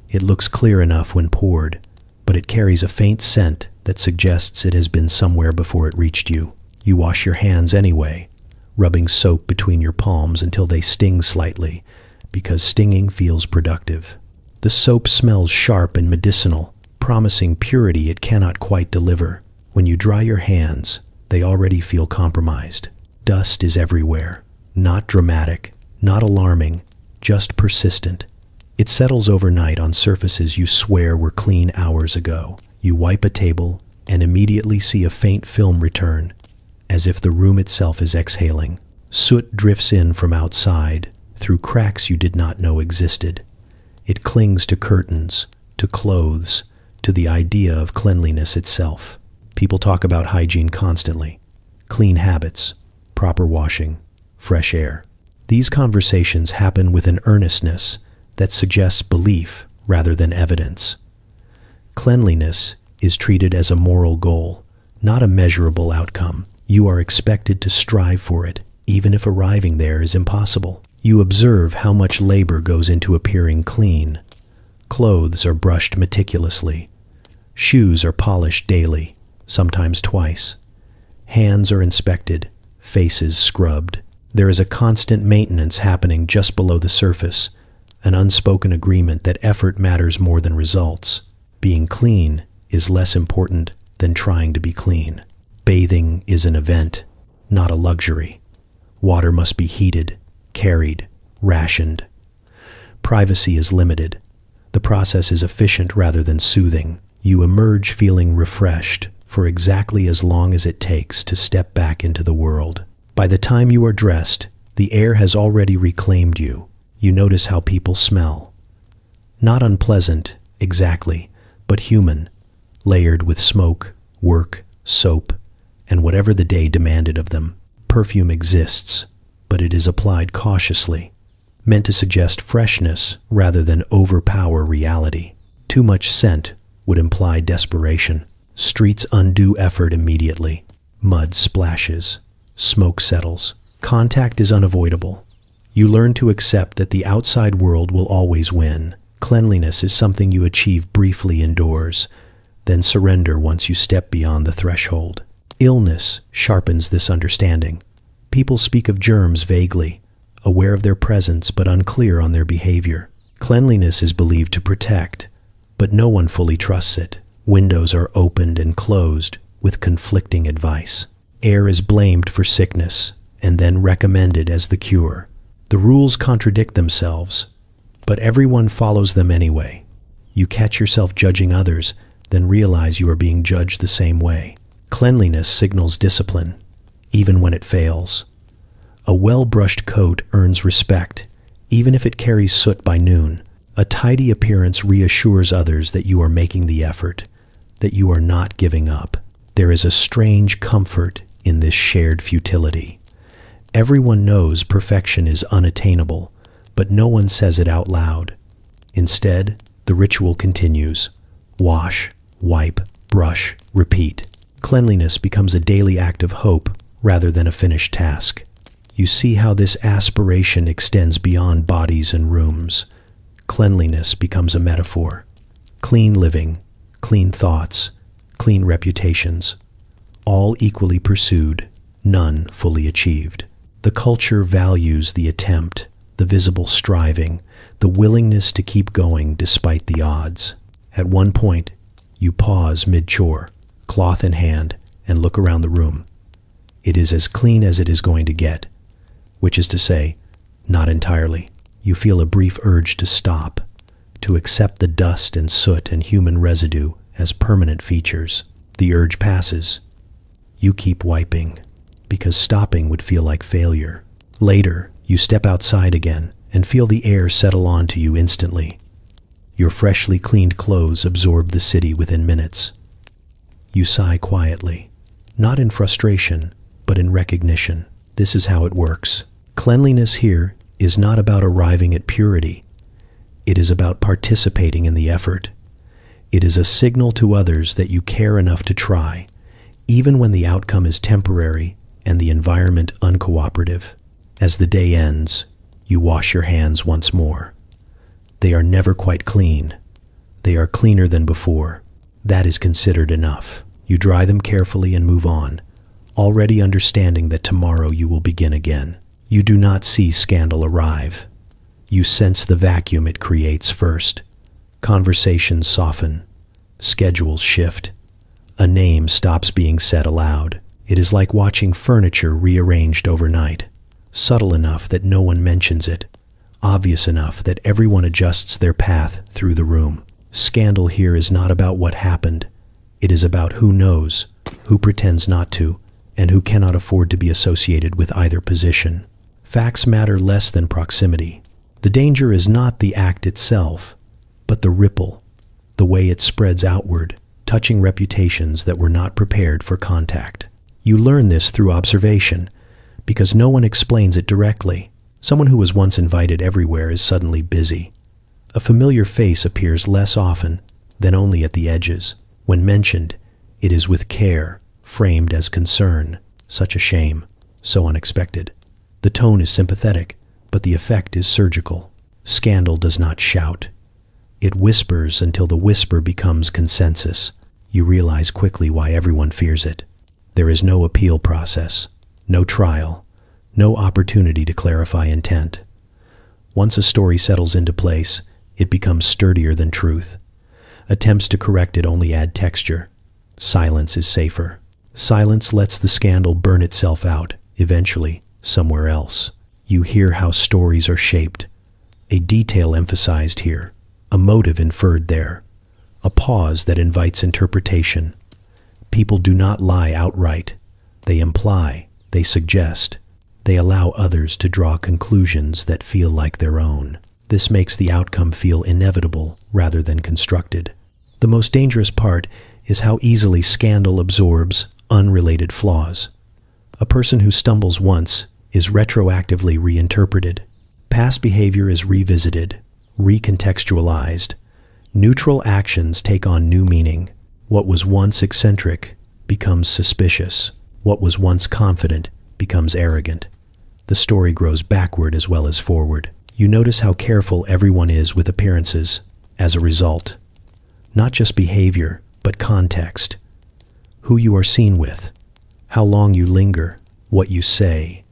It looks clear enough when poured, but it carries a faint scent that suggests it has been somewhere before it reached you. You wash your hands anyway, rubbing soap between your palms until they sting slightly, because stinging feels productive. The soap smells sharp and medicinal, promising purity it cannot quite deliver. When you dry your hands, they already feel compromised. Dust is everywhere, not dramatic, not alarming, just persistent. It settles overnight on surfaces you swear were clean hours ago. You wipe a table and immediately see a faint film return, as if the room itself is exhaling. Soot drifts in from outside, through cracks you did not know existed. It clings to curtains, to clothes, to the idea of cleanliness itself. People talk about hygiene constantly. Clean habits, proper washing, fresh air. These conversations happen with an earnestness that suggests belief rather than evidence. Cleanliness is treated as a moral goal, not a measurable outcome. You are expected to strive for it, even if arriving there is impossible. You observe how much labor goes into appearing clean. Clothes are brushed meticulously. Shoes are polished daily, sometimes twice. Hands are inspected, faces scrubbed. There is a constant maintenance happening just below the surface, an unspoken agreement that effort matters more than results. Being clean is less important than trying to be clean. Bathing is an event, not a luxury. Water must be heated, carried, rationed. Privacy is limited. The process is efficient rather than soothing. You emerge feeling refreshed for exactly as long as it takes to step back into the world. By the time you are dressed, the air has already reclaimed you. You notice how people smell. Not unpleasant, exactly, but human, layered with smoke, work, soap, and whatever the day demanded of them. Perfume exists, but it is applied cautiously, meant to suggest freshness rather than overpower reality. Too much scent would imply desperation. Streets undo effort immediately. Mud splashes. Smoke settles. Contact is unavoidable. You learn to accept that the outside world will always win. Cleanliness is something you achieve briefly indoors, then surrender once you step beyond the threshold. Illness sharpens this understanding. People speak of germs vaguely, aware of their presence but unclear on their behavior. Cleanliness is believed to protect, but no one fully trusts it. Windows are opened and closed with conflicting advice. Air is blamed for sickness and then recommended as the cure. The rules contradict themselves, but everyone follows them anyway. You catch yourself judging others, then realize you are being judged the same way. Cleanliness signals discipline, even when it fails. A well-brushed coat earns respect, even if it carries soot by noon. A tidy appearance reassures others that you are making the effort, that you are not giving up. There is a strange comfort in this shared futility. Everyone knows perfection is unattainable, but no one says it out loud. Instead, the ritual continues. Wash, wipe, brush, repeat. Cleanliness becomes a daily act of hope rather than a finished task. You see how this aspiration extends beyond bodies and rooms. Cleanliness becomes a metaphor. Clean living, clean thoughts, clean reputations, all equally pursued, none fully achieved. The culture values the attempt, the visible striving, the willingness to keep going despite the odds. At one point, you pause mid-chore, cloth in hand, and look around the room. It is as clean as it is going to get, which is to say, not entirely. You feel a brief urge to stop, to accept the dust and soot and human residue as permanent features. The urge passes. You keep wiping, because stopping would feel like failure. Later, you step outside again and feel the air settle onto you instantly. Your freshly cleaned clothes absorb the city within minutes. You sigh quietly, not in frustration, but in recognition. This is how it works. Cleanliness here is not about arriving at purity. It is about participating in the effort. It is a signal to others that you care enough to try, even when the outcome is temporary and the environment uncooperative. As the day ends, you wash your hands once more. They are never quite clean. They are cleaner than before. That is considered enough. You dry them carefully and move on, already understanding that tomorrow you will begin again. You do not see scandal arrive. You sense the vacuum it creates first. Conversations soften. Schedules shift. A name stops being said aloud. It is like watching furniture rearranged overnight. Subtle enough that no one mentions it. Obvious enough that everyone adjusts their path through the room. Scandal here is not about what happened. It is about who knows, who pretends not to, and who cannot afford to be associated with either position. Facts matter less than proximity. The danger is not the act itself, but the ripple, the way it spreads outward, touching reputations that were not prepared for contact. You learn this through observation, because no one explains it directly. Someone who was once invited everywhere is suddenly busy. A familiar face appears less often than only at the edges. When mentioned, it is with care, framed as concern. Such a shame, so unexpected. The tone is sympathetic, but the effect is surgical. Scandal does not shout. It whispers until the whisper becomes consensus. You realize quickly why everyone fears it. There is no appeal process, no trial, no opportunity to clarify intent. Once a story settles into place, it becomes sturdier than truth. Attempts to correct it only add texture. Silence is safer. Silence lets the scandal burn itself out, eventually, somewhere else. You hear how stories are shaped. A detail emphasized here, a motive inferred there, a pause that invites interpretation. People do not lie outright. They imply, they suggest, they allow others to draw conclusions that feel like their own. This makes the outcome feel inevitable rather than constructed. The most dangerous part is how easily scandal absorbs unrelated flaws. A person who stumbles once is retroactively reinterpreted. Past behavior is revisited, recontextualized. Neutral actions take on new meaning. What was once eccentric becomes suspicious. What was once confident becomes arrogant. The story grows backward as well as forward. You notice how careful everyone is with appearances. As a result, not just behavior, but context. Who you are seen with, how long you linger, what you say,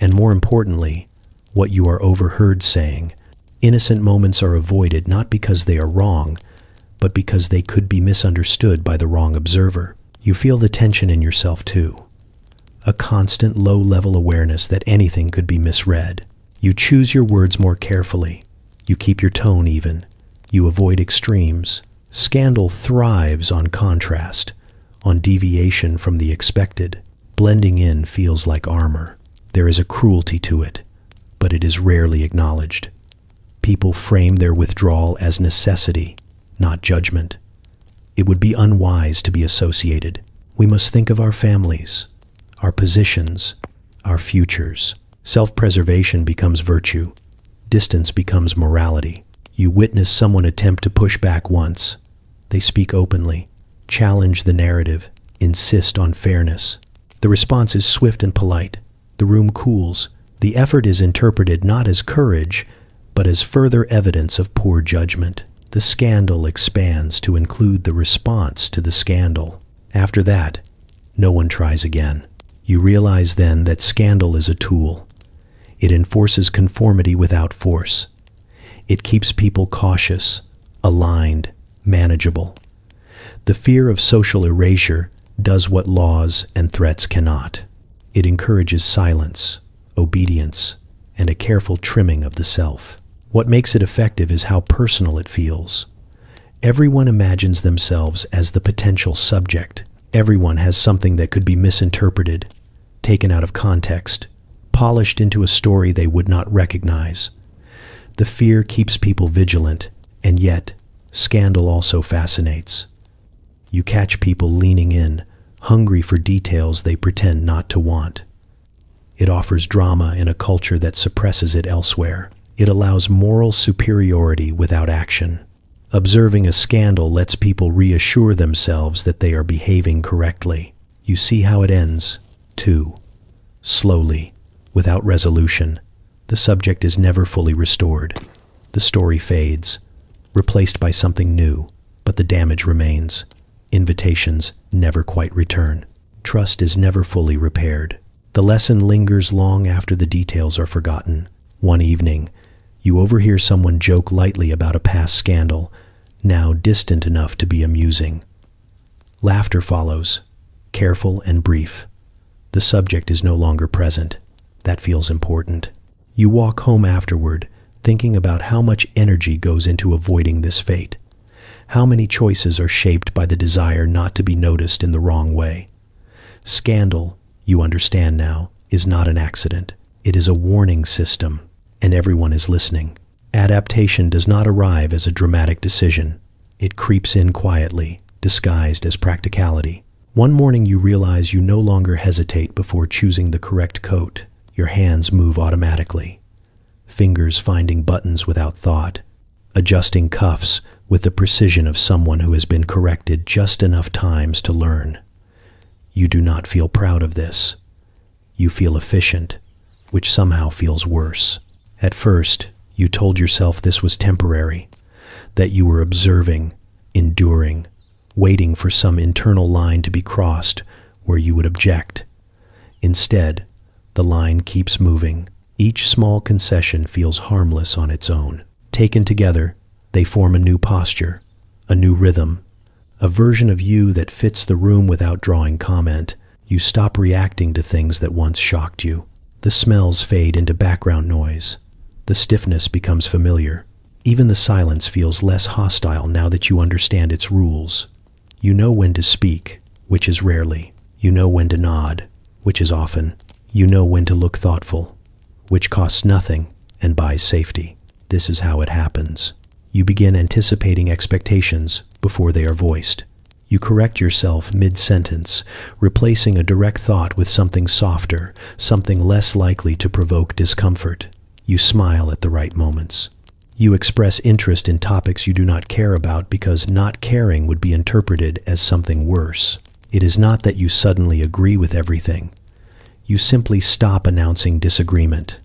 and more importantly, what you are overheard saying. Innocent moments are avoided not because they are wrong, but because they could be misunderstood by the wrong observer. You feel the tension in yourself too. A constant low-level awareness that anything could be misread. You choose your words more carefully. You keep your tone even. You avoid extremes. Scandal thrives on contrast, on deviation from the expected. Blending in feels like armor. There is a cruelty to it, but it is rarely acknowledged. People frame their withdrawal as necessity, not judgment. It would be unwise to be associated. We must think of our families, our positions, our futures. Self-preservation becomes virtue. Distance becomes morality. You witness someone attempt to push back once. They speak openly, challenge the narrative, insist on fairness. The response is swift and polite. The room cools. The effort is interpreted not as courage, but as further evidence of poor judgment. The scandal expands to include the response to the scandal. After that, no one tries again. You realize then that scandal is a tool. It enforces conformity without force. It keeps people cautious, aligned, manageable. The fear of social erasure does what laws and threats cannot. It encourages silence, obedience, and a careful trimming of the self. What makes it effective is how personal it feels. Everyone imagines themselves as the potential subject. Everyone has something that could be misinterpreted, taken out of context, polished into a story they would not recognize. The fear keeps people vigilant, and yet, scandal also fascinates. You catch people leaning in, hungry for details they pretend not to want. It offers drama in a culture that suppresses it elsewhere. It allows moral superiority without action. Observing a scandal lets people reassure themselves that they are behaving correctly. You see how it ends, too. Slowly, without resolution. The subject is never fully restored. The story fades, replaced by something new, but the damage remains. Invitations never quite return. Trust is never fully repaired. The lesson lingers long after the details are forgotten. One evening, you overhear someone joke lightly about a past scandal, now distant enough to be amusing. Laughter follows, careful and brief. The subject is no longer present. That feels important. You walk home afterward, thinking about how much energy goes into avoiding this fate. How many choices are shaped by the desire not to be noticed in the wrong way. Scandal, you understand now, is not an accident. It is a warning system, and everyone is listening. Adaptation does not arrive as a dramatic decision. It creeps in quietly, disguised as practicality. One morning you realize you no longer hesitate before choosing the correct coat. Your hands move automatically, fingers finding buttons without thought, adjusting cuffs with the precision of someone who has been corrected just enough times to learn. You do not feel proud of this. You feel efficient, which somehow feels worse. At first, you told yourself this was temporary, that you were observing, enduring, waiting for some internal line to be crossed where you would object. Instead, the line keeps moving. Each small concession feels harmless on its own. Taken together, they form a new posture, a new rhythm, a version of you that fits the room without drawing comment. You stop reacting to things that once shocked you. The smells fade into background noise. The stiffness becomes familiar. Even the silence feels less hostile now that you understand its rules. You know when to speak, which is rarely. You know when to nod, which is often. You know when to look thoughtful, which costs nothing and buys safety. This is how it happens. You begin anticipating expectations before they are voiced. You correct yourself mid-sentence, replacing a direct thought with something softer, something less likely to provoke discomfort. You smile at the right moments. You express interest in topics you do not care about because not caring would be interpreted as something worse. It is not that you suddenly agree with everything. You simply stop announcing disagreement.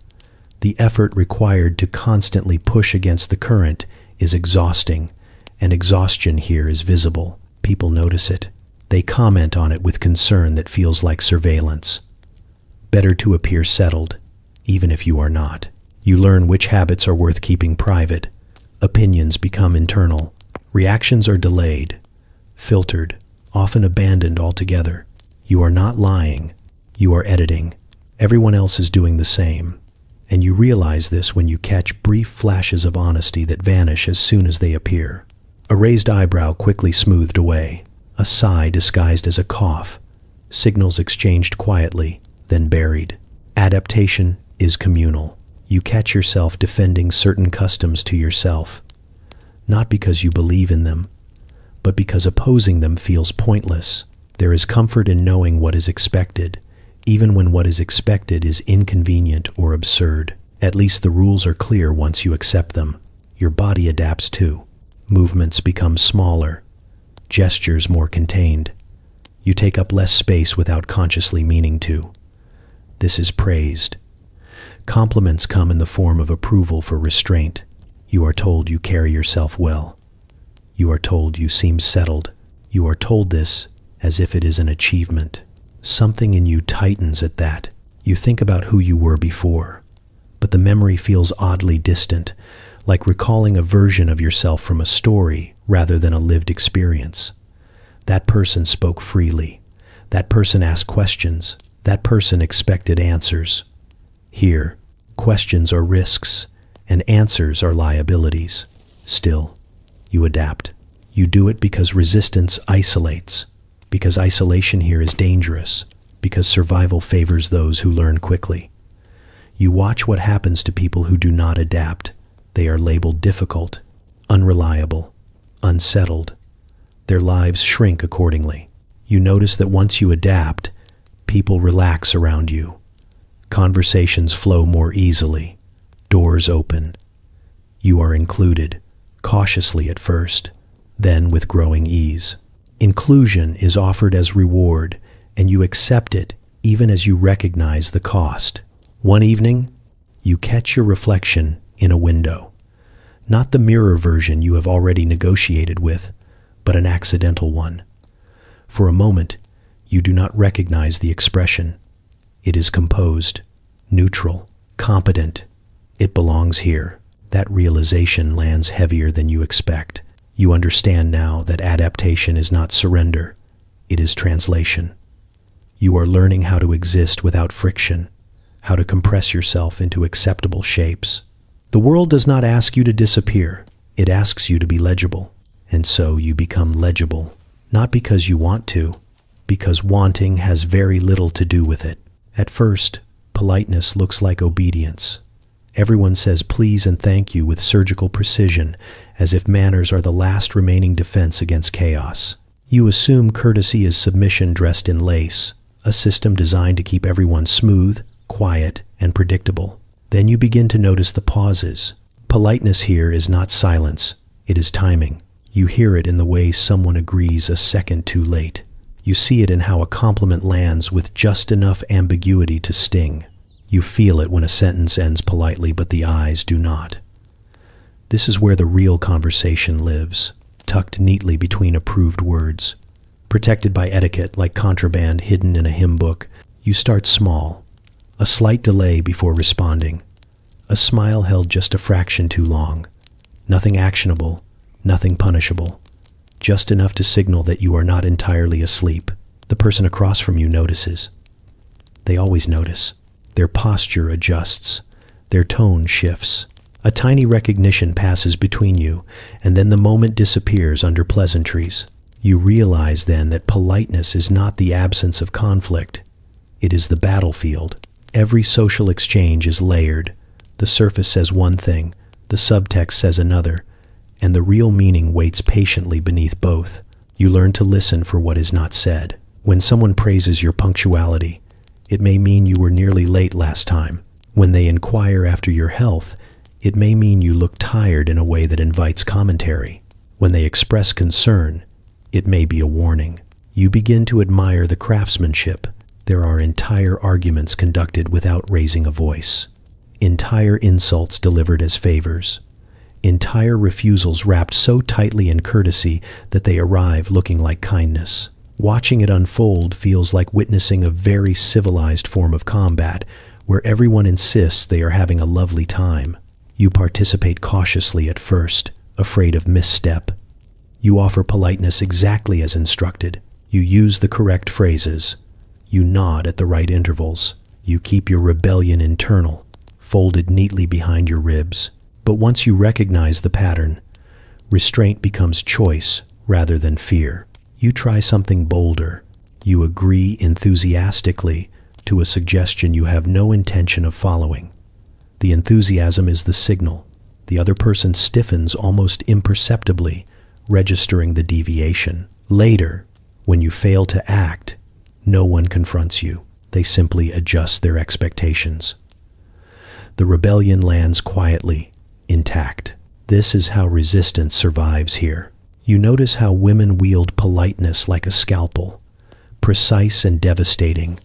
The effort required to constantly push against the current is exhausting, and exhaustion here is visible. People notice it. They comment on it with concern that feels like surveillance. Better to appear settled, even if you are not. You learn which habits are worth keeping private. Opinions become internal. Reactions are delayed, filtered, often abandoned altogether. You are not lying. You are editing. Everyone else is doing the same. And you realize this when you catch brief flashes of honesty that vanish as soon as they appear. A raised eyebrow quickly smoothed away. A sigh disguised as a cough. Signals exchanged quietly, then buried. Adaptation is communal. You catch yourself defending certain customs to yourself, not because you believe in them, but because opposing them feels pointless. There is comfort in knowing what is expected, even when what is expected is inconvenient or absurd. At least the rules are clear once you accept them. Your body adapts too. Movements become smaller, gestures more contained. You take up less space without consciously meaning to. This is praised. Compliments come in the form of approval for restraint. You are told you carry yourself well. You are told you seem settled. You are told this as if it is an achievement. Something in you tightens at that. You think about who you were before, but the memory feels oddly distant, like recalling a version of yourself from a story rather than a lived experience. That person spoke freely. That person asked questions. That person expected answers. Here, questions are risks, and answers are liabilities. Still, you adapt. You do it because resistance isolates, because isolation here is dangerous, because survival favors those who learn quickly. You watch what happens to people who do not adapt. They are labeled difficult, unreliable, unsettled. Their lives shrink accordingly. You notice that once you adapt, people relax around you. Conversations flow more easily. Doors open. You are included, cautiously at first, then with growing ease. Inclusion is offered as reward, and you accept it even as you recognize the cost. One evening, you catch your reflection in a window. Not the mirror version you have already negotiated with, but an accidental one. For a moment, you do not recognize the expression. It is composed, neutral, competent. It belongs here. That realization lands heavier than you expect. You understand now that adaptation is not surrender. It is translation. You are learning how to exist without friction, how to compress yourself into acceptable shapes. The world does not ask you to disappear. It asks you to be legible. And so you become legible, not because you want to, because wanting has very little to do with it. At first, politeness looks like obedience. Everyone says please and thank you with surgical precision, as if manners are the last remaining defense against chaos. You assume courtesy is submission dressed in lace, a system designed to keep everyone smooth, quiet, and predictable. Then you begin to notice the pauses. Politeness here is not silence, it is timing. You hear it in the way someone agrees a second too late. You see it in how a compliment lands with just enough ambiguity to sting. You feel it when a sentence ends politely, but the eyes do not. This is where the real conversation lives, tucked neatly between approved words. Protected by etiquette like contraband hidden in a hymn book, you start small. A slight delay before responding. A smile held just a fraction too long. Nothing actionable, nothing punishable. Just enough to signal that you are not entirely asleep. The person across from you notices. They always notice. Their posture adjusts. Their tone shifts. A tiny recognition passes between you, and then the moment disappears under pleasantries. You realize then that politeness is not the absence of conflict. It is the battlefield. Every social exchange is layered. The surface says one thing, the subtext says another, and the real meaning waits patiently beneath both. You learn to listen for what is not said. When someone praises your punctuality, it may mean you were nearly late last time. When they inquire after your health, it may mean you look tired in a way that invites commentary. When they express concern, it may be a warning. You begin to admire the craftsmanship. There are entire arguments conducted without raising a voice, entire insults delivered as favors, entire refusals wrapped so tightly in courtesy that they arrive looking like kindness. Watching it unfold feels like witnessing a very civilized form of combat, where everyone insists they are having a lovely time. You participate cautiously at first, afraid of misstep. You offer politeness exactly as instructed. You use the correct phrases. You nod at the right intervals. You keep your rebellion internal, folded neatly behind your ribs. But once you recognize the pattern, restraint becomes choice rather than fear. You try something bolder. You agree enthusiastically to a suggestion you have no intention of following. The enthusiasm is the signal. The other person stiffens almost imperceptibly, registering the deviation. Later, when you fail to act, no one confronts you. They simply adjust their expectations. The rebellion lands quietly, intact. This is how resistance survives here. You notice how women wield politeness like a scalpel, precise and devastating,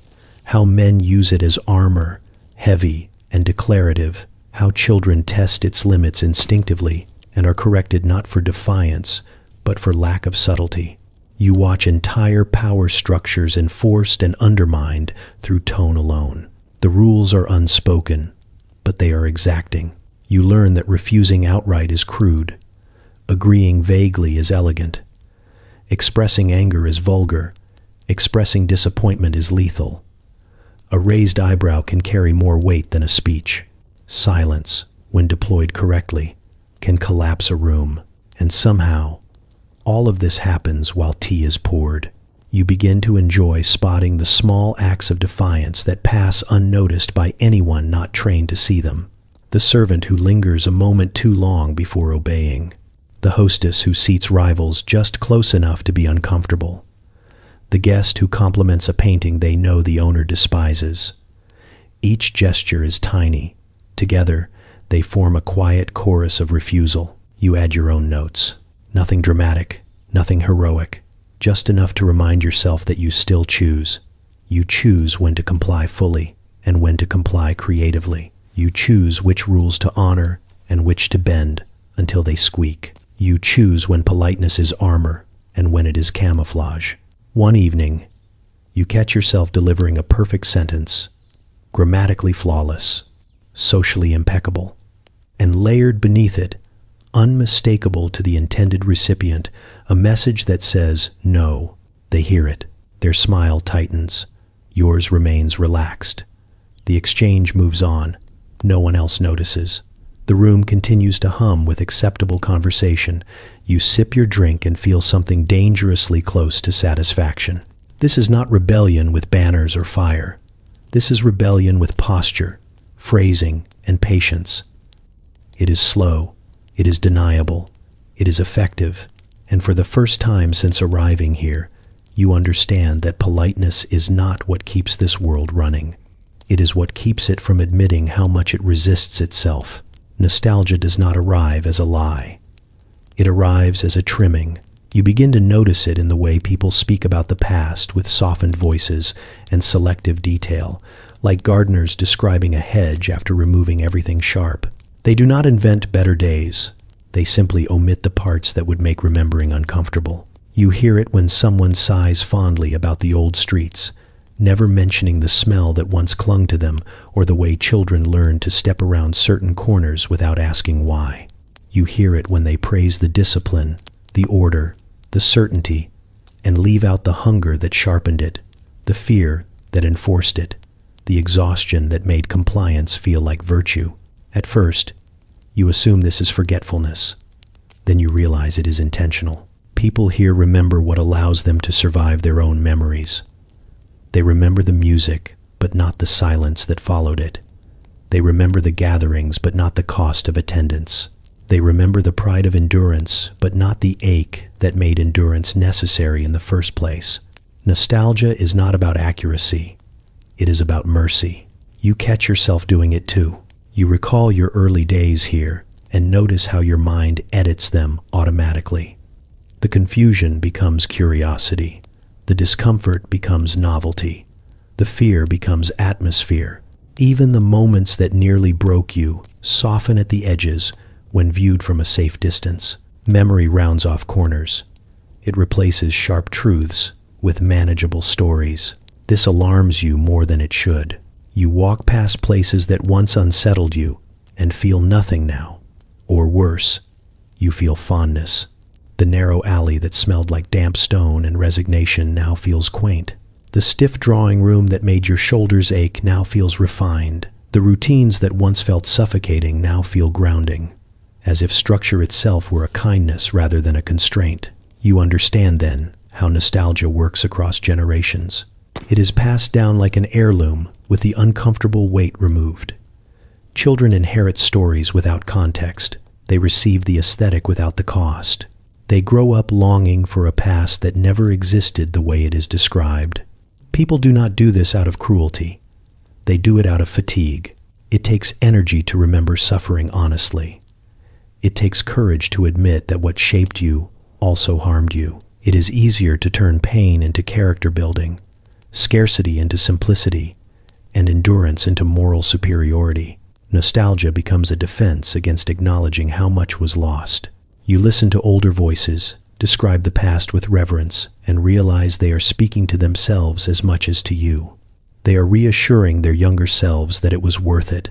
how men use it as armor, heavy and declarative, how children test its limits instinctively and are corrected not for defiance, but for lack of subtlety. You watch entire power structures enforced and undermined through tone alone. The rules are unspoken, but they are exacting. You learn that refusing outright is crude, agreeing vaguely is elegant, expressing anger is vulgar, expressing disappointment is lethal. A raised eyebrow can carry more weight than a speech. Silence, when deployed correctly, can collapse a room. And somehow, all of this happens while tea is poured. You begin to enjoy spotting the small acts of defiance that pass unnoticed by anyone not trained to see them. The servant who lingers a moment too long before obeying. The hostess who seats rivals just close enough to be uncomfortable. The guest who compliments a painting they know the owner despises. Each gesture is tiny. Together, they form a quiet chorus of refusal. You add your own notes. Nothing dramatic, nothing heroic, just enough to remind yourself that you still choose. You choose when to comply fully and when to comply creatively. You choose which rules to honor and which to bend until they squeak. You choose when politeness is armor and when it is camouflage. One evening, you catch yourself delivering a perfect sentence, grammatically flawless, socially impeccable, and layered beneath it, unmistakable to the intended recipient, a message that says no. They hear it. Their smile tightens. Yours remains relaxed. The exchange moves on. No one else notices. The room continues to hum with acceptable conversation. You sip your drink and feel something dangerously close to satisfaction. This is not rebellion with banners or fire. This is rebellion with posture, phrasing, and patience. It is slow. It is deniable. It is effective. And for the first time since arriving here, you understand that politeness is not what keeps this world running. It is what keeps it from admitting how much it resists itself. Nostalgia does not arrive as a lie. It arrives as a trimming. You begin to notice it in the way people speak about the past with softened voices and selective detail, like gardeners describing a hedge after removing everything sharp. They do not invent better days. They simply omit the parts that would make remembering uncomfortable. You hear it when someone sighs fondly about the old streets, never mentioning the smell that once clung to them or the way children learned to step around certain corners without asking why. You hear it when they praise the discipline, the order, the certainty, and leave out the hunger that sharpened it, the fear that enforced it, the exhaustion that made compliance feel like virtue. At first, you assume this is forgetfulness. Then you realize it is intentional. People here remember what allows them to survive their own memories. They remember the music, but not the silence that followed it. They remember the gatherings, but not the cost of attendance. They remember the pride of endurance, but not the ache that made endurance necessary in the first place. Nostalgia is not about accuracy. It is about mercy. You catch yourself doing it too. You recall your early days here and notice how your mind edits them automatically. The confusion becomes curiosity. The The discomfort becomes novelty. The fear becomes atmosphere. Even the moments that nearly broke you soften at the edges when viewed from a safe distance. Memory rounds off corners. It replaces sharp truths with manageable stories. This alarms you more than it should. You walk past places that once unsettled you and feel nothing now. Or worse, you feel fondness. The narrow alley that smelled like damp stone and resignation now feels quaint. The stiff drawing room that made your shoulders ache now feels refined. The routines that once felt suffocating now feel grounding, as if structure itself were a kindness rather than a constraint. You understand then how nostalgia works across generations. It is passed down like an heirloom with the uncomfortable weight removed. Children inherit stories without context. They receive the aesthetic without the cost. They grow up longing for a past that never existed the way it is described. People do not do this out of cruelty. They do it out of fatigue. It takes energy to remember suffering honestly. It takes courage to admit that what shaped you also harmed you. It is easier to turn pain into character building, scarcity into simplicity, and endurance into moral superiority. Nostalgia becomes a defense against acknowledging how much was lost. You listen to older voices, describe the past with reverence, and realize they are speaking to themselves as much as to you. They are reassuring their younger selves that it was worth it,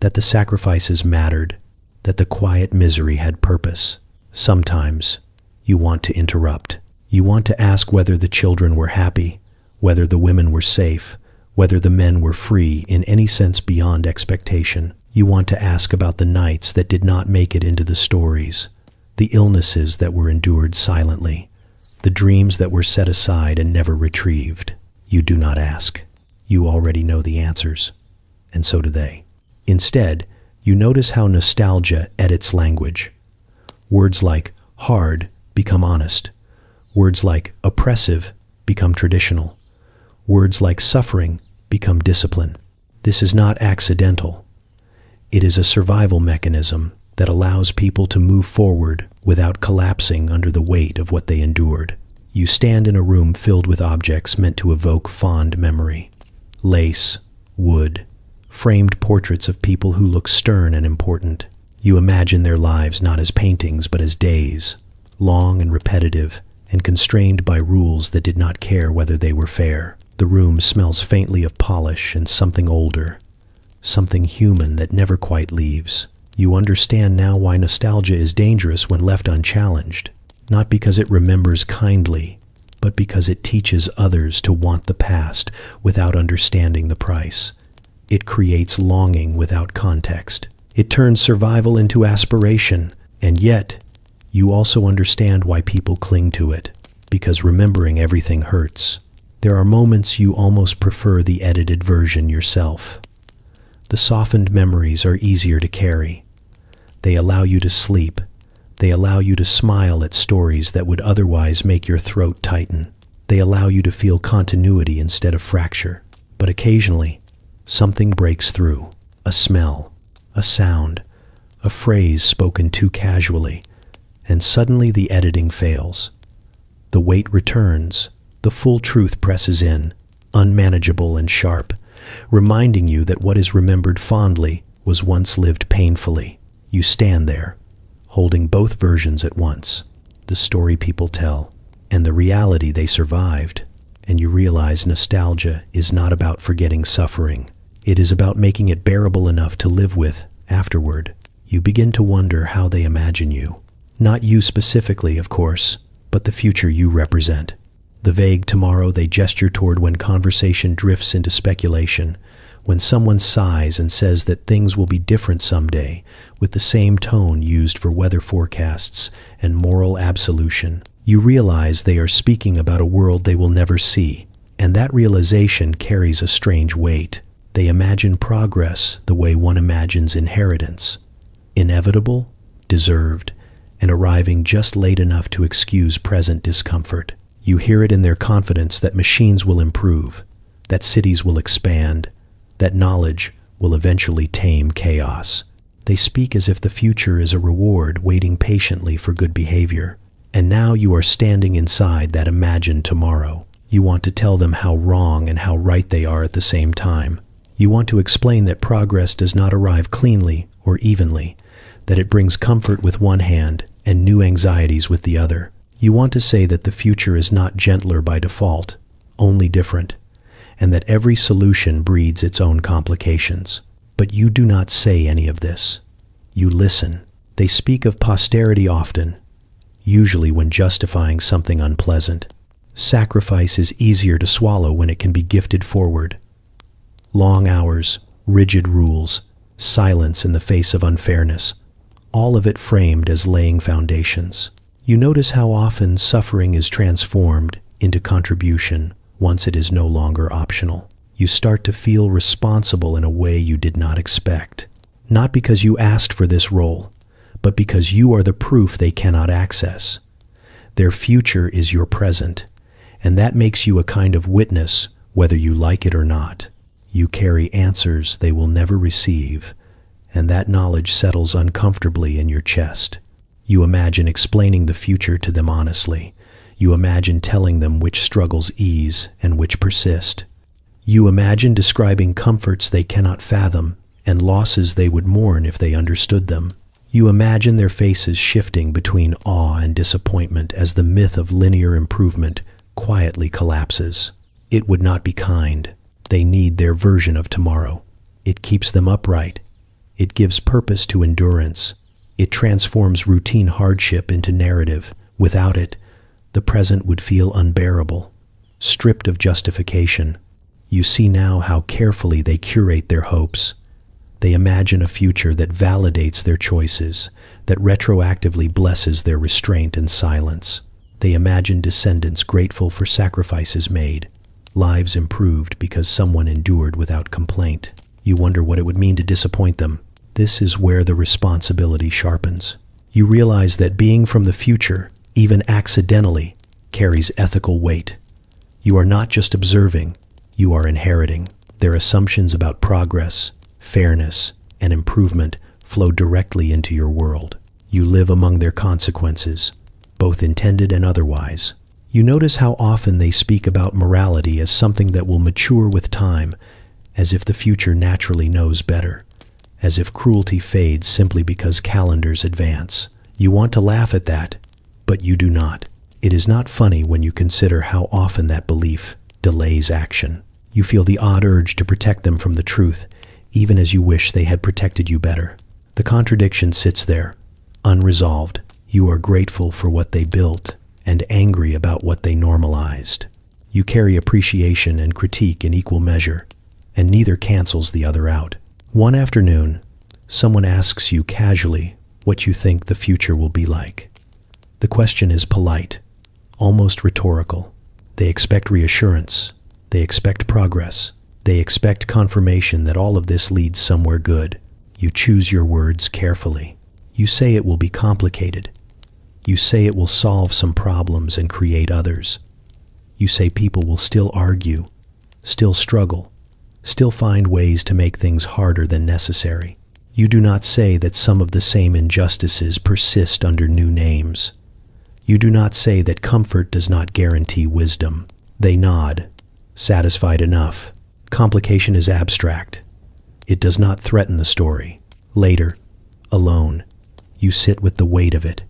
that the sacrifices mattered, that the quiet misery had purpose. Sometimes, you want to interrupt. You want to ask whether the children were happy, whether the women were safe, whether the men were free in any sense beyond expectation. You want to ask about the nights that did not make it into the stories, the illnesses that were endured silently, the dreams that were set aside and never retrieved. You do not ask. You already know the answers, and so do they. Instead, you notice how nostalgia edits language. Words like hard become honest. Words like oppressive become traditional. Words like suffering become discipline. This is not accidental. It is a survival mechanism that allows people to move forward without collapsing under the weight of what they endured. You stand in a room filled with objects meant to evoke fond memory. Lace, wood, framed portraits of people who look stern and important. You imagine their lives not as paintings but as days, long and repetitive, and constrained by rules that did not care whether they were fair. The room smells faintly of polish and something older, something human that never quite leaves. You understand now why nostalgia is dangerous when left unchallenged, not because it remembers kindly, but because it teaches others to want the past without understanding the price. It creates longing without context. It turns survival into aspiration, and yet, you also understand why people cling to it, because remembering everything hurts. There are moments you almost prefer the edited version yourself. The softened memories are easier to carry. They allow you to sleep. They allow you to smile at stories that would otherwise make your throat tighten. They allow you to feel continuity instead of fracture. But occasionally, something breaks through. A smell, a sound, a phrase spoken too casually, and suddenly the editing fails. The weight returns. The full truth presses in, unmanageable and sharp, reminding you that what is remembered fondly was once lived painfully. You stand there, holding both versions at once, the story people tell, and the reality they survived, and you realize nostalgia is not about forgetting suffering. It is about making it bearable enough to live with afterward. You begin to wonder how they imagine you. Not you specifically, of course, but the future you represent. The vague tomorrow they gesture toward when conversation drifts into speculation, when someone sighs and says that things will be different someday, with the same tone used for weather forecasts and moral absolution. You realize they are speaking about a world they will never see, and that realization carries a strange weight. They imagine progress the way one imagines inheritance. Inevitable, deserved, and arriving just late enough to excuse present discomfort. You hear it in their confidence that machines will improve, that cities will expand, that knowledge will eventually tame chaos. They speak as if the future is a reward waiting patiently for good behavior. And now you are standing inside that imagined tomorrow. You want to tell them how wrong and how right they are at the same time. You want to explain that progress does not arrive cleanly or evenly, that it brings comfort with one hand and new anxieties with the other. You want to say that the future is not gentler by default, only different, and that every solution breeds its own complications. But you do not say any of this. You listen. They speak of posterity often, usually when justifying something unpleasant. Sacrifice is easier to swallow when it can be gifted forward. Long hours, rigid rules, silence in the face of unfairness, all of it framed as laying foundations. You notice how often suffering is transformed into contribution once it is no longer optional. You start to feel responsible in a way you did not expect, not because you asked for this role, but because you are the proof they cannot access. Their future is your present, and that makes you a kind of witness whether you like it or not. You carry answers they will never receive, and that knowledge settles uncomfortably in your chest. You imagine explaining the future to them honestly. You imagine telling them which struggles ease and which persist. You imagine describing comforts they cannot fathom and losses they would mourn if they understood them. You imagine their faces shifting between awe and disappointment as the myth of linear improvement quietly collapses. It would not be kind. They need their version of tomorrow. It keeps them upright. It gives purpose to endurance. It transforms routine hardship into narrative. Without it, the present would feel unbearable, stripped of justification. You see now how carefully they curate their hopes. They imagine a future that validates their choices, that retroactively blesses their restraint and silence. They imagine descendants grateful for sacrifices made, lives improved because someone endured without complaint. You wonder what it would mean to disappoint them. This is where the responsibility sharpens. You realize that being from the future, even accidentally, carries ethical weight. You are not just observing, you are inheriting. Their assumptions about progress, fairness, and improvement flow directly into your world. You live among their consequences, both intended and otherwise. You notice how often they speak about morality as something that will mature with time, as if the future naturally knows better, as if cruelty fades simply because calendars advance. You want to laugh at that, but you do not. It is not funny when you consider how often that belief delays action. You feel the odd urge to protect them from the truth, even as you wish they had protected you better. The contradiction sits there, unresolved. You are grateful for what they built and angry about what they normalized. You carry appreciation and critique in equal measure, and neither cancels the other out. One afternoon, someone asks you casually what you think the future will be like. The question is polite, almost rhetorical. They expect reassurance. They expect progress. They expect confirmation that all of this leads somewhere good. You choose your words carefully. You say it will be complicated. You say it will solve some problems and create others. You say people will still argue, still struggle, still find ways to make things harder than necessary. You do not say that some of the same injustices persist under new names. You do not say that comfort does not guarantee wisdom. They nod, satisfied enough. Complication is abstract. It does not threaten the story. Later, alone, you sit with the weight of it.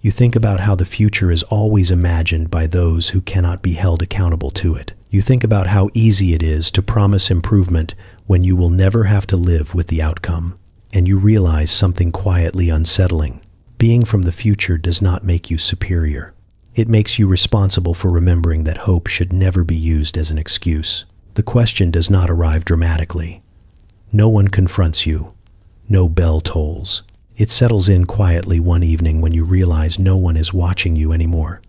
You think about how the future is always imagined by those who cannot be held accountable to it. You think about how easy it is to promise improvement when you will never have to live with the outcome. And you realize something quietly unsettling. Being from the future does not make you superior. It makes you responsible for remembering that hope should never be used as an excuse. The question does not arrive dramatically. No one confronts you. No bell tolls. It settles in quietly one evening when you realize no one is watching you anymore.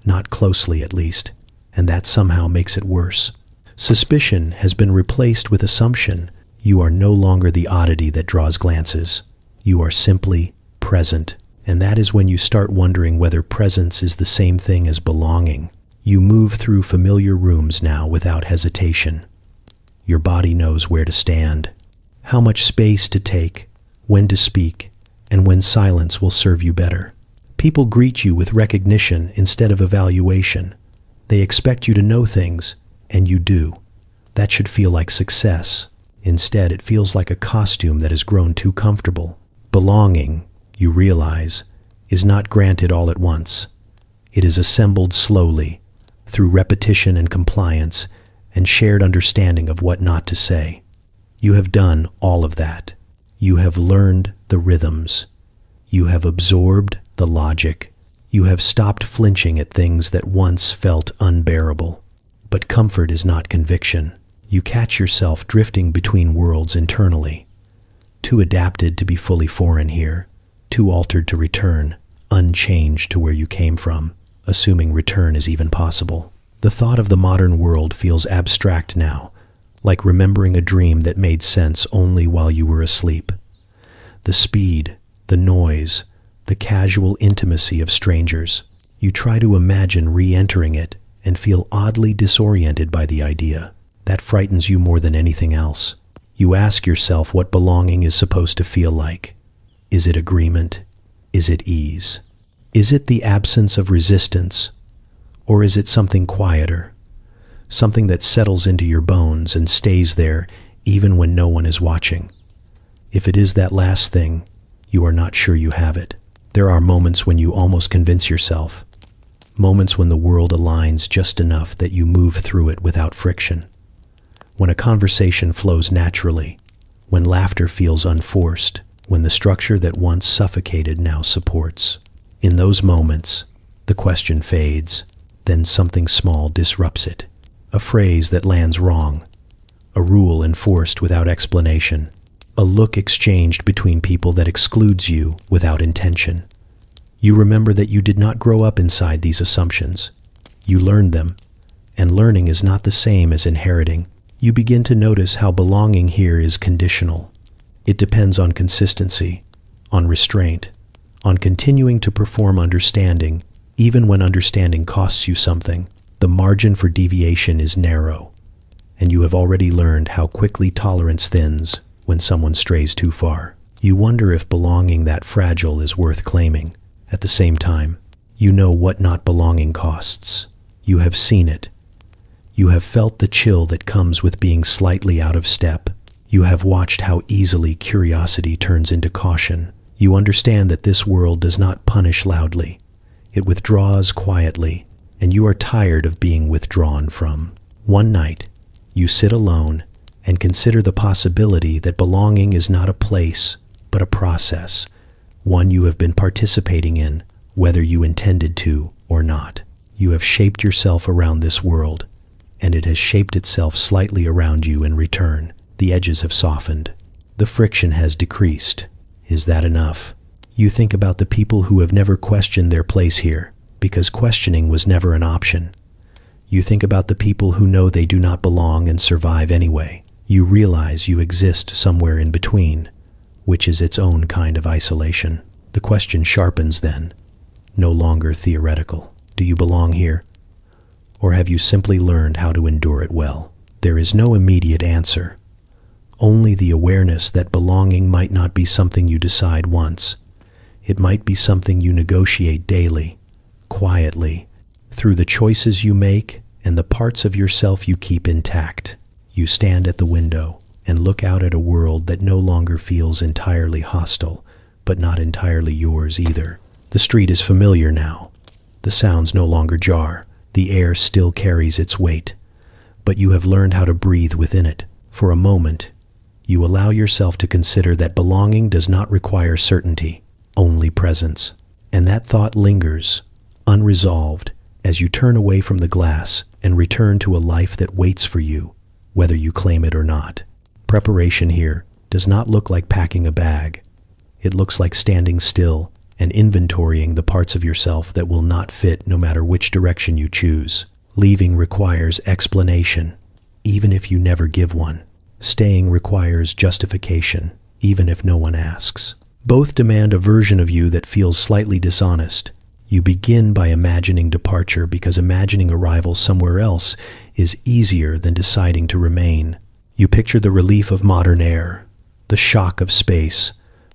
Not closely, at least. And that somehow makes it worse. Suspicion has been replaced with assumption. You are no longer the oddity that draws glances. You are simply present. And that is when you start wondering whether presence is the same thing as belonging. You move through familiar rooms now without hesitation. Your body knows where to stand, how much space to take, when to speak, and when silence will serve you better. People greet you with recognition instead of evaluation. They expect you to know things, and you do. That should feel like success. Instead, it feels like a costume that has grown too comfortable. Belonging, you realize, is not granted all at once. It is assembled slowly, through repetition and compliance, and shared understanding of what not to say. You have done all of that. You have learned the rhythms. You have absorbed the logic. You have stopped flinching at things that once felt unbearable. But comfort is not conviction. You catch yourself drifting between worlds internally, too adapted to be fully foreign here, too altered to return, unchanged to where you came from, assuming return is even possible. The thought of the modern world feels abstract now, like remembering a dream that made sense only while you were asleep. The speed, the noise, the casual intimacy of strangers. You try to imagine re-entering it and feel oddly disoriented by the idea. That frightens you more than anything else. You ask yourself what belonging is supposed to feel like. Is it agreement? Is it ease? Is it the absence of resistance? Or is it something quieter? Something that settles into your bones and stays there even when no one is watching. If it is that last thing, you are not sure you have it. There are moments when you almost convince yourself. Moments when the world aligns just enough that you move through it without friction. When a conversation flows naturally, when laughter feels unforced, when the structure that once suffocated now supports. In those moments, the question fades, then something small disrupts it. A phrase that lands wrong, a rule enforced without explanation, a look exchanged between people that excludes you without intention. You remember that you did not grow up inside these assumptions. You learned them, and learning is not the same as inheriting. You begin to notice how belonging here is conditional. It depends on consistency, on restraint, on continuing to perform understanding, even when understanding costs you something. The margin for deviation is narrow, and you have already learned how quickly tolerance thins when someone strays too far. You wonder if belonging that fragile is worth claiming. At the same time, you know what not belonging costs. You have seen it. You have felt the chill that comes with being slightly out of step. You have watched how easily curiosity turns into caution. You understand that this world does not punish loudly. It withdraws quietly, and you are tired of being withdrawn from. One night, you sit alone and consider the possibility that belonging is not a place, but a process, one you have been participating in, whether you intended to or not. You have shaped yourself around this world, and it has shaped itself slightly around you in return. The edges have softened. The friction has decreased. Is that enough? You think about the people who have never questioned their place here, because questioning was never an option. You think about the people who know they do not belong and survive anyway. You realize you exist somewhere in between, which is its own kind of isolation. The question sharpens then, no longer theoretical. Do you belong here? Or have you simply learned how to endure it well? There is no immediate answer, only the awareness that belonging might not be something you decide once. It might be something you negotiate daily, quietly, through the choices you make and the parts of yourself you keep intact. You stand at the window and look out at a world that no longer feels entirely hostile, but not entirely yours either. The street is familiar now. The sounds no longer jar. The air still carries its weight, but you have learned how to breathe within it. For a moment, you allow yourself to consider that belonging does not require certainty, only presence. And that thought lingers, unresolved, as you turn away from the glass and return to a life that waits for you, whether you claim it or not. Preparation here does not look like packing a bag. It looks like standing still and inventorying the parts of yourself that will not fit no matter which direction you choose. Leaving requires explanation, even if you never give one. Staying requires justification, even if no one asks. Both demand a version of you that feels slightly dishonest. You begin by imagining departure because imagining arrival somewhere else is easier than deciding to remain. You picture the relief of modern air, the shock of space,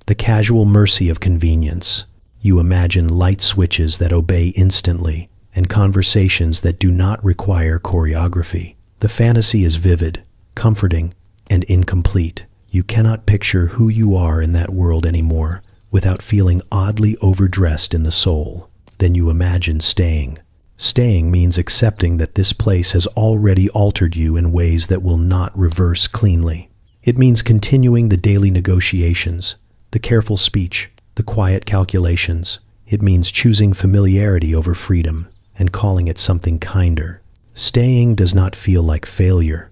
the casual mercy of convenience. You imagine light switches that obey instantly and conversations that do not require choreography. The fantasy is vivid, comforting, and incomplete. You cannot picture who you are in that world anymore without feeling oddly overdressed in the soul. Then you imagine staying. Staying means accepting that this place has already altered you in ways that will not reverse cleanly. It means continuing the daily negotiations, the careful speech, the quiet calculations. It means choosing familiarity over freedom and calling it something kinder. Staying does not feel like failure,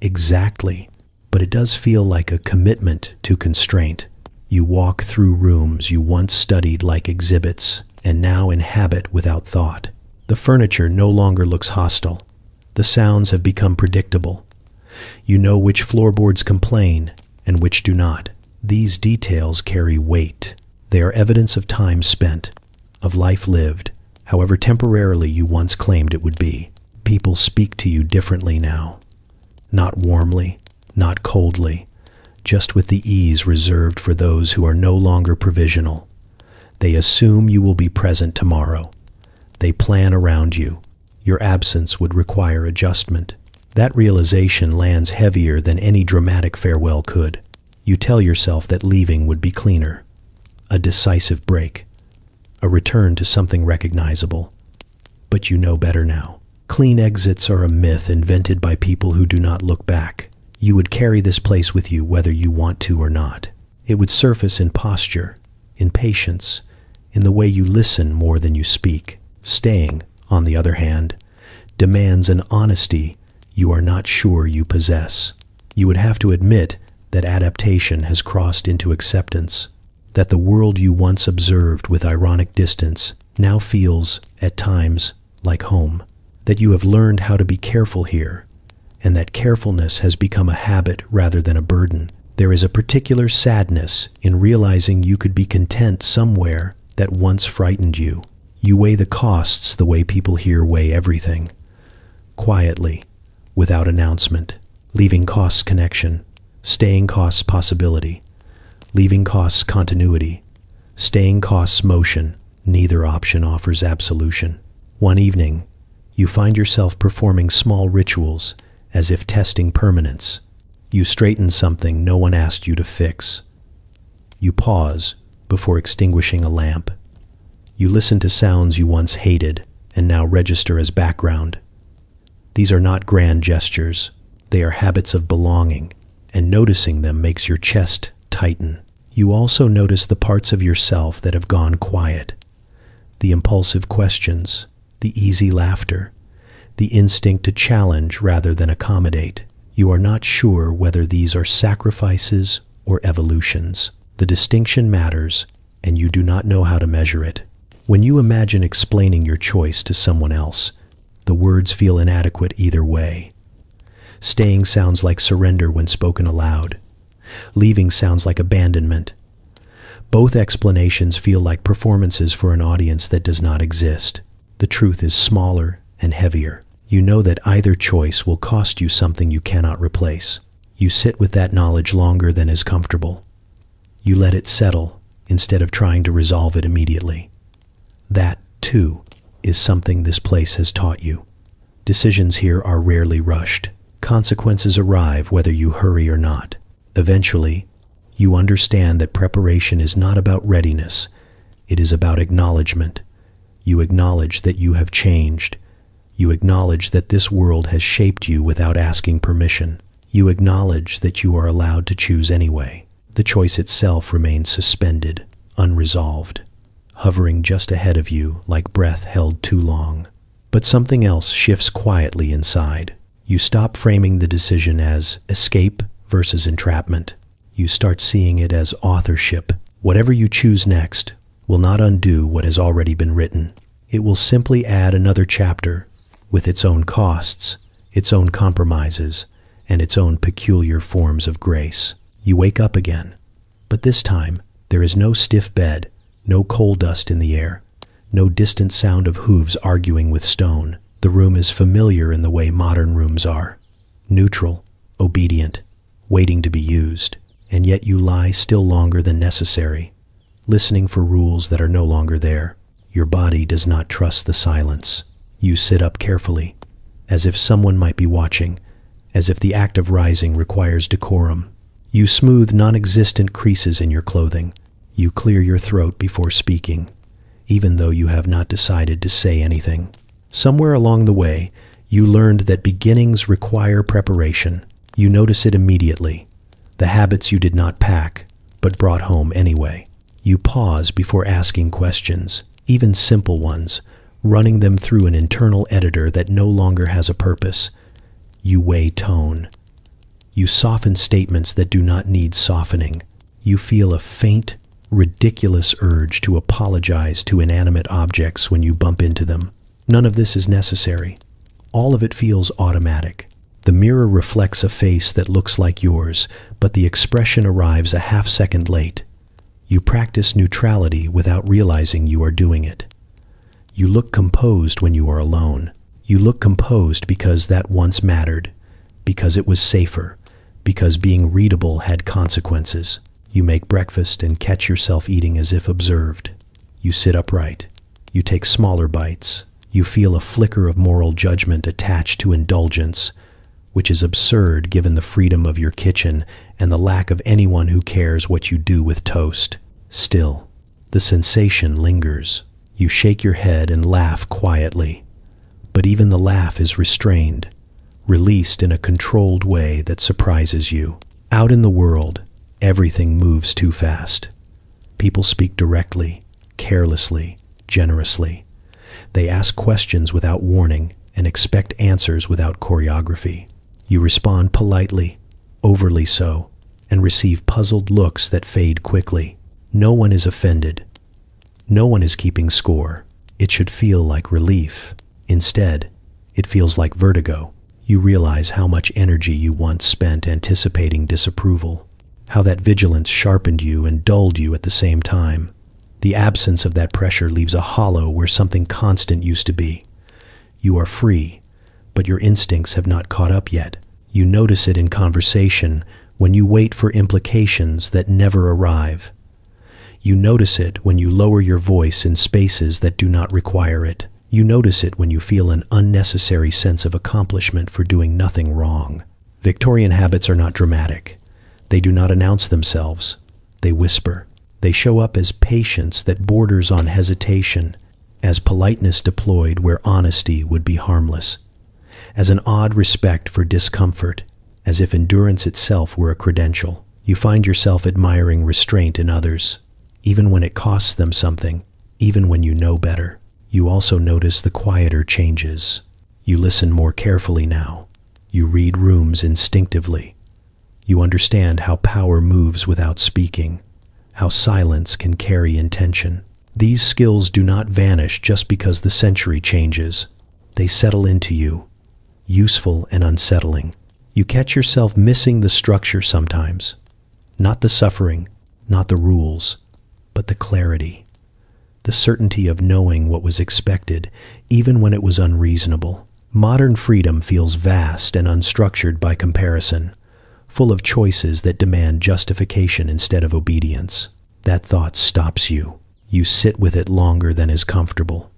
exactly, but it does feel like a commitment to constraint. You walk through rooms you once studied like exhibits and now inhabit without thought. The furniture no longer looks hostile. The sounds have become predictable. You know which floorboards complain and which do not. These details carry weight. They are evidence of time spent, of life lived, however temporarily you once claimed it would be. People speak to you differently now. Not warmly, not coldly, just with the ease reserved for those who are no longer provisional. They assume you will be present tomorrow. They plan around you. Your absence would require adjustment. That realization lands heavier than any dramatic farewell could. You tell yourself that leaving would be cleaner. A decisive break. A return to something recognizable. But you know better now. Clean exits are a myth invented by people who do not look back. You would carry this place with you whether you want to or not. It would surface in posture, in patience, in the way you listen more than you speak. Staying, on the other hand, demands an honesty you are not sure you possess. You would have to admit that adaptation has crossed into acceptance, that the world you once observed with ironic distance now feels, at times, like home, that you have learned how to be careful here, and that carefulness has become a habit rather than a burden. There is a particular sadness in realizing you could be content somewhere that once frightened you. You weigh the costs the way people here weigh everything. Quietly, without announcement. Leaving costs connection. Staying costs possibility. Leaving costs continuity. Staying costs motion. Neither option offers absolution. One evening, you find yourself performing small rituals as if testing permanence. You straighten something no one asked you to fix. You pause before extinguishing a lamp. You listen to sounds you once hated and now register as background. These are not grand gestures. They are habits of belonging, and noticing them makes your chest tighten. You also notice the parts of yourself that have gone quiet. The impulsive questions, the easy laughter, the instinct to challenge rather than accommodate. You are not sure whether these are sacrifices or evolutions. The distinction matters, and you do not know how to measure it. When you imagine explaining your choice to someone else, the words feel inadequate either way. Staying sounds like surrender when spoken aloud. Leaving sounds like abandonment. Both explanations feel like performances for an audience that does not exist. The truth is smaller and heavier. You know that either choice will cost you something you cannot replace. You sit with that knowledge longer than is comfortable. You let it settle instead of trying to resolve it immediately. That, too, is something this place has taught you. Decisions here are rarely rushed. Consequences arrive whether you hurry or not. Eventually, you understand that preparation is not about readiness. It is about acknowledgement. You acknowledge that you have changed. You acknowledge that this world has shaped you without asking permission. You acknowledge that you are allowed to choose anyway. The choice itself remains suspended, unresolved, hovering just ahead of you like breath held too long. But something else shifts quietly inside. You stop framing the decision as escape versus entrapment. You start seeing it as authorship. Whatever you choose next will not undo what has already been written. It will simply add another chapter with its own costs, its own compromises, and its own peculiar forms of grace. You wake up again, but this time there is no stiff bed, no coal dust in the air, no distant sound of hooves arguing with stone. The room is familiar in the way modern rooms are, neutral, obedient, waiting to be used, and yet you lie still longer than necessary, listening for rules that are no longer there. Your body does not trust the silence. You sit up carefully, as if someone might be watching, as if the act of rising requires decorum. You smooth non-existent creases in your clothing. You clear your throat before speaking, even though you have not decided to say anything. Somewhere along the way, you learned that beginnings require preparation. You notice it immediately. The habits you did not pack, but brought home anyway. You pause before asking questions, even simple ones, running them through an internal editor that no longer has a purpose. You weigh tone. You soften statements that do not need softening. You feel a faint, ridiculous urge to apologize to inanimate objects when you bump into them. None of this is necessary. All of it feels automatic. The mirror reflects a face that looks like yours, but the expression arrives a half-second late. You practice neutrality without realizing you are doing it. You look composed when you are alone. You look composed because that once mattered, because it was safer, because being readable had consequences. You make breakfast and catch yourself eating as if observed. You sit upright. You take smaller bites. You feel a flicker of moral judgment attached to indulgence, which is absurd given the freedom of your kitchen and the lack of anyone who cares what you do with toast. Still, the sensation lingers. You shake your head and laugh quietly, but even the laugh is restrained, released in a controlled way that surprises you. Out in the world, everything moves too fast. People speak directly, carelessly, generously. They ask questions without warning and expect answers without choreography. You respond politely, overly so, and receive puzzled looks that fade quickly. No one is offended. No one is keeping score. It should feel like relief. Instead, it feels like vertigo. You realize how much energy you once spent anticipating disapproval, how that vigilance sharpened you and dulled you at the same time. The absence of that pressure leaves a hollow where something constant used to be. You are free, but your instincts have not caught up yet. You notice it in conversation when you wait for implications that never arrive. You notice it when you lower your voice in spaces that do not require it. You notice it when you feel an unnecessary sense of accomplishment for doing nothing wrong. Victorian habits are not dramatic. They do not announce themselves. They whisper. They show up as patience that borders on hesitation, as politeness deployed where honesty would be harmless, as an odd respect for discomfort, as if endurance itself were a credential. You find yourself admiring restraint in others, even when it costs them something, even when you know better. You also notice the quieter changes. You listen more carefully now. You read rooms instinctively. You understand how power moves without speaking, how silence can carry intention. These skills do not vanish just because the century changes. They settle into you, useful and unsettling. You catch yourself missing the structure sometimes. Not the suffering, not the rules, but the clarity. The certainty of knowing what was expected, even when it was unreasonable. Modern freedom feels vast and unstructured by comparison, full of choices that demand justification instead of obedience. That thought stops you. You sit with it longer than is comfortable,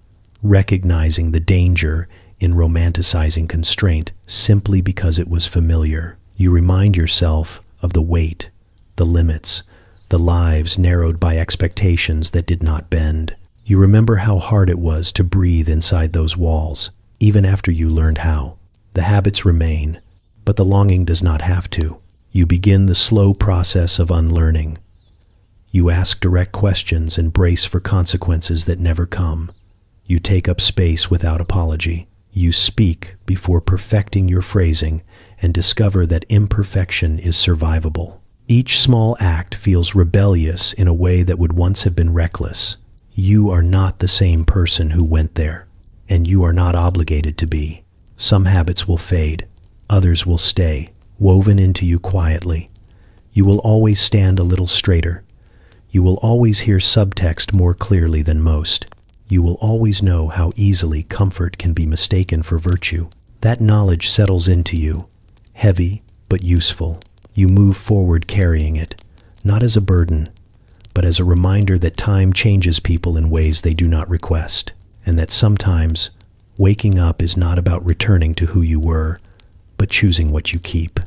recognizing the danger in romanticizing constraint simply because it was familiar. You remind yourself of the weight, the limits, the lives narrowed by expectations that did not bend. You remember how hard it was to breathe inside those walls, even after you learned how. The habits remain, but the longing does not have to. You begin the slow process of unlearning. You ask direct questions and brace for consequences that never come. You take up space without apology. You speak before perfecting your phrasing and discover that imperfection is survivable. Each small act feels rebellious in a way that would once have been reckless. You are not the same person who went there, and you are not obligated to be. Some habits will fade, others will stay, woven into you quietly. You will always stand a little straighter. You will always hear subtext more clearly than most. You will always know how easily comfort can be mistaken for virtue. That knowledge settles into you, heavy but useful. You move forward carrying it, not as a burden, but as a reminder that time changes people in ways they do not request, and that sometimes Waking up is not about returning to who you were, but choosing what you keep.